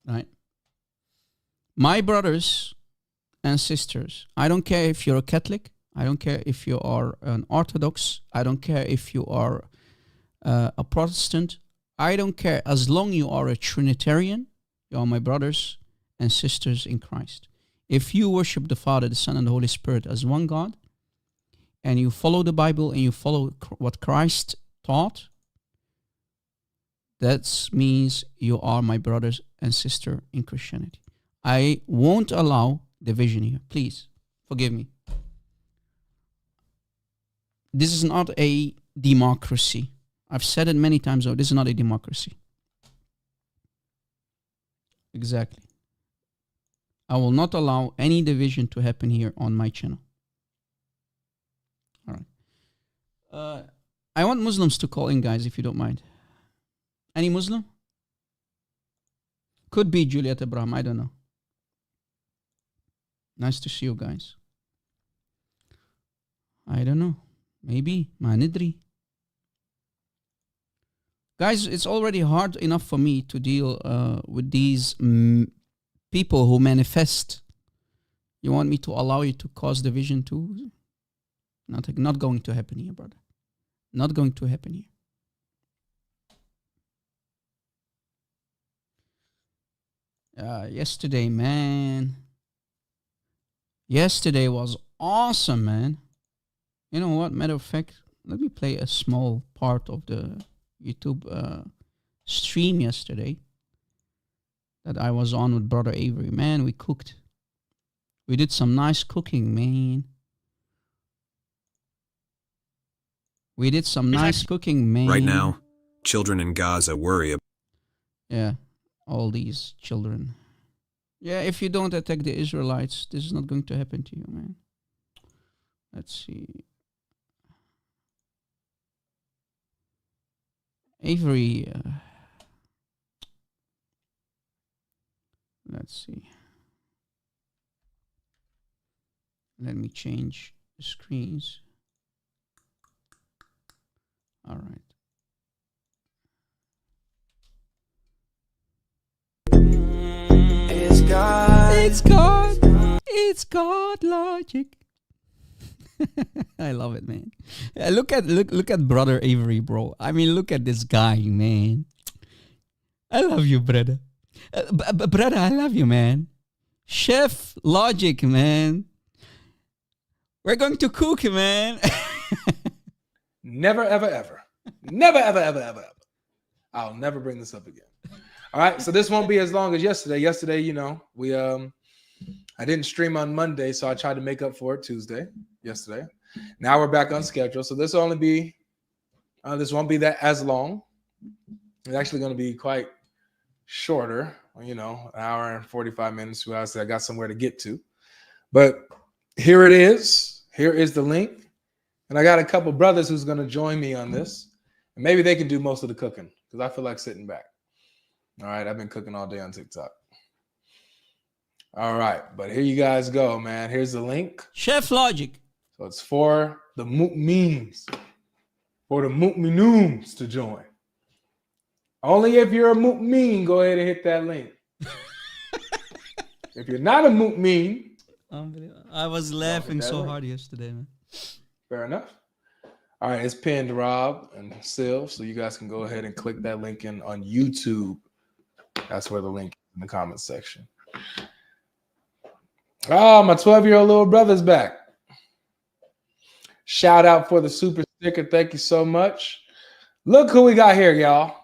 C: Right? My brothers and sisters, I don't care if you're a Catholic, I don't care if you are an Orthodox, I don't care if you are a Protestant, I don't care. As long you are a Trinitarian, you are my brothers and sisters in Christ. If you worship the Father, the Son, and the Holy Spirit as one God, and you follow the Bible and you follow what Christ taught, that means you are my brothers and sister in Christianity. I won't allow division here. Please, forgive me. This is not a democracy. I've said it many times over. This is not a democracy. Exactly. I will not allow any division to happen here on my channel. All right. I want Muslims to call in, guys, if you don't mind. Any Muslim? Could be Juliet Abraham. I don't know. Nice to see you guys. I don't know. Maybe. Ma nidri. Guys, it's already hard enough for me to deal with these people who manifest. You want me to allow you to cause division too? Not going to happen here, brother. Not going to happen here. Yesterday, man. Yesterday was awesome, man. You know what? Matter of fact, let me play a small part of the YouTube stream yesterday that I was on with Brother Avery. Man, we cooked. We did some nice cooking, man. We did some nice cooking, man.
H: Right now, children in Gaza worry about...
C: Yeah, all these children. Yeah, if you don't attack the Israelites, this is not going to happen to you, man. Let's see. Avery, let's see. Let me change the screens. All right.
A: It's God.
C: It's God. It's God logic. I love it, man. Look at Brother Avery, bro. I mean, look at this guy, man. I love you, brother. Brother, I love you, man. Chef Logic, man. We're going to cook, man.
E: Never, ever, ever. Never, ever, ever, ever, ever. I'll never bring this up again. All right, so this won't be as long as yesterday. Yesterday, you know, I didn't stream on Monday, so I tried to make up for it Tuesday, yesterday. Now we're back on schedule, so this will only be, this won't be that as long. It's actually going to be quite shorter, you know, an hour and 45 minutes, 2 hours. I got somewhere to get to. But here it is. Here is the link. And I got a couple brothers who's going to join me on this. And maybe they can do most of the cooking because I feel like sitting back. All right, I've been cooking all day on TikTok. All right, but here you guys go, man. Here's the link.
C: Chef Logic.
E: So it's for the mu'mins, for the mu'minums to join. Only if you're a mu'min, go ahead and hit that link. If you're not a mu'min,
C: I was laughing
E: that
C: so
E: link.
C: hard yesterday, man.
E: fair enough. All right, it's pinned, Rob and Sylv, so you guys can go ahead and click that link in on YouTube. That's where the link is in the comments section. Oh, my 12-year-old little brother's back. Shout out for the super sticker. Thank you so much. Look who we got here, y'all.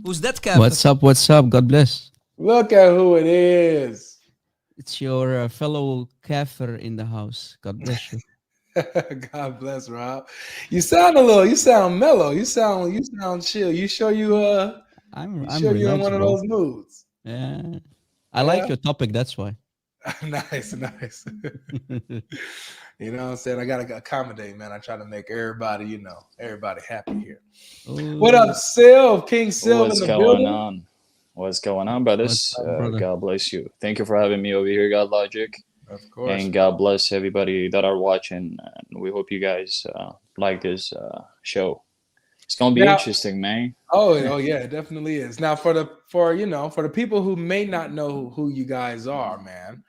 C: Who's that, Cap? What's up? What's up? God bless.
E: Look at who it is.
C: It's your fellow kafir in the house. God bless you.
E: God bless, Rob. You sound mellow. You sound chill. You sure
C: I'm
E: you're in
C: relaxed,
E: one of
C: bro.
E: those moods?
C: Yeah. I like your topic, that's why.
E: Nice. You know what I'm saying? I gotta accommodate, man. I try to make everybody, everybody happy here.
C: Ooh.
E: What up, Sylv? King Sylv in the building.
I: What's going on, brothers?
C: What's up, brother?
I: God bless you. Thank you for having me over here, God Logic.
E: Of course.
I: And God bless everybody that are watching. And we hope you guys like this show. It's gonna be interesting, man.
E: Oh yeah, it definitely is. Now for the people who may not know who you guys are, man,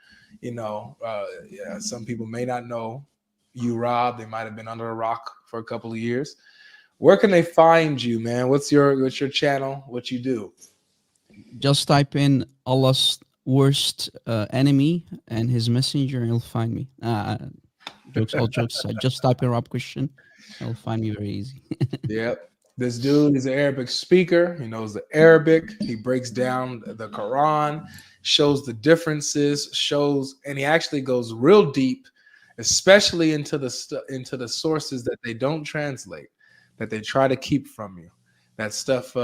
E: some people may not know you, Rob. They might have been under a rock for a couple of years. Where can they find you, man? What's your channel? What you do?
C: Just type in Allah's worst enemy and his messenger, and you'll find me. All jokes aside. Just type in Rob Christian. You'll find me very easy.
E: Yep. This dude is an Arabic speaker. He knows the Arabic. He breaks down the Quran, shows the differences, and he actually goes real deep, especially into the sources that they don't translate, that they try to keep from you. That stuff,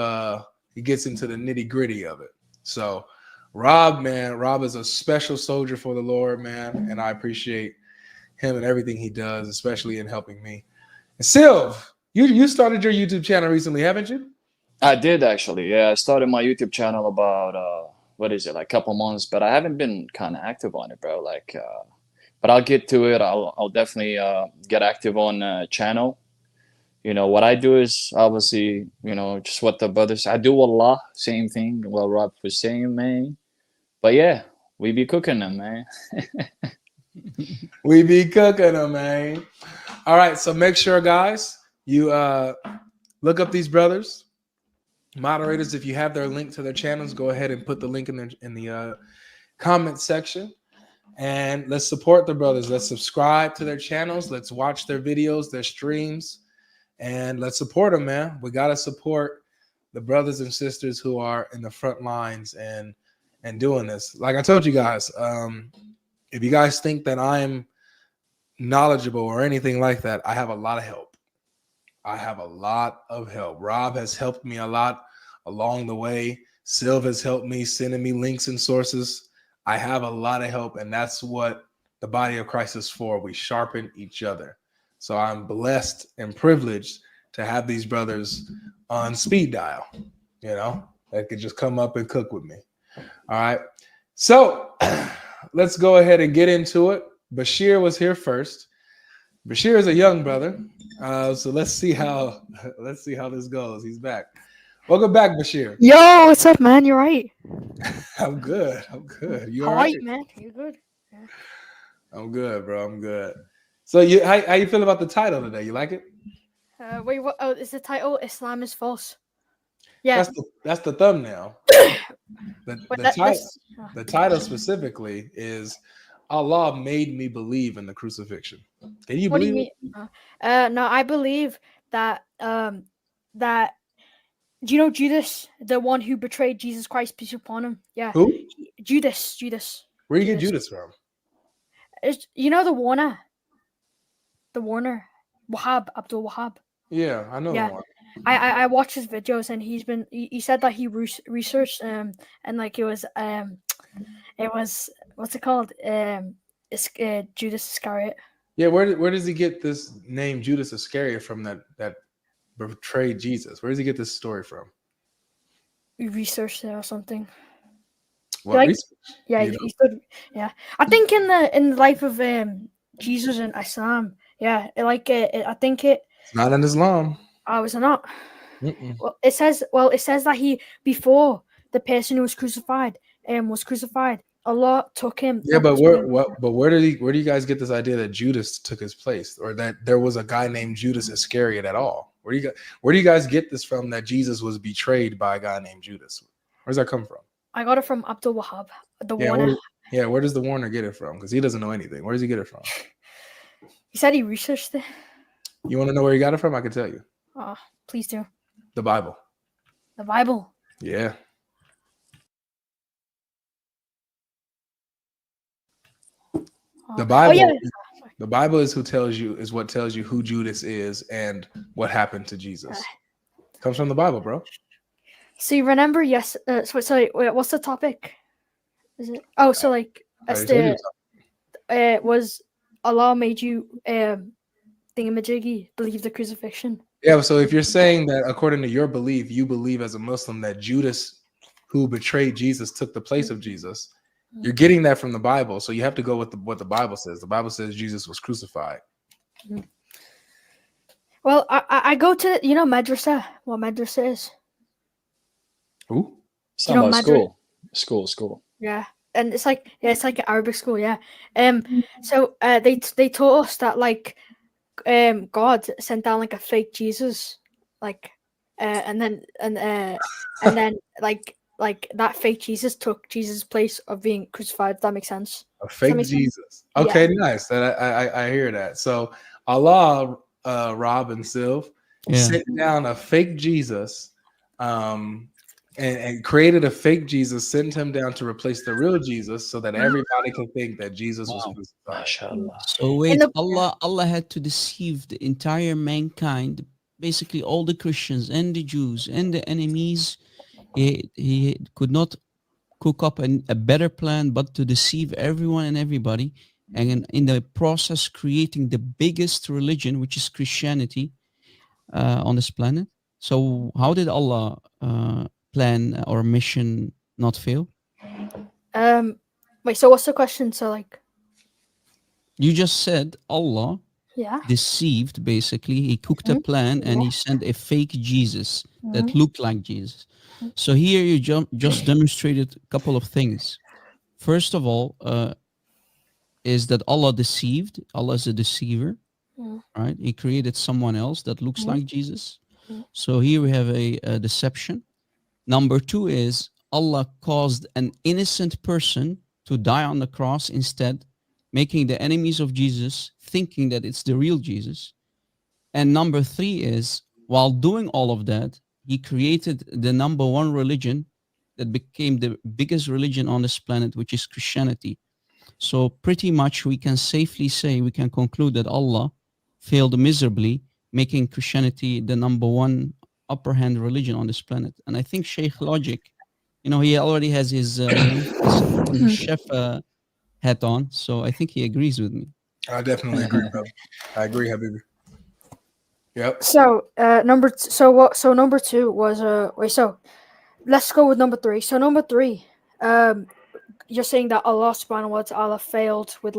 E: he gets into the nitty-gritty of it. So Rob is a special soldier for the Lord, man, and I appreciate him and everything he does, especially in helping me. And Sylv, you started your YouTube channel recently, haven't you?
I: I did actually. Yeah, I started my YouTube channel about a couple months, but I haven't been kind of active on it, bro. But I'll get to it. I'll definitely get active on channel. What I do is obviously, just what the brothers. I do Allah, same thing. What Rob was saying, man. But yeah, we be cooking them, man.
E: We be cooking them, man. All right, so make sure, guys, you look up these brothers. Moderators, if you have their link to their channels, go ahead and put the link in the comment section. And let's support the brothers. Let's subscribe to their channels. Let's watch their videos, their streams, and let's support them, man. We got to support the brothers and sisters who are in the front lines and doing this. Like I told you guys, if you guys think that I'm knowledgeable or anything like that, I have a lot of help. Rob has helped me a lot along the way. Sylv has helped me, sending me links and sources. I have a lot of help, and that's what the body of Christ is for. We sharpen each other. So I'm blessed and privileged to have these brothers on speed dial, that could just come up and cook with me. All right. So let's go ahead and get into it. Bashir was here first. Bashir is a young brother. So let's see how this goes. He's back. Welcome back, Bashir.
J: Yo, what's up, man? You're right.
E: I'm good. You all
J: All
E: right?
J: right, man. You're good. Yeah.
E: I'm good, bro. I'm good. So how you feel about the title today? You like it?
J: Wait, what? Oh, is the title Islam is false? Yeah.
E: That's the thumbnail. The title specifically is Allah made me believe in the crucifixion. Can you
J: What do
E: believe
J: you mean?
E: it?
J: No, I believe that that. Do you know Judas, the one who betrayed Jesus Christ, peace upon him? Yeah.
E: Who?
J: Judas.
E: Where do you get Judas from?
J: The Warner, Abdul Wahab.
E: Yeah, I know.
J: Yeah.
E: The one.
J: I watched his videos, and he said that he researched and like it was what's it called, Judas Iscariot.
E: Yeah, where does he get this name Judas Iscariot from that betrayed Jesus? Where does he get this story from?
J: He researched it or something.
E: What research?
J: Yeah, he could. Yeah, I think in the life of Jesus and Islam. Yeah, I think it.
E: It's not in Islam.
J: Oh, is it not?
E: Mm-mm.
J: Well, it says that he, before the person who was crucified, Allah took him.
E: Yeah, but where do you guys get this idea that Judas took his place, or that there was a guy named Judas Iscariot at all? Where do you guys get this from, that Jesus was betrayed by a guy named Judas? Where's that come from?
J: I got it from Abdul Wahab, the
E: Yeah,
J: Warner.
E: where does the Warner get it from? Because he doesn't know anything. Where does he get it from?
J: He said he researched it.
E: You want to know where he got it from? I can tell you.
J: Please do.
E: The Bible.
J: The Bible.
E: Yeah. The Bible.
J: yeah.
E: The Bible is what tells you who Judas is and what happened to Jesus. Comes from the Bible, bro.
J: So you remember? Yes. Sorry. Wait, what's the topic? Is it? Oh, so like, was Allah made you thingamajiggy believe the crucifixion?
E: Yeah. So if you're saying that according to your belief, you believe as a Muslim that Judas, who betrayed Jesus, took the place of Jesus, you're getting that from the Bible. So you have to go with what the Bible says. The Bible says Jesus was crucified.
J: Well, I go to madrasa. What madrasa is?
E: Who?
I: School.
J: Yeah, and it's like an Arabic school. Yeah. So they taught us that like God sent down like a fake Jesus, like and then like that fake Jesus took Jesus' place of being crucified. If that makes sense.
E: A fake Jesus. Okay, nice. I hear that. So Allah, Rob and Sylv, sent down a fake Jesus, and created a fake Jesus, sent him down to replace the real Jesus, so that everybody could think that Jesus was crucified.
C: So wait, Allah had to deceive the entire mankind, basically all the Christians and the Jews and the enemies. He could not cook up a better plan but to deceive everyone and everybody, and in the process creating the biggest religion, which is Christianity, on this planet. So how did Allah plan or mission not fail?
J: Wait, so what's the question? So like,
C: you just said Allah deceived, basically he cooked a plan and he sent a fake Jesus that looked like Jesus. So here you just demonstrated a couple of things. First of all, is that Allah deceived. Allah is a deceiver, right? He created someone else that looks like Jesus. So here we have a deception. Number two is Allah caused an innocent person to die on the cross instead, making the enemies of Jesus thinking that it's the real Jesus. And number three is, while doing all of that, he created the number one religion that became the biggest religion on this planet, which is Christianity. So pretty much we can safely say, we can conclude that Allah failed miserably, making Christianity the number one upper hand religion on this planet. And I think Sheikh Logic, he already has his chef hat on, so I think he agrees with me.
E: I definitely agree, bro. I agree, Habibi. Yep.
J: So number two was so let's go with number three. So number three, you're saying that Allah subhanahu wa ta'ala failed with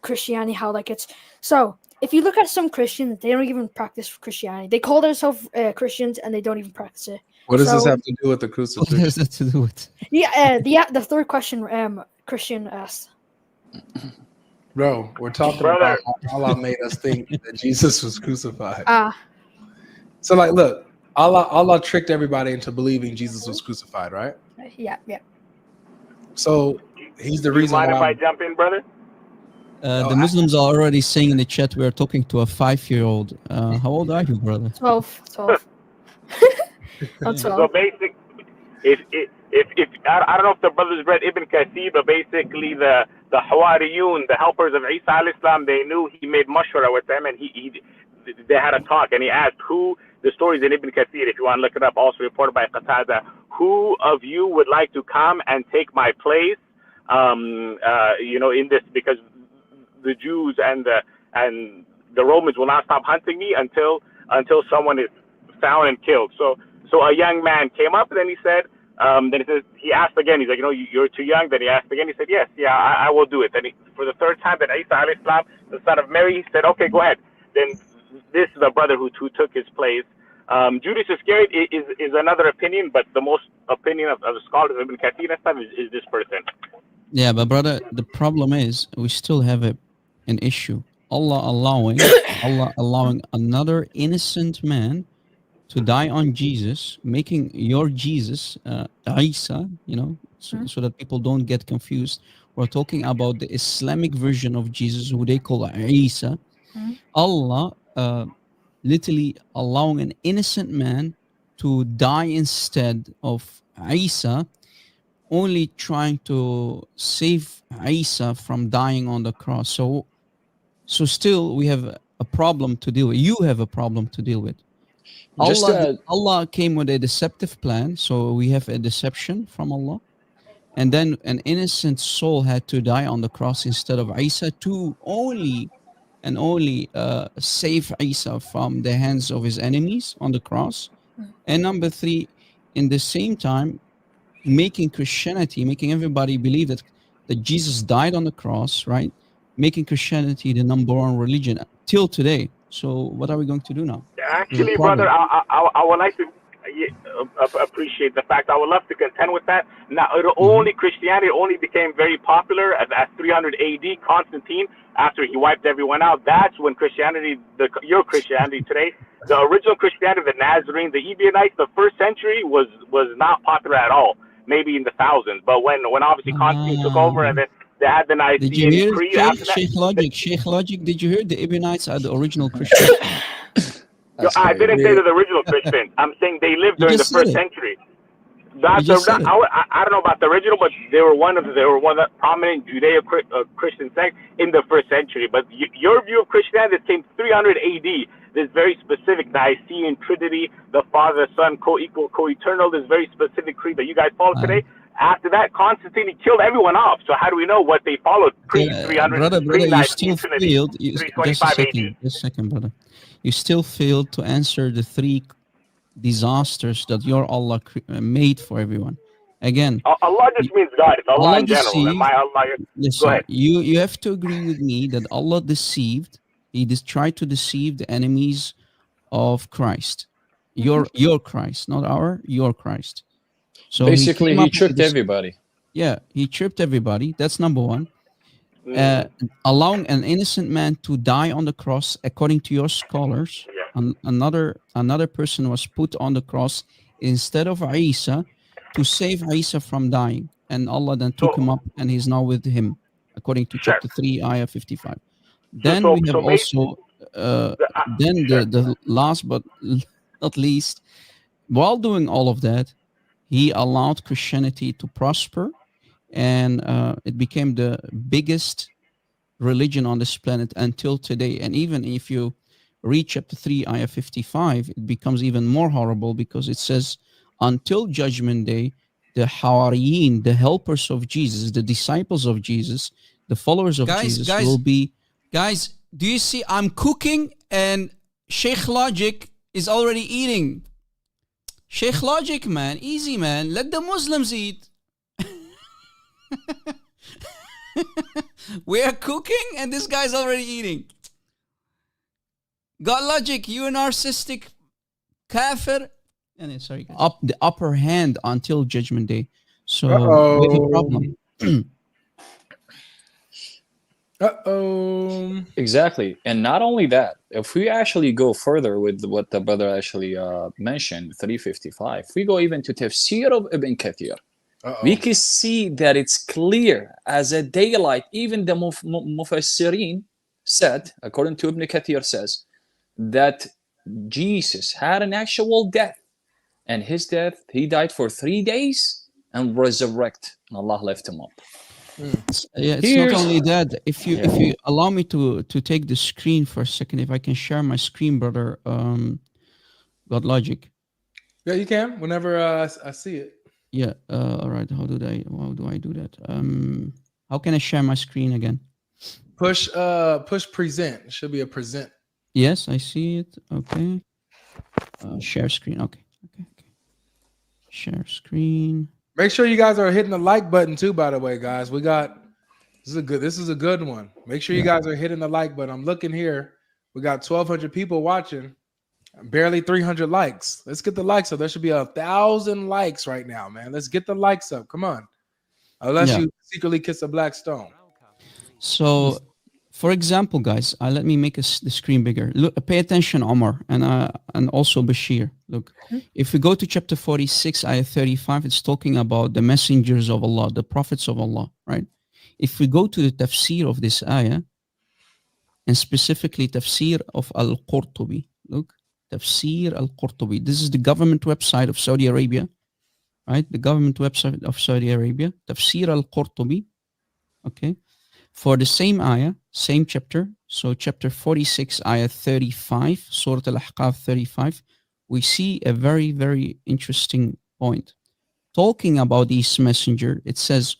J: Christianity, how like it's so if you look at some Christians, they don't even practice Christianity. They call themselves Christians and they don't even practice it.
E: What does this have to do with the crucifixion?
C: What does that to do with?
J: The third question Christian asked.
E: Bro, we're talking about how Allah made us think that Jesus was crucified. So like, look, Allah tricked everybody into believing Jesus was crucified, right?
J: Yeah.
E: So he's the reason why.
K: Mind if I jump in, brother?
C: The Muslims are already saying in the chat we are talking to a 5-year-old. How old are you, brother?
J: 12. Not 12.
K: So basic, if I don't know if the brothers read Ibn Kathir, but basically the Hawariyun, the helpers of Isa alayhi salam, they knew he made mashwara with them, and they had a talk, and he asked who, the stories in Ibn Kathir, if you want to look it up, also reported by Qatada, who of you would like to come and take my place, in this, because the Jews and the Romans will not stop hunting me until someone is found and killed. So a young man came up, and then he said, he asked again, he's like, you're too young. Then he asked again, he said, yes, I will do it. Then for the third time, then Isa alayhi salam, the son of Mary, he said, okay, go ahead. Then this is the brother who took his place. Judas Iscariot is another opinion, but the most opinion of the scholars of Ibn Kathir and stuff is this person.
C: Yeah, but brother, the problem is we still have an issue. Allah allowing another innocent man to die on Jesus, making your Jesus, Isa, so that people don't get confused. We're talking about the Islamic version of Jesus, who they call Isa. Allah literally allowing an innocent man to die instead of Isa, only trying to save Isa from dying on the cross. So still we have a problem to deal with. You have a problem to deal with. Allah came with a deceptive plan, so we have a deception from Allah. And then an innocent soul had to die on the cross instead of Isa to only save Isa from the hands of his enemies on the cross. And number 3, in the same time, making everybody believe that Jesus died on the cross, right? Making Christianity the number 1 religion till today. So what are we going to do now?
K: Actually, brother, I would like to appreciate the fact. I would love to contend with that. Now, Christianity only became very popular at 300 AD. Constantine, after he wiped everyone out, that's when Christianity, your Christianity today, the original Christianity, the Nazarene, the Ebionites, the first century was not popular at all. Maybe in the thousands, but when obviously Constantine took over, and then they had the Nicene Creed after that.
C: Sheikh Logic, did you hear the Ebionites are the original Christians?
K: I didn't say they're the original Christians. I'm saying they lived during the first century. I don't know about the original, but they were one of the prominent Judeo-Christian sects in the first century. But your view of Christianity came 300 AD. This very specific Nicene Trinity, the Father, the Son, co-equal, co-eternal. This very specific creed that you guys follow today. After that, Constantine killed everyone off. So how do we know what they followed pre-300?
C: Brother, you still failed. Just a second, brother. You still failed to answer the 3 disasters that your Allah made for everyone. Again,
K: Allah just means God. It's Allah in general. And my Allah.
C: Listen, go ahead. You have to agree with me that Allah deceived. He tried to deceive the enemies of Christ. Your Christ, not your Christ. So
I: basically, he tripped everybody.
C: Yeah, he tripped everybody. That's number 1. Allowing an innocent man to die on the cross, according to your scholars, another person was put on the cross instead of Isa to save Isa from dying, and Allah then took him up, and he's now with him, according to chapter 3, ayah 55. Then we have also the last but not least, while doing all of that, he allowed Christianity to prosper, and it became the biggest religion on this planet until today. And even if you read chapter 3, ayah 55, it becomes even more horrible, because it says, until judgment day, the Hawariyin, the helpers of Jesus, the disciples of Jesus, the followers of Jesus will be... Guys, do you see I'm cooking and Sheikh Logic is already eating? Sheikh Logic, man, easy, man. Let the Muslims eat. We are cooking and this guy's already eating. God Logic, you narcissistic kafir. Sorry, guys. The upper hand until judgment day. So we have a problem.
I: Exactly. And not only that, if we actually go further with what the brother actually mentioned, 355, if we go even to Tafsir of Ibn Kathir, we can see that it's clear as a daylight. Even the Mufassirin said, according to Ibn Kathir, says that Jesus had an actual death, and his death, he died for 3 days and resurrected, and Allah left him up.
C: Yeah, it's not only that. If you allow me to take the screen for a second, if I can share my screen, brother, God Logic.
E: Yeah, you can. Whenever I see it.
C: Yeah. All right. How do I do that? How can I share my screen again?
E: Push present. It should be a present.
C: Yes, I see it. Okay. Share screen. Okay. Share screen.
E: Make sure you guys are hitting the like button too, by the way, guys. This is a good one. Make sure you guys are hitting the like button. I'm looking here. We got 1,200 people watching. Barely 300 likes. Let's get the likes up. There should be 1,000 likes right now, man. Let's get the likes up. Come on. Unless you secretly kiss a black stone.
C: So, for example, guys, let me make the screen bigger. Look, pay attention, Omar, and also Bashir. Look, if we go to chapter 46, ayah 35, it's talking about the messengers of Allah, the prophets of Allah, right? If we go to the tafsir of this ayah, and specifically tafsir of Al-Qurtubi, look, tafsir Al-Qurtubi. This is the government website of Saudi Arabia, right? The government website of Saudi Arabia, tafsir Al-Qurtubi, okay? For the same ayah, same chapter, so chapter 46, ayah 35, Surah Al-Ahqaf 35, we see a very, very interesting point. Talking about this messenger, it says,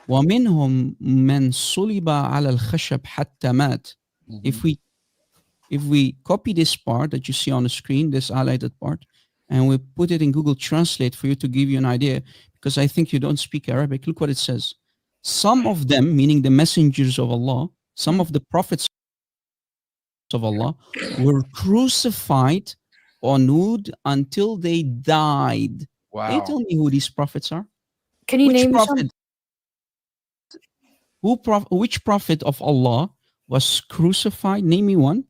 C: وَمِنْهُمْ مَنْ صُلِبَ عَلَى الْخَشَبْ حَتَّى مَاتٍ. If we copy this part that you see on the screen, this highlighted part, and we put it in Google Translate for you to give you an idea, because I think you don't speak Arabic, look what it says. Some of them, meaning the messengers of Allah, some of the prophets of Allah, were crucified on wood until they died.
E: Wow.
C: Can you tell me who these prophets are?
J: Can you name
C: prophet?
J: some?
C: Which prophet of Allah was crucified? Name me one.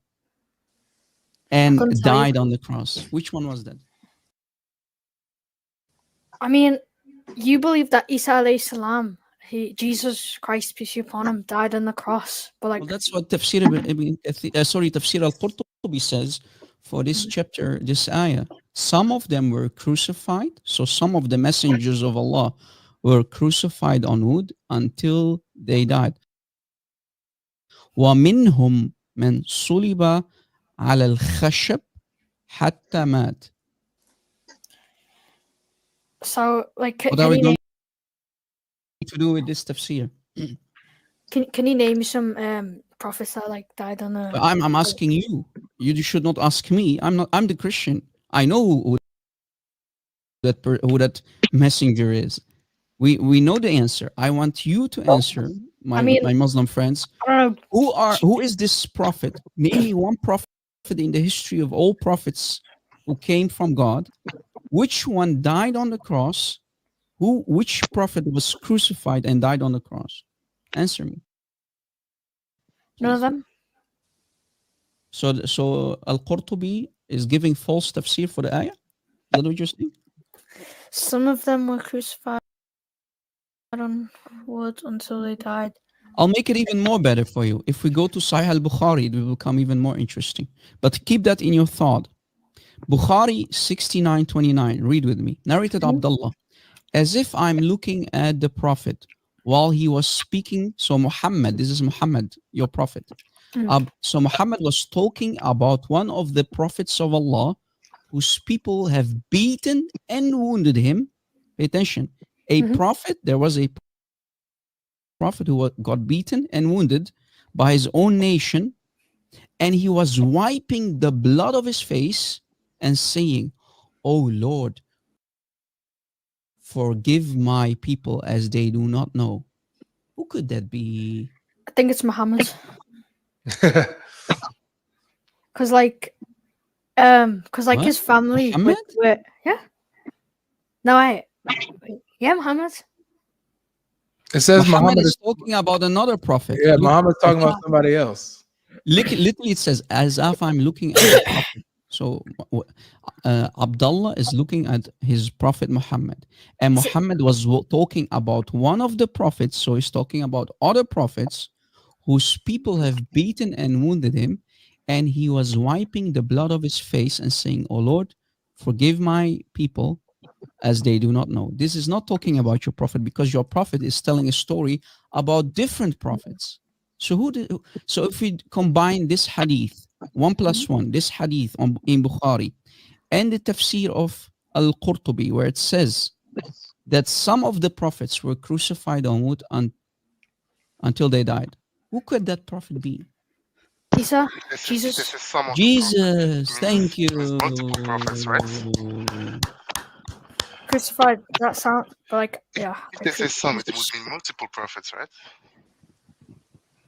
C: And died on the cross. Which one was that?
J: I mean, you believe that Isa alayhi salam, Jesus Christ, peace be upon him, died on the cross. But like,
C: well, that's what Tafsir Al-Qurtubi says for this chapter, this ayah. Some of them were crucified. So some of the messengers of Allah were crucified on wood until they died. وَمِنْهُمْ مَنْ صُلِبَ عَلَى الْخَشَبِ حَتَّى مَاتٍ.
J: So, like,
C: what are we going to do with this tafsir?
J: Can you name some prophets that like died on the?
C: I'm asking you. You should not ask me. I'm the Christian. I know who that messenger is. We know the answer. I want you to answer, my Muslim friends. Who is this prophet? Name me one prophet in the history of all prophets who came from God. Which one died on the cross? Which prophet was crucified and died on the cross? Answer me.
J: None of them.
C: So Al-Qurtubi is giving false tafsir for the ayah? Is that what you're saying?
J: Some of them were crucified on wood until they died.
C: I'll make it even more better for you. If we go to Sahih al-Bukhari, it will become even more interesting. But keep that in your thought. Bukhari 69:29. Read with me. Narrated Abdullah. As if I'm looking at the Prophet while he was speaking. So Muhammad, this is Muhammad, your Prophet. So Muhammad was talking about one of the prophets of Allah whose people have beaten and wounded him. Pay attention. Prophet, there was a prophet who got beaten and wounded by his own nation, and he was wiping the blood of his face and saying, "Oh Lord, forgive my people as they do not know." Who could that be?
J: I think it's Muhammad. Cause like his family were yeah. No, Muhammad.
E: It says Muhammad
C: is talking about another prophet.
E: Yeah, Muhammad's talking about somebody else.
C: Literally, it says, as if I'm looking at the prophet. So Abdullah is looking at his prophet Muhammad. And Muhammad was talking about one of the prophets. So he's talking about other prophets whose people have beaten and wounded him. And he was wiping the blood of his face and saying, "Oh Lord, forgive my people as they do not know." This is not talking about your prophet, because your prophet is telling a story about different prophets. So if we combine this hadith, 1 + 1, this hadith in Bukhari, and the tafsir of Al-Qurtubi, where it says that some of the prophets were crucified on wood until they died, who could that prophet be?
J: Isa, Jesus.
L: This is some of
C: Jesus, thank you.
L: Multiple prophets, right?
J: Crucified. That sound like
L: If this is some, it would mean multiple prophets, right?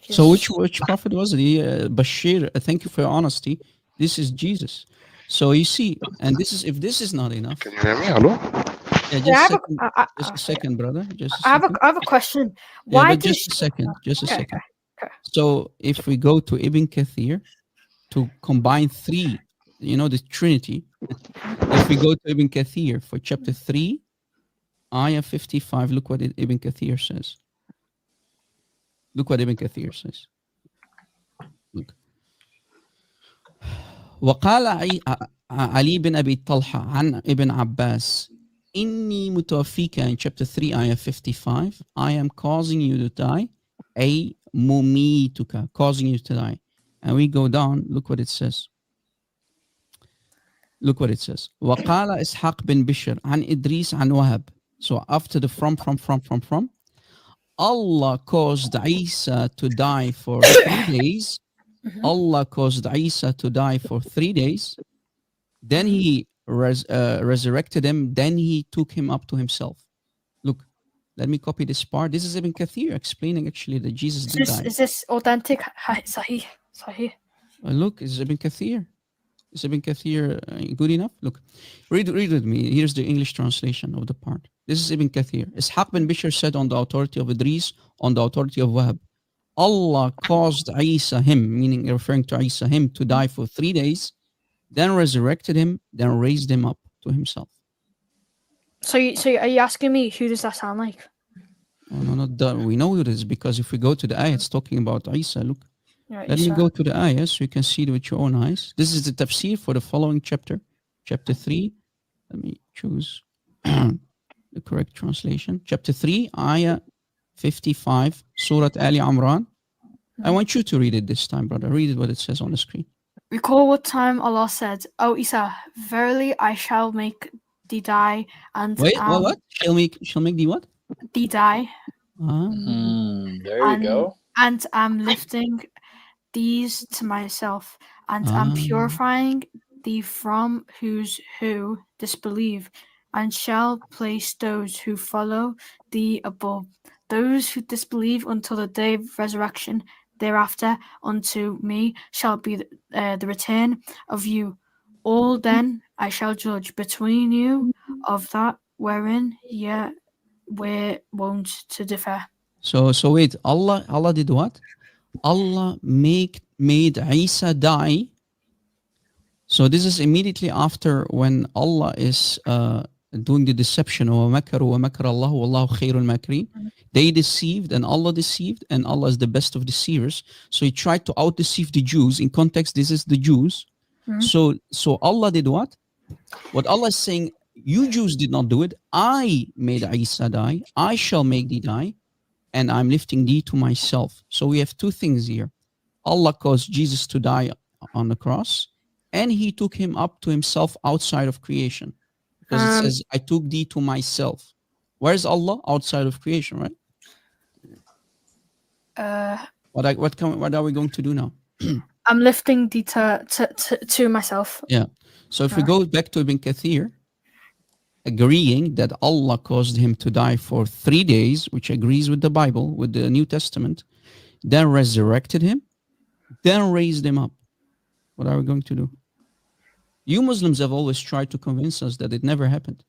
C: So which prophet was it? Bashir, thank you for your honesty. This is Jesus. So you see, and this is, if this is not enough.
L: Can you hear me? Hello?
C: Yeah,
J: Yeah,
C: just a second, brother. Just a
J: I
C: second.
J: have a question.
C: Yeah,
J: Why
C: but
J: did
C: just a second. Just a
J: Okay,
C: second.
J: okay.
C: So if we go to Ibn Kathir to combine three, the Trinity. If we go to Ibn Kathir for chapter 3, ayah 55, look what Ibn Kathir says. Look what Ibn Kathir says. Look. وقال علي بن أبي طلحة عن ابن عباس إني متوفيك in chapter 3 ayah 55 I am causing you to die أي مميتك causing you to die. And we go down, look what it says. Look what it says. وقال إسحاق بن بشر عن إدريس عن وهب. So after the from, Allah caused Isa to die for 3 days. Allah caused Isa to die for 3 days. Then he resurrected him. Then he took him up to himself. Look, let me copy this part. This is Ibn Kathir explaining actually that Jesus did die.
J: Is this authentic? Sahih.
C: Look, it's Ibn Kathir. Is Ibn Kathir good enough? Look, read with me. Here's the English translation of the part. This is Ibn Kathir. Ishaq bin Bishr said on the authority of Idris, on the authority of Wahab, Allah caused Isa, him, meaning referring to Isa, him, to die for 3 days, then resurrected him, then raised him up to himself.
J: So are you asking me who does that sound like?
C: Oh, no, not that. We know who it is because if we go to the ayah, it's talking about Isa. Look.
J: Right,
C: Let me go to the ayah so you can see it with your own eyes. This is the tafsir for the following chapter, chapter 3. Let me choose the correct translation. Chapter 3, ayah 55, Surah Ali Imran. I want you to read it this time, brother. Read it what it says on the screen.
J: Recall what time Allah said, "O Isa, verily I shall make thee die and
C: Wait, what? She'll make thee what?
J: Thee die.
I: There you go.
J: And I'm lifting these to myself, and I'm purifying thee from who disbelieve, and shall place those who follow thee above those who disbelieve until the day of resurrection. Thereafter unto me shall be the return of you all. Then I shall judge between you of that wherein ye were wont to differ."
C: So wait, Allah did what? Allah made Isa die. So this is immediately after when Allah is doing the deception. They deceived and Allah deceived, and Allah is the best of deceivers. So he tried to out-deceive the Jews. In context, this is the Jews. So Allah did what? What Allah is saying, you Jews did not do it. I made Isa die. I shall make thee die. And I'm lifting thee to myself. So we have two things here. Allah caused Jesus to die on the cross, and he took him up to himself outside of creation. Because it says, I took thee to myself. Where's Allah? Outside of creation, right? What are we going to do now?
J: I'm lifting thee to myself.
C: Yeah. So if we go back to Ibn Kathir, agreeing that Allah caused him to die for 3 days, which agrees with the Bible, with the New Testament, then resurrected him, then raised him up. What are we going to do? You Muslims have always tried to convince us that it never happened.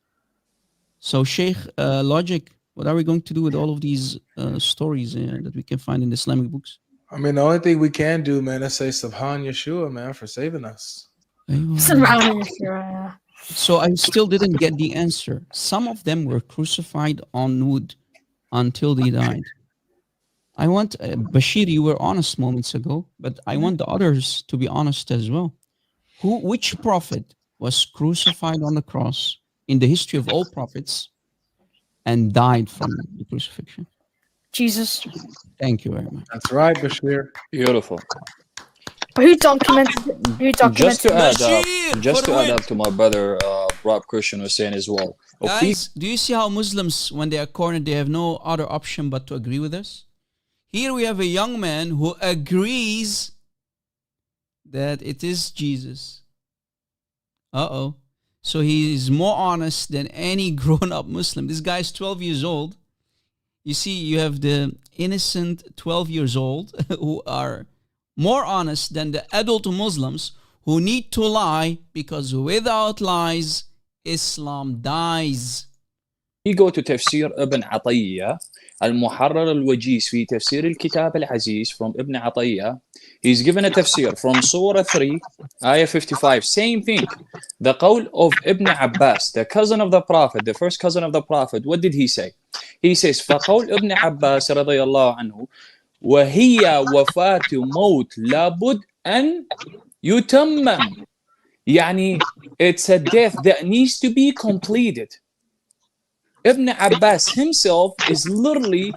C: So Sheikh, Logic, what are we going to do with all of these stories that we can find in the Islamic books?
E: I mean, the only thing we can do, man, is say Subhan Yeshua, man, for saving us.
J: Subhan Yeshua.
C: So I still didn't get the answer. Some of them were crucified on wood until they died. I want, Bashir, you were honest moments ago, but I want the others to be honest as well. Which prophet was crucified on the cross in the history of all prophets and died from the crucifixion?
J: Jesus.
C: Thank you very much.
E: That's right, Bashir.
I: Beautiful.
J: But who documented it?
I: Just to add up to my brother Rob Christian was saying as well.
C: Guys, do you see how Muslims, when they are cornered, they have no other option but to agree with us? Here we have a young man who agrees that it is Jesus. So he is more honest than any grown-up Muslim. This guy is 12 years old. You see, you have the innocent 12 years old who are more honest than the adult Muslims who need to lie, because without lies, Islam dies.
I: We go to تفسير ابن عطية المحرر الوجيز في تفسير الكتاب العزيز from ابن عطية. He's given a تفسير from Surah 3 ayah 55, same thing. The قول of Ibn Abbas, the cousin of the Prophet, the first cousin of the Prophet. What did he say? He says فقول ابن عباس رضي الله عنه وهي وفاة موت لابد أن يتمم. يعني it's a death that needs to be completed. Ibn Abbas himself is literally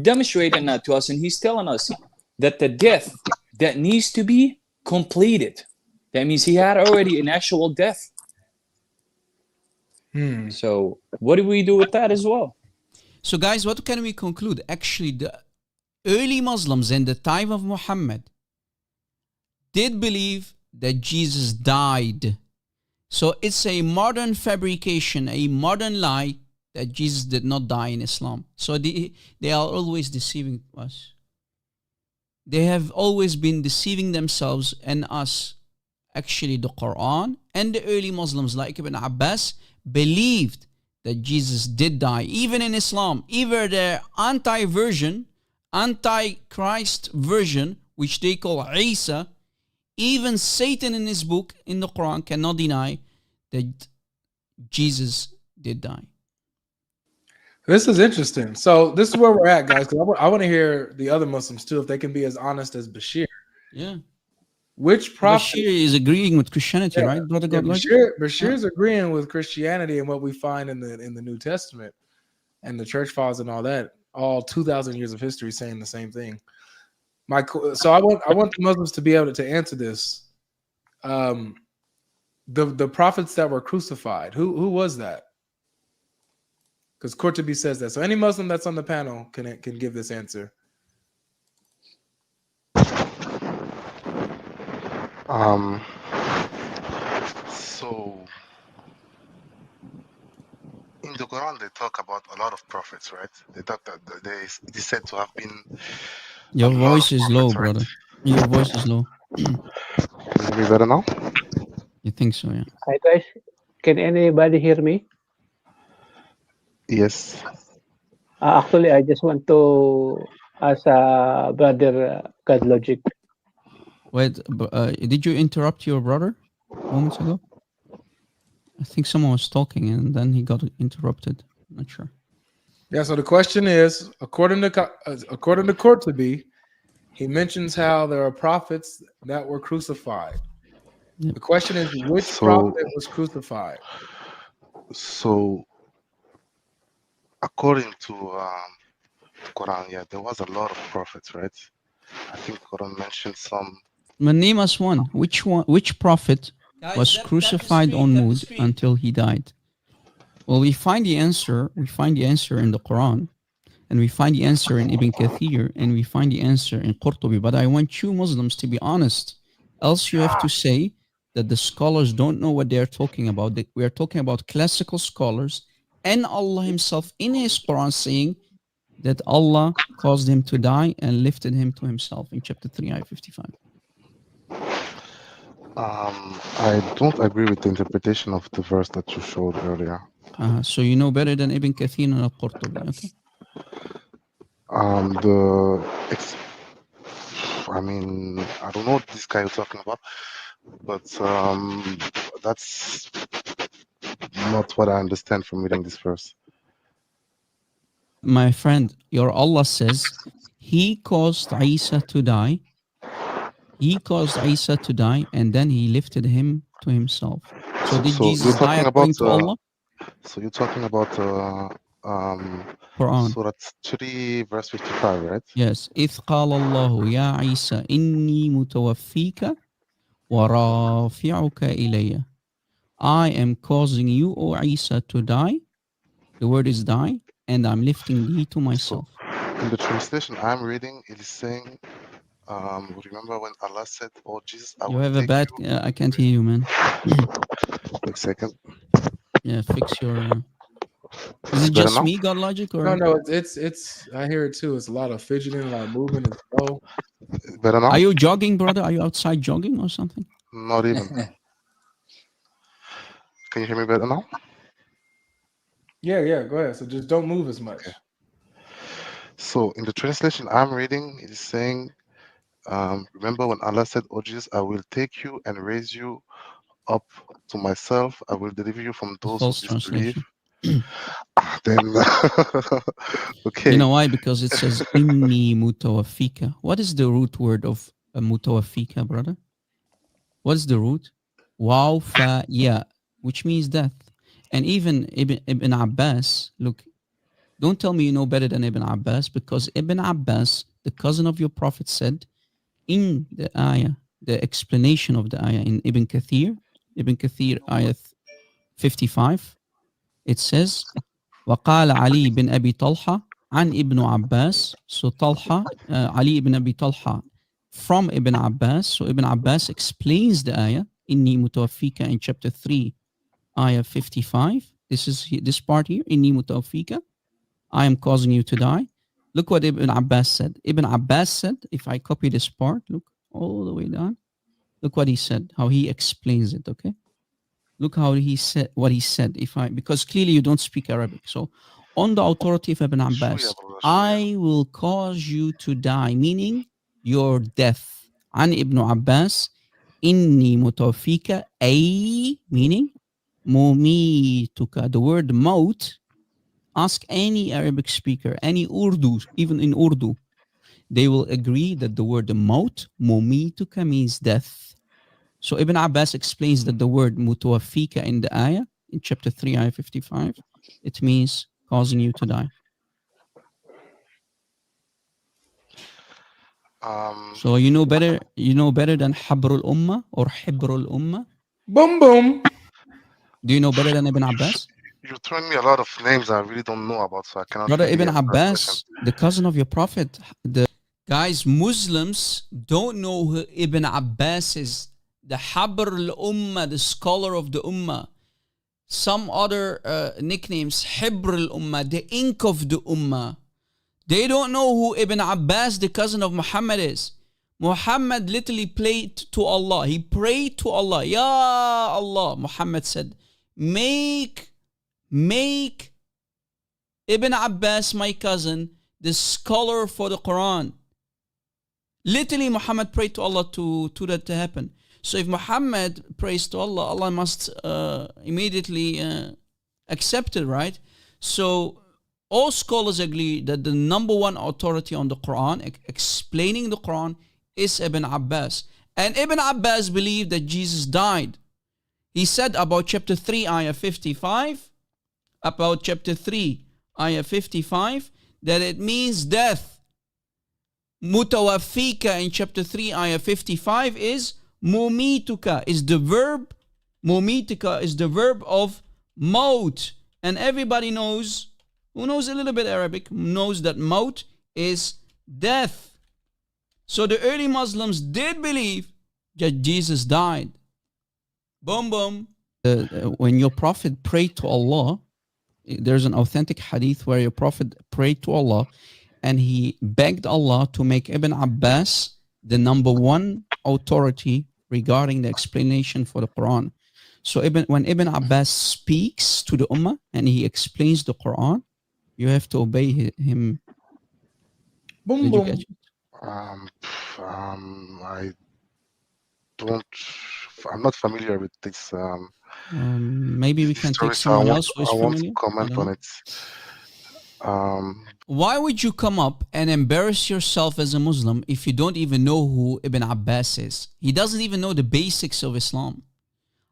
I: demonstrating that to us, and he's telling us that the death that needs to be completed. That means he had already an actual death. So what do we do with that as well?
C: So guys, what can we conclude? Actually, the early Muslims in the time of Muhammad did believe that Jesus died. So it's a modern fabrication, a modern lie that Jesus did not die in Islam. So they are always deceiving us. They have always been deceiving themselves and us. Actually, the Quran and the early Muslims like Ibn Abbas believed that Jesus did die. Even in Islam, either the anti-version, anti-Christ version, which they call Isa, even Satan in his book, in the Quran, cannot deny that Jesus did die.
E: This is interesting. So this is where we're at, guys. Because I want to hear the other Muslims too, if they can be as honest as Bashir.
C: Yeah.
E: Which prophet?
C: Bashir is agreeing with Christianity, right, brother?
E: Bashir's agreeing with Christianity and what we find in the New Testament and the church fathers and all that. All 2,000 years of history saying the same thing. So I want the Muslims to be able to answer this. The prophets that were crucified. Who was that? Because Qurtubi says that. So any Muslim that's on the panel can give this answer.
L: So in the Quran they talk about a lot of prophets, right? They talk that they said to have been.
C: Your voice is low, brother. Your voice is low.
L: Maybe better now?
C: You think so, yeah.
M: Hi guys, can anybody hear me?
L: Yes.
M: Actually, I just want to ask brother God Logic.
C: Wait, did you interrupt your brother moments ago? I think someone was talking and then he got interrupted. I'm not sure.
E: Yeah, so the question is, according to Qurtubi, he mentions how there are prophets that were crucified. Yep. The question is, which prophet was crucified?
L: So, according to Quran, yeah, there was a lot of prophets, right? I think Quran mentioned some.
C: But name us one. Which prophet was crucified on Mud until he died? Well, we find the answer. We find the answer in the Quran, and we find the answer in Ibn Kathir, and we find the answer in Qurtubi. But I want you Muslims to be honest. Else you have to say that the scholars don't know what they're talking about. That we are talking about classical scholars and Allah Himself in His Quran saying that Allah caused him to die and lifted him to Himself in chapter 3, ayah 55.
L: I don't agree with the interpretation of the verse that you showed earlier.
C: So you know better than Ibn Kathir and Al-Qurtubi, okay?
L: I mean, I don't know what this guy is talking about, but that's not what I understand from reading this verse.
C: My friend, your Allah says He caused Isa to die. He caused Isa to die, and then He lifted him to Himself. So did Jesus die according to Allah?
L: So you're talking about
C: Quran.
L: Surah 3, verse 55, right?
C: Yes. إِذْ قَالَ اللَّهُ يَا عِيسَى إِنِّي مُتَوَفِّيكَ وَرَافِعُكَ إِلَيَّ. I am causing you, O Isa, to die. The word is die, and I'm lifting thee to myself.
L: So, in the translation I'm reading, it is saying, remember when Allah said, "Oh Jesus, I
C: you
L: will
C: have
L: take
C: a bad.
L: you."
C: I can't hear you, man.
L: Wait a second.
C: Yeah, fix your. Is it just me, God Logic, or
E: no? It's. I hear it too. It's a lot of fidgeting, a lot of movement. It's slow.
L: Better now?
C: Are you jogging, brother? Are you outside jogging or something?
L: Not even. Can you hear me better now?
E: Yeah, go ahead. So just don't move as much.
L: Okay. So in the translation I'm reading, it is saying, remember when Allah said, "O Jesus, I will take you and raise you up to myself. I will deliver you from those who
C: False
L: disbelieve."
C: translation.
L: Then, okay.
C: You know why? Because it says inni mutawaffika. What is the root word of mutawaffika, brother? What is the root? Waw fa ya, which means death. And even Ibn Abbas, look, don't tell me you know better than Ibn Abbas, because Ibn Abbas, the cousin of your prophet, said in the ayah, the explanation of the ayah in Ibn Kathir, ayah 55, it says, وقال علي بن أبي طلحة عن ابن عباس. So Talha, Ali ibn Abi Talha from Ibn Abbas. So Ibn Abbas explains the ayah, إني متوفيك, in chapter 3, ayah 55. This part here, إني متوفيك, I am causing you to die. Look what Ibn Abbas said. Ibn Abbas said, if I copy this part, look all the way down. Look what he said, how he explains it, okay? Look how he said what he said. Because clearly you don't speak Arabic. So on the authority of Ibn Abbas, I will cause you to die, meaning your death. An Ibn Abbas, inni mutawfika, ay, meaning mumituka. The word maut, ask any Arabic speaker, any Urdu, even in Urdu, they will agree that the word maut, mumituka, means death. So Ibn Abbas explains that the word mutawaffika in the ayah, in chapter 3, ayah 55, it means causing you to die. So you know better than Habrul Ummah or Hibrul Ummah?
E: Boom, boom.
C: Do you know better than Ibn Abbas?
L: You're throwing me a lot of names I really don't know about, so I cannot
C: Brother,
L: really
C: Ibn
L: answer that question.
C: Abbas, the cousin of your prophet. The guys, Muslims don't know who Ibn Abbas is. The Habr al-Ummah, the scholar of the Ummah. Some other nicknames, Hibr al-Ummah, the ink of the Ummah. They don't know who Ibn Abbas, the cousin of Muhammad, is. Muhammad literally prayed to Allah. He prayed to Allah. Ya Allah, Muhammad said, make Ibn Abbas, my cousin, the scholar for the Quran. Literally, Muhammad prayed to Allah to that to happen. So if Muhammad prays to Allah, Allah must immediately accept it, right? So all scholars agree that the number one authority on the Quran, explaining the Quran, is Ibn Abbas. And Ibn Abbas believed that Jesus died. He said about chapter 3, ayah 55, that it means death. Mutawaffika in chapter 3, ayah 55 is mumituka, is the verb. Mumituka is the verb of maut. And everybody knows, who knows a little bit Arabic, knows that maut is death. So the early Muslims did believe that Jesus died. Boom, boom. When your prophet prayed to Allah, there's an authentic hadith where your prophet prayed to Allah and he begged Allah to make Ibn Abbas the number one authority regarding the explanation for the Quran. So when Ibn Abbas speaks to the Ummah and he explains the Quran, you have to obey him.
E: Boom,
C: Did
E: boom.
C: you catch it?
L: I'm not familiar with this.
C: Maybe we can
L: story,
C: take someone else who is
L: I want
C: familiar.
L: to comment on it.
C: Why would you come up and embarrass yourself as a Muslim if you don't even know who Ibn Abbas is? He doesn't even know the basics of Islam.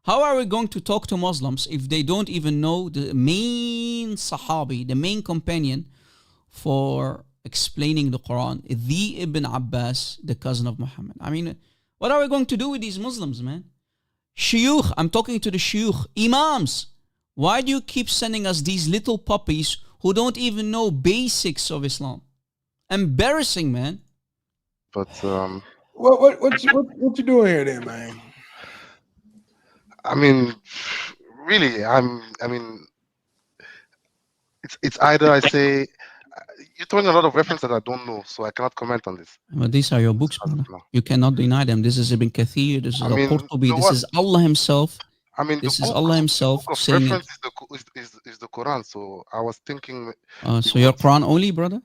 C: How are we going to talk to Muslims if they don't even know the main Sahabi, the main companion for explaining the Quran, the Ibn Abbas, the cousin of Muhammad? I mean, what are we going to do with these Muslims, man? Shuyukh, I'm talking to the shuyukh, imams. Why do you keep sending us these little puppies who don't even know basics of Islam? Embarrassing, man.
L: But
E: what you doing here, then, man?
L: I mean, really, it's either I say, you're throwing a lot of references that I don't know, so I cannot comment on this.
C: But these are your books, brother. You cannot deny them. This is Ibn Kathir, this is Al-Qurtubi, this is Allah himself.
L: I mean,
C: this
L: the
C: is
L: book,
C: Allah himself
L: the book of
C: saying
L: reference
C: it.
L: is the Quran. So I was thinking.
C: So you're Quran only, brother?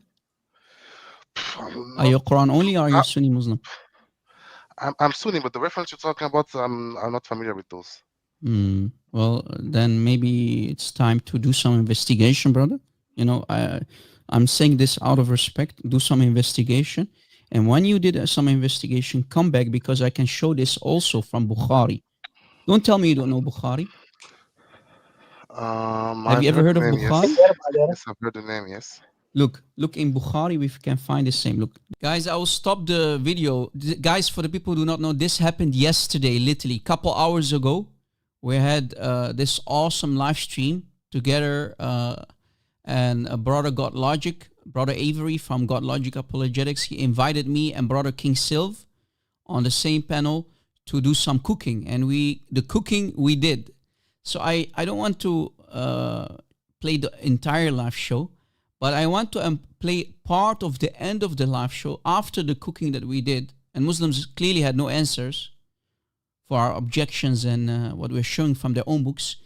C: Are you Quran only, or are you Sunni Muslim?
L: I'm Sunni, but the reference you're talking about, I'm not familiar with those.
C: Well, then maybe it's time to do some investigation, brother. You know, I'm saying this out of respect. Do some investigation. And when you did some investigation, come back, because I can show this also from Bukhari. Don't tell me you don't know Bukhari. Have you ever heard of Bukhari?
L: Yes, I've heard the name, yes.
C: Look in Bukhari, we can find the same. Look, guys, I will stop the video. Guys, for the people who do not know, this happened yesterday, literally, a couple hours ago. We had this awesome live stream together, and brother God Logic, brother Avery from God Logic Apologetics, he invited me and brother King Silv on the same panel to do some cooking, and the cooking we did. So I don't want to play the entire live show, but I want to play part of the end of the live show after the cooking that we did. And Muslims clearly had no answers for our objections and what we're showing from their own books.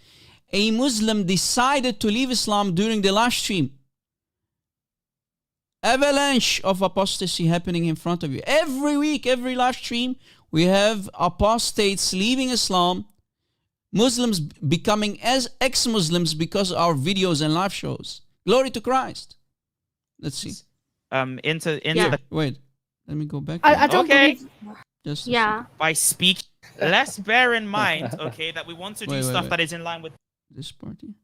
C: A Muslim decided to leave Islam during the live stream. Avalanche of apostasy happening in front of you. Every week, every live stream, we have apostates leaving Islam, Muslims becoming as ex-Muslims because of our videos and live shows. Glory to Christ. Let's see.
N: Into the
C: wait. Let me go back.
J: I don't believe.
C: Just
N: by speak. Let's bear in mind, okay, that we want to do stuff that is in line with
C: this party.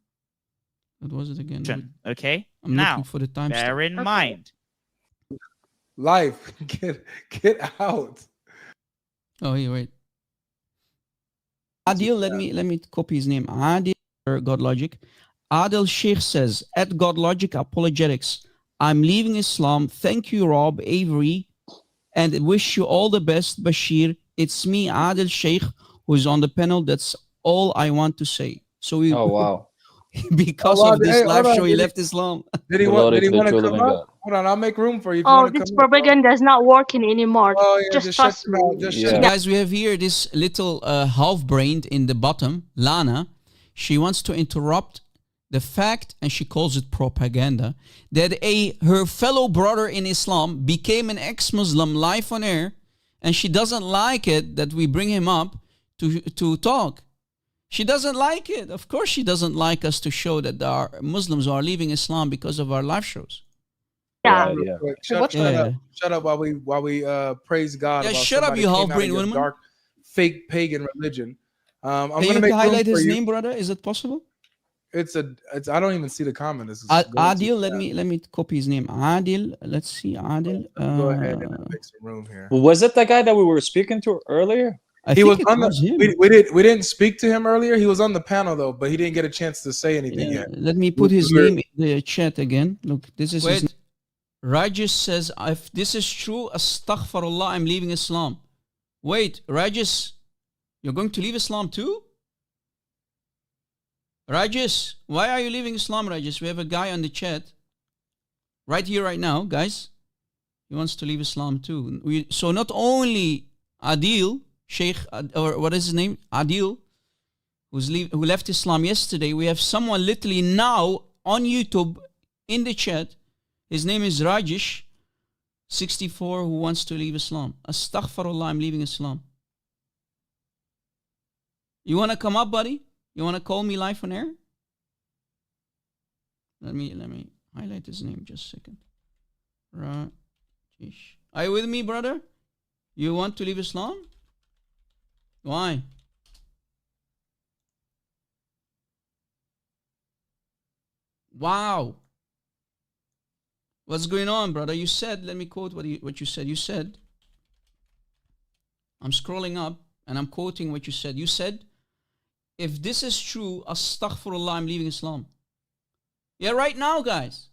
C: What was it again?
N: Okay.
C: I'm
N: now,
C: looking for the time.
N: Bear in mind.
E: Life, get out.
C: Oh, here, wait. Adil, let me copy his name. Adil, God Logic. Adil Sheikh says, at God Logic Apologetics, I'm leaving Islam. Thank you, Rob, Avery, and wish you all the best, Bashir. It's me, Adil Sheikh, who's on the panel. That's all I want to say. So we,
O: oh, wow.
C: because of this live show, he left Islam.
E: Did he want to come up? Hold on, I'll make room for you.
P: Oh, this propaganda is not working anymore.
E: Oh, yeah,
P: just trust me.
C: So guys, we have here this little half-brained in the bottom, Lana. She wants to interrupt the fact, and she calls it propaganda, that her fellow brother in Islam became an ex-Muslim live on air, and she doesn't like it that we bring him up to talk. She doesn't like it. Of course she doesn't like us to show that there are Muslims who are leaving Islam because of our live shows.
P: Yeah.
E: Shut up while we praise God.
C: Yeah,
E: about
C: shut up, you half-brained woman.
E: Dark, fake pagan religion. I'm
C: Can
E: gonna
C: you
E: make
C: highlight his
E: you.
C: name, brother? Is it possible?
E: It's I don't even see the comment. This is
C: Adil. Let me copy his name. Adil. Let's see, Adil.
E: Go ahead and make some room here.
O: Was it the guy that we were speaking to earlier?
E: He was on we didn't speak to him earlier. He was on the panel though, but he didn't get a chance to say anything yet.
C: Let me put his name in the chat again. Look, this is his name. Rajesh says, if this is true, astaghfirullah, I'm leaving Islam. Wait, Rajesh, you're going to leave Islam too? Rajesh, why are you leaving Islam, Rajesh? We have a guy on the chat right here, right now, guys. He wants to leave Islam too. So not only Adil, Sheikh, or what is his name? Adil, who left Islam yesterday. We have someone literally now on YouTube in the chat. His name is Rajesh, 64, who wants to leave Islam. Astaghfirullah, I'm leaving Islam. You want to come up, buddy? You want to call me live on air? Let me highlight his name just a second. Rajesh. Are you with me, brother? You want to leave Islam? Why? Wow. What's going on, brother? You said, let me quote what you said. You said, I'm scrolling up and I'm quoting what you said. You said, if this is true, astaghfirullah, I'm leaving Islam. Yeah, right now, guys.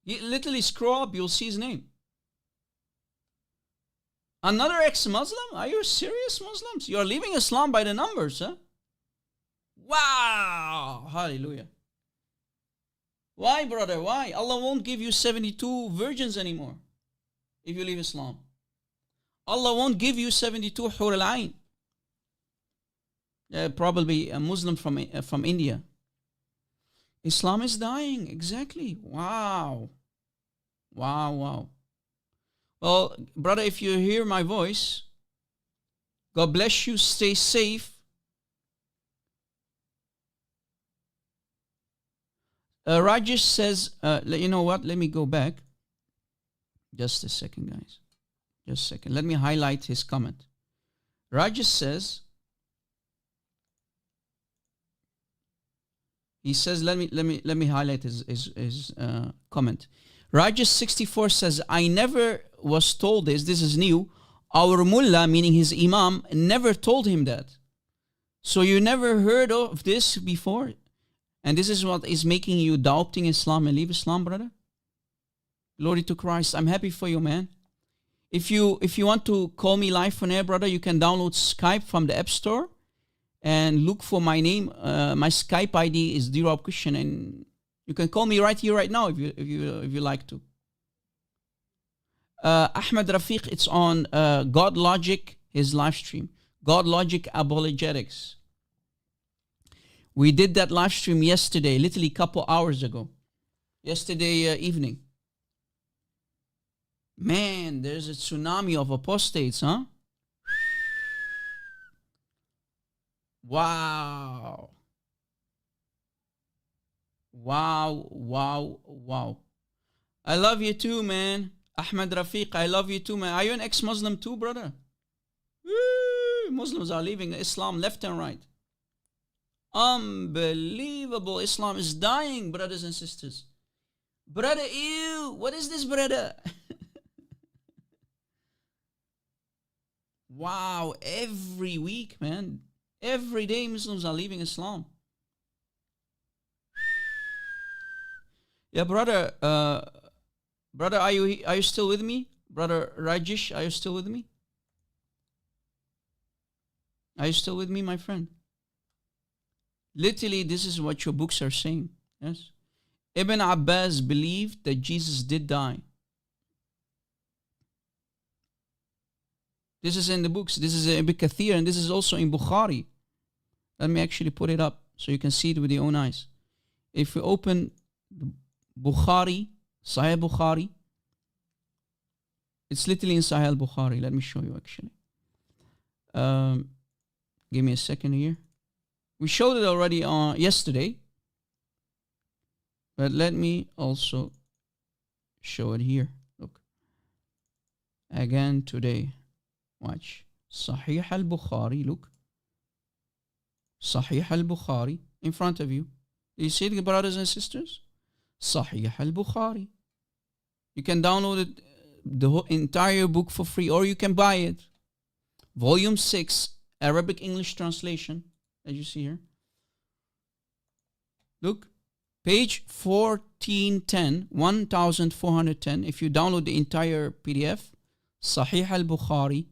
C: You literally scroll up, you'll see his name. Another ex-Muslim? Are you serious, Muslims? You are leaving Islam by the numbers, huh? Wow! Hallelujah. Why, brother? Why? Allah won't give you 72 virgins anymore if you leave Islam. Allah won't give you 72 hur al-ain. Probably a Muslim from India. Islam is dying. Exactly. Wow. Wow, wow. Well, brother, if you hear my voice, God bless you. Stay safe. Rajesh says, you know what? Let me go back. Just a second, guys. Just a second. Let me highlight his comment. Rajesh says, he says, let me highlight his comment. Rajesh 64 says, I never was told this. This is new. Our mullah, meaning his imam, never told him that. So you never heard of this before? And this is what is making you doubting Islam and leave Islam, brother? Glory to Christ. I'm happy for you, man. If you want to call me live on air, brother, you can download Skype from the App Store and look for my name. My Skype ID is D-Rob Christian, and you can call me right here, right now, if you like to. Ahmed Rafiq, it's on God Logic, his live stream. God Logic Apologetics. We did that live stream yesterday, literally a couple hours ago. Yesterday evening. Man, there's a tsunami of apostates, huh? Wow. Wow, wow, wow. I love you too, man. Ahmed Rafiq, I love you too, man. Are you an ex-Muslim too, brother? Woo! Muslims are leaving Islam left and right. Unbelievable. Islam is dying, brothers and sisters. Brother, ew. What is this, brother? Wow. Every week, man. Every day Muslims are leaving Islam. Yeah, brother. Brother, are you still with me? Brother Rajesh, are you still with me? Are you still with me, my friend? Literally, this is what your books are saying. Yes. Ibn Abbas believed that Jesus did die. This is in the books. This is in Ibn Kathir, and this is also in Bukhari. Let me actually put it up so you can see it with your own eyes. If you open Bukhari, Sahih Bukhari, it's literally in Sahih Bukhari. Let me show you actually. Give me a second here. We showed it already yesterday, but let me also show it here. Look. Again today. Watch. Sahih al-Bukhari. Look. Sahih al-Bukhari in front of you. Do you see it, brothers and sisters? Sahih al-Bukhari. You can download it, the whole entire book for free, or you can buy it. Volume 6, Arabic English translation. As you see here. Look, page 1410, 1410. If you download the entire PDF, Sahih al-Bukhari,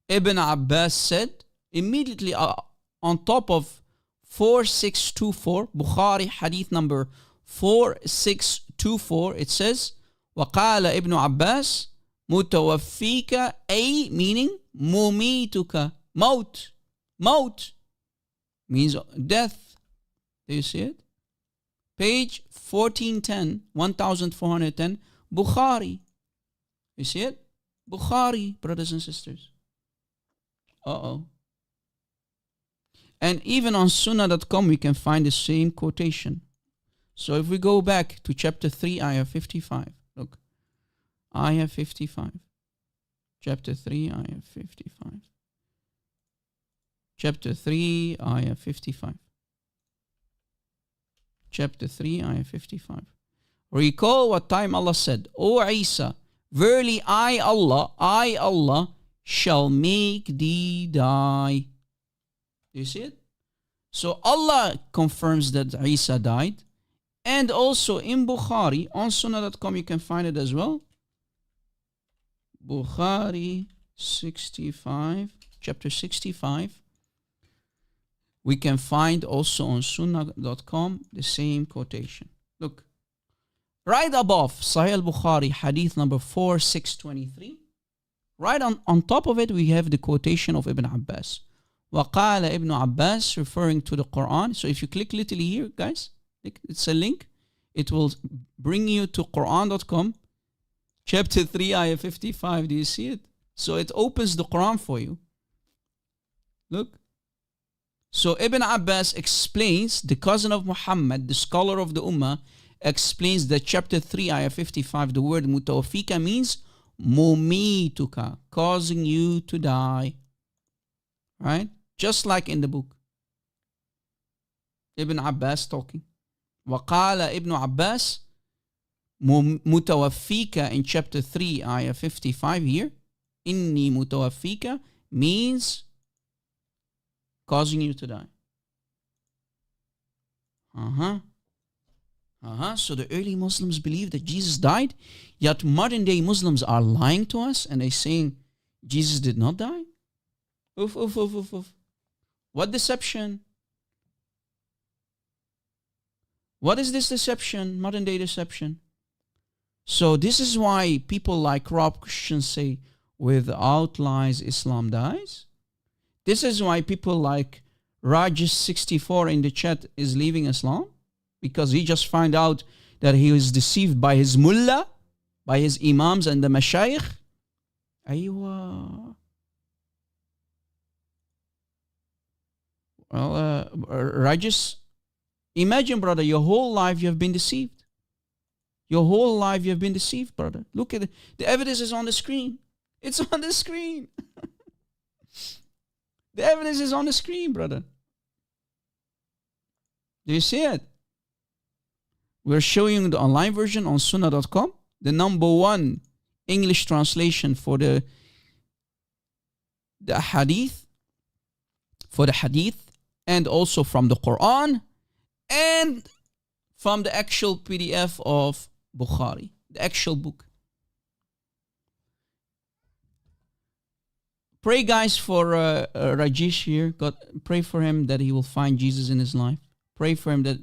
C: Ibn Abbas said, immediately on top of 4624, Bukhari hadith number 4624, it says, وقال ابن عباس متوفيك أي meaning مميتك موت means death. Do you see it? Page 1410, 1410, Bukhari. You see it? Bukhari, brothers and sisters. And even on sunnah.com we can find the same quotation. So if we go back to chapter 3, ayah 55. Look. Ayah 55. Chapter 3, ayah 55. Chapter 3, ayah 55. Chapter 3, ayah 55. Recall what time Allah said, O Isa, verily I Allah, shall make thee die. Do you see it? So Allah confirms that Isa died. And also in Bukhari, on sunnah.com you can find it as well. Bukhari 65, chapter 65. We can find also on sunnah.com the same quotation. Look, Right above Sahih al-Bukhari, hadith number 4623. Right on top of it, we have the quotation of Ibn Abbas. وَقَالَ Ibn Abbas, referring to the Quran. So if you click literally here, guys, it's a link. It will bring you to Quran.com, chapter 3, ayah 55. Do you see it? So it opens the Quran for you. Look. So Ibn Abbas explains, the cousin of Muhammad, the scholar of the Ummah, explains that chapter 3, ayah 55, the word mutawafika means mumituka, causing you to die. Right? Just like in the book. Ibn Abbas talking. وقال Ibn Abbas mutawafika in chapter 3, ayah 55 here. Inni mutawafika means causing you to die. So the early Muslims believe that Jesus died, yet modern day Muslims are lying to us and they're saying Jesus did not die? Oof. What deception? What is this deception? Modern day deception. So this is why people like Rob Christian say, without lies, Islam dies. This is why people like Rajesh64 in the chat is leaving Islam. Because he just found out that he was deceived by his mullah, by his imams and the mashayikh. Aywa. Well, Rajesh, imagine, brother, your whole life you have been deceived. Your whole life you have been deceived, brother. Look at it. The evidence is on the screen. It's on the screen. The evidence is on the screen, brother. Do you see it? We're showing the online version on sunnah.com, the #1 English translation for the hadith, and also from the Quran, and from the actual PDF of Bukhari, the actual book. Pray, guys, for Rajesh here. God, pray for him that he will find Jesus in his life. Pray for him that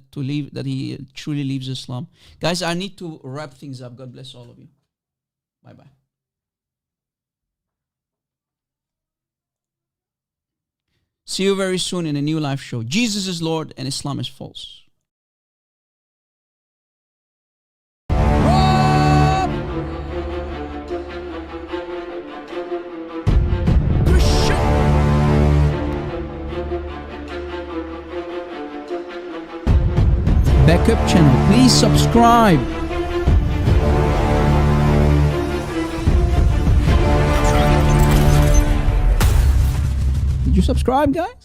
C: he truly leaves Islam. Guys, I need to wrap things up. God bless all of you. Bye-bye. See you very soon in a new live show. Jesus is Lord and Islam is false. Backup channel, please subscribe. Did you subscribe, guys?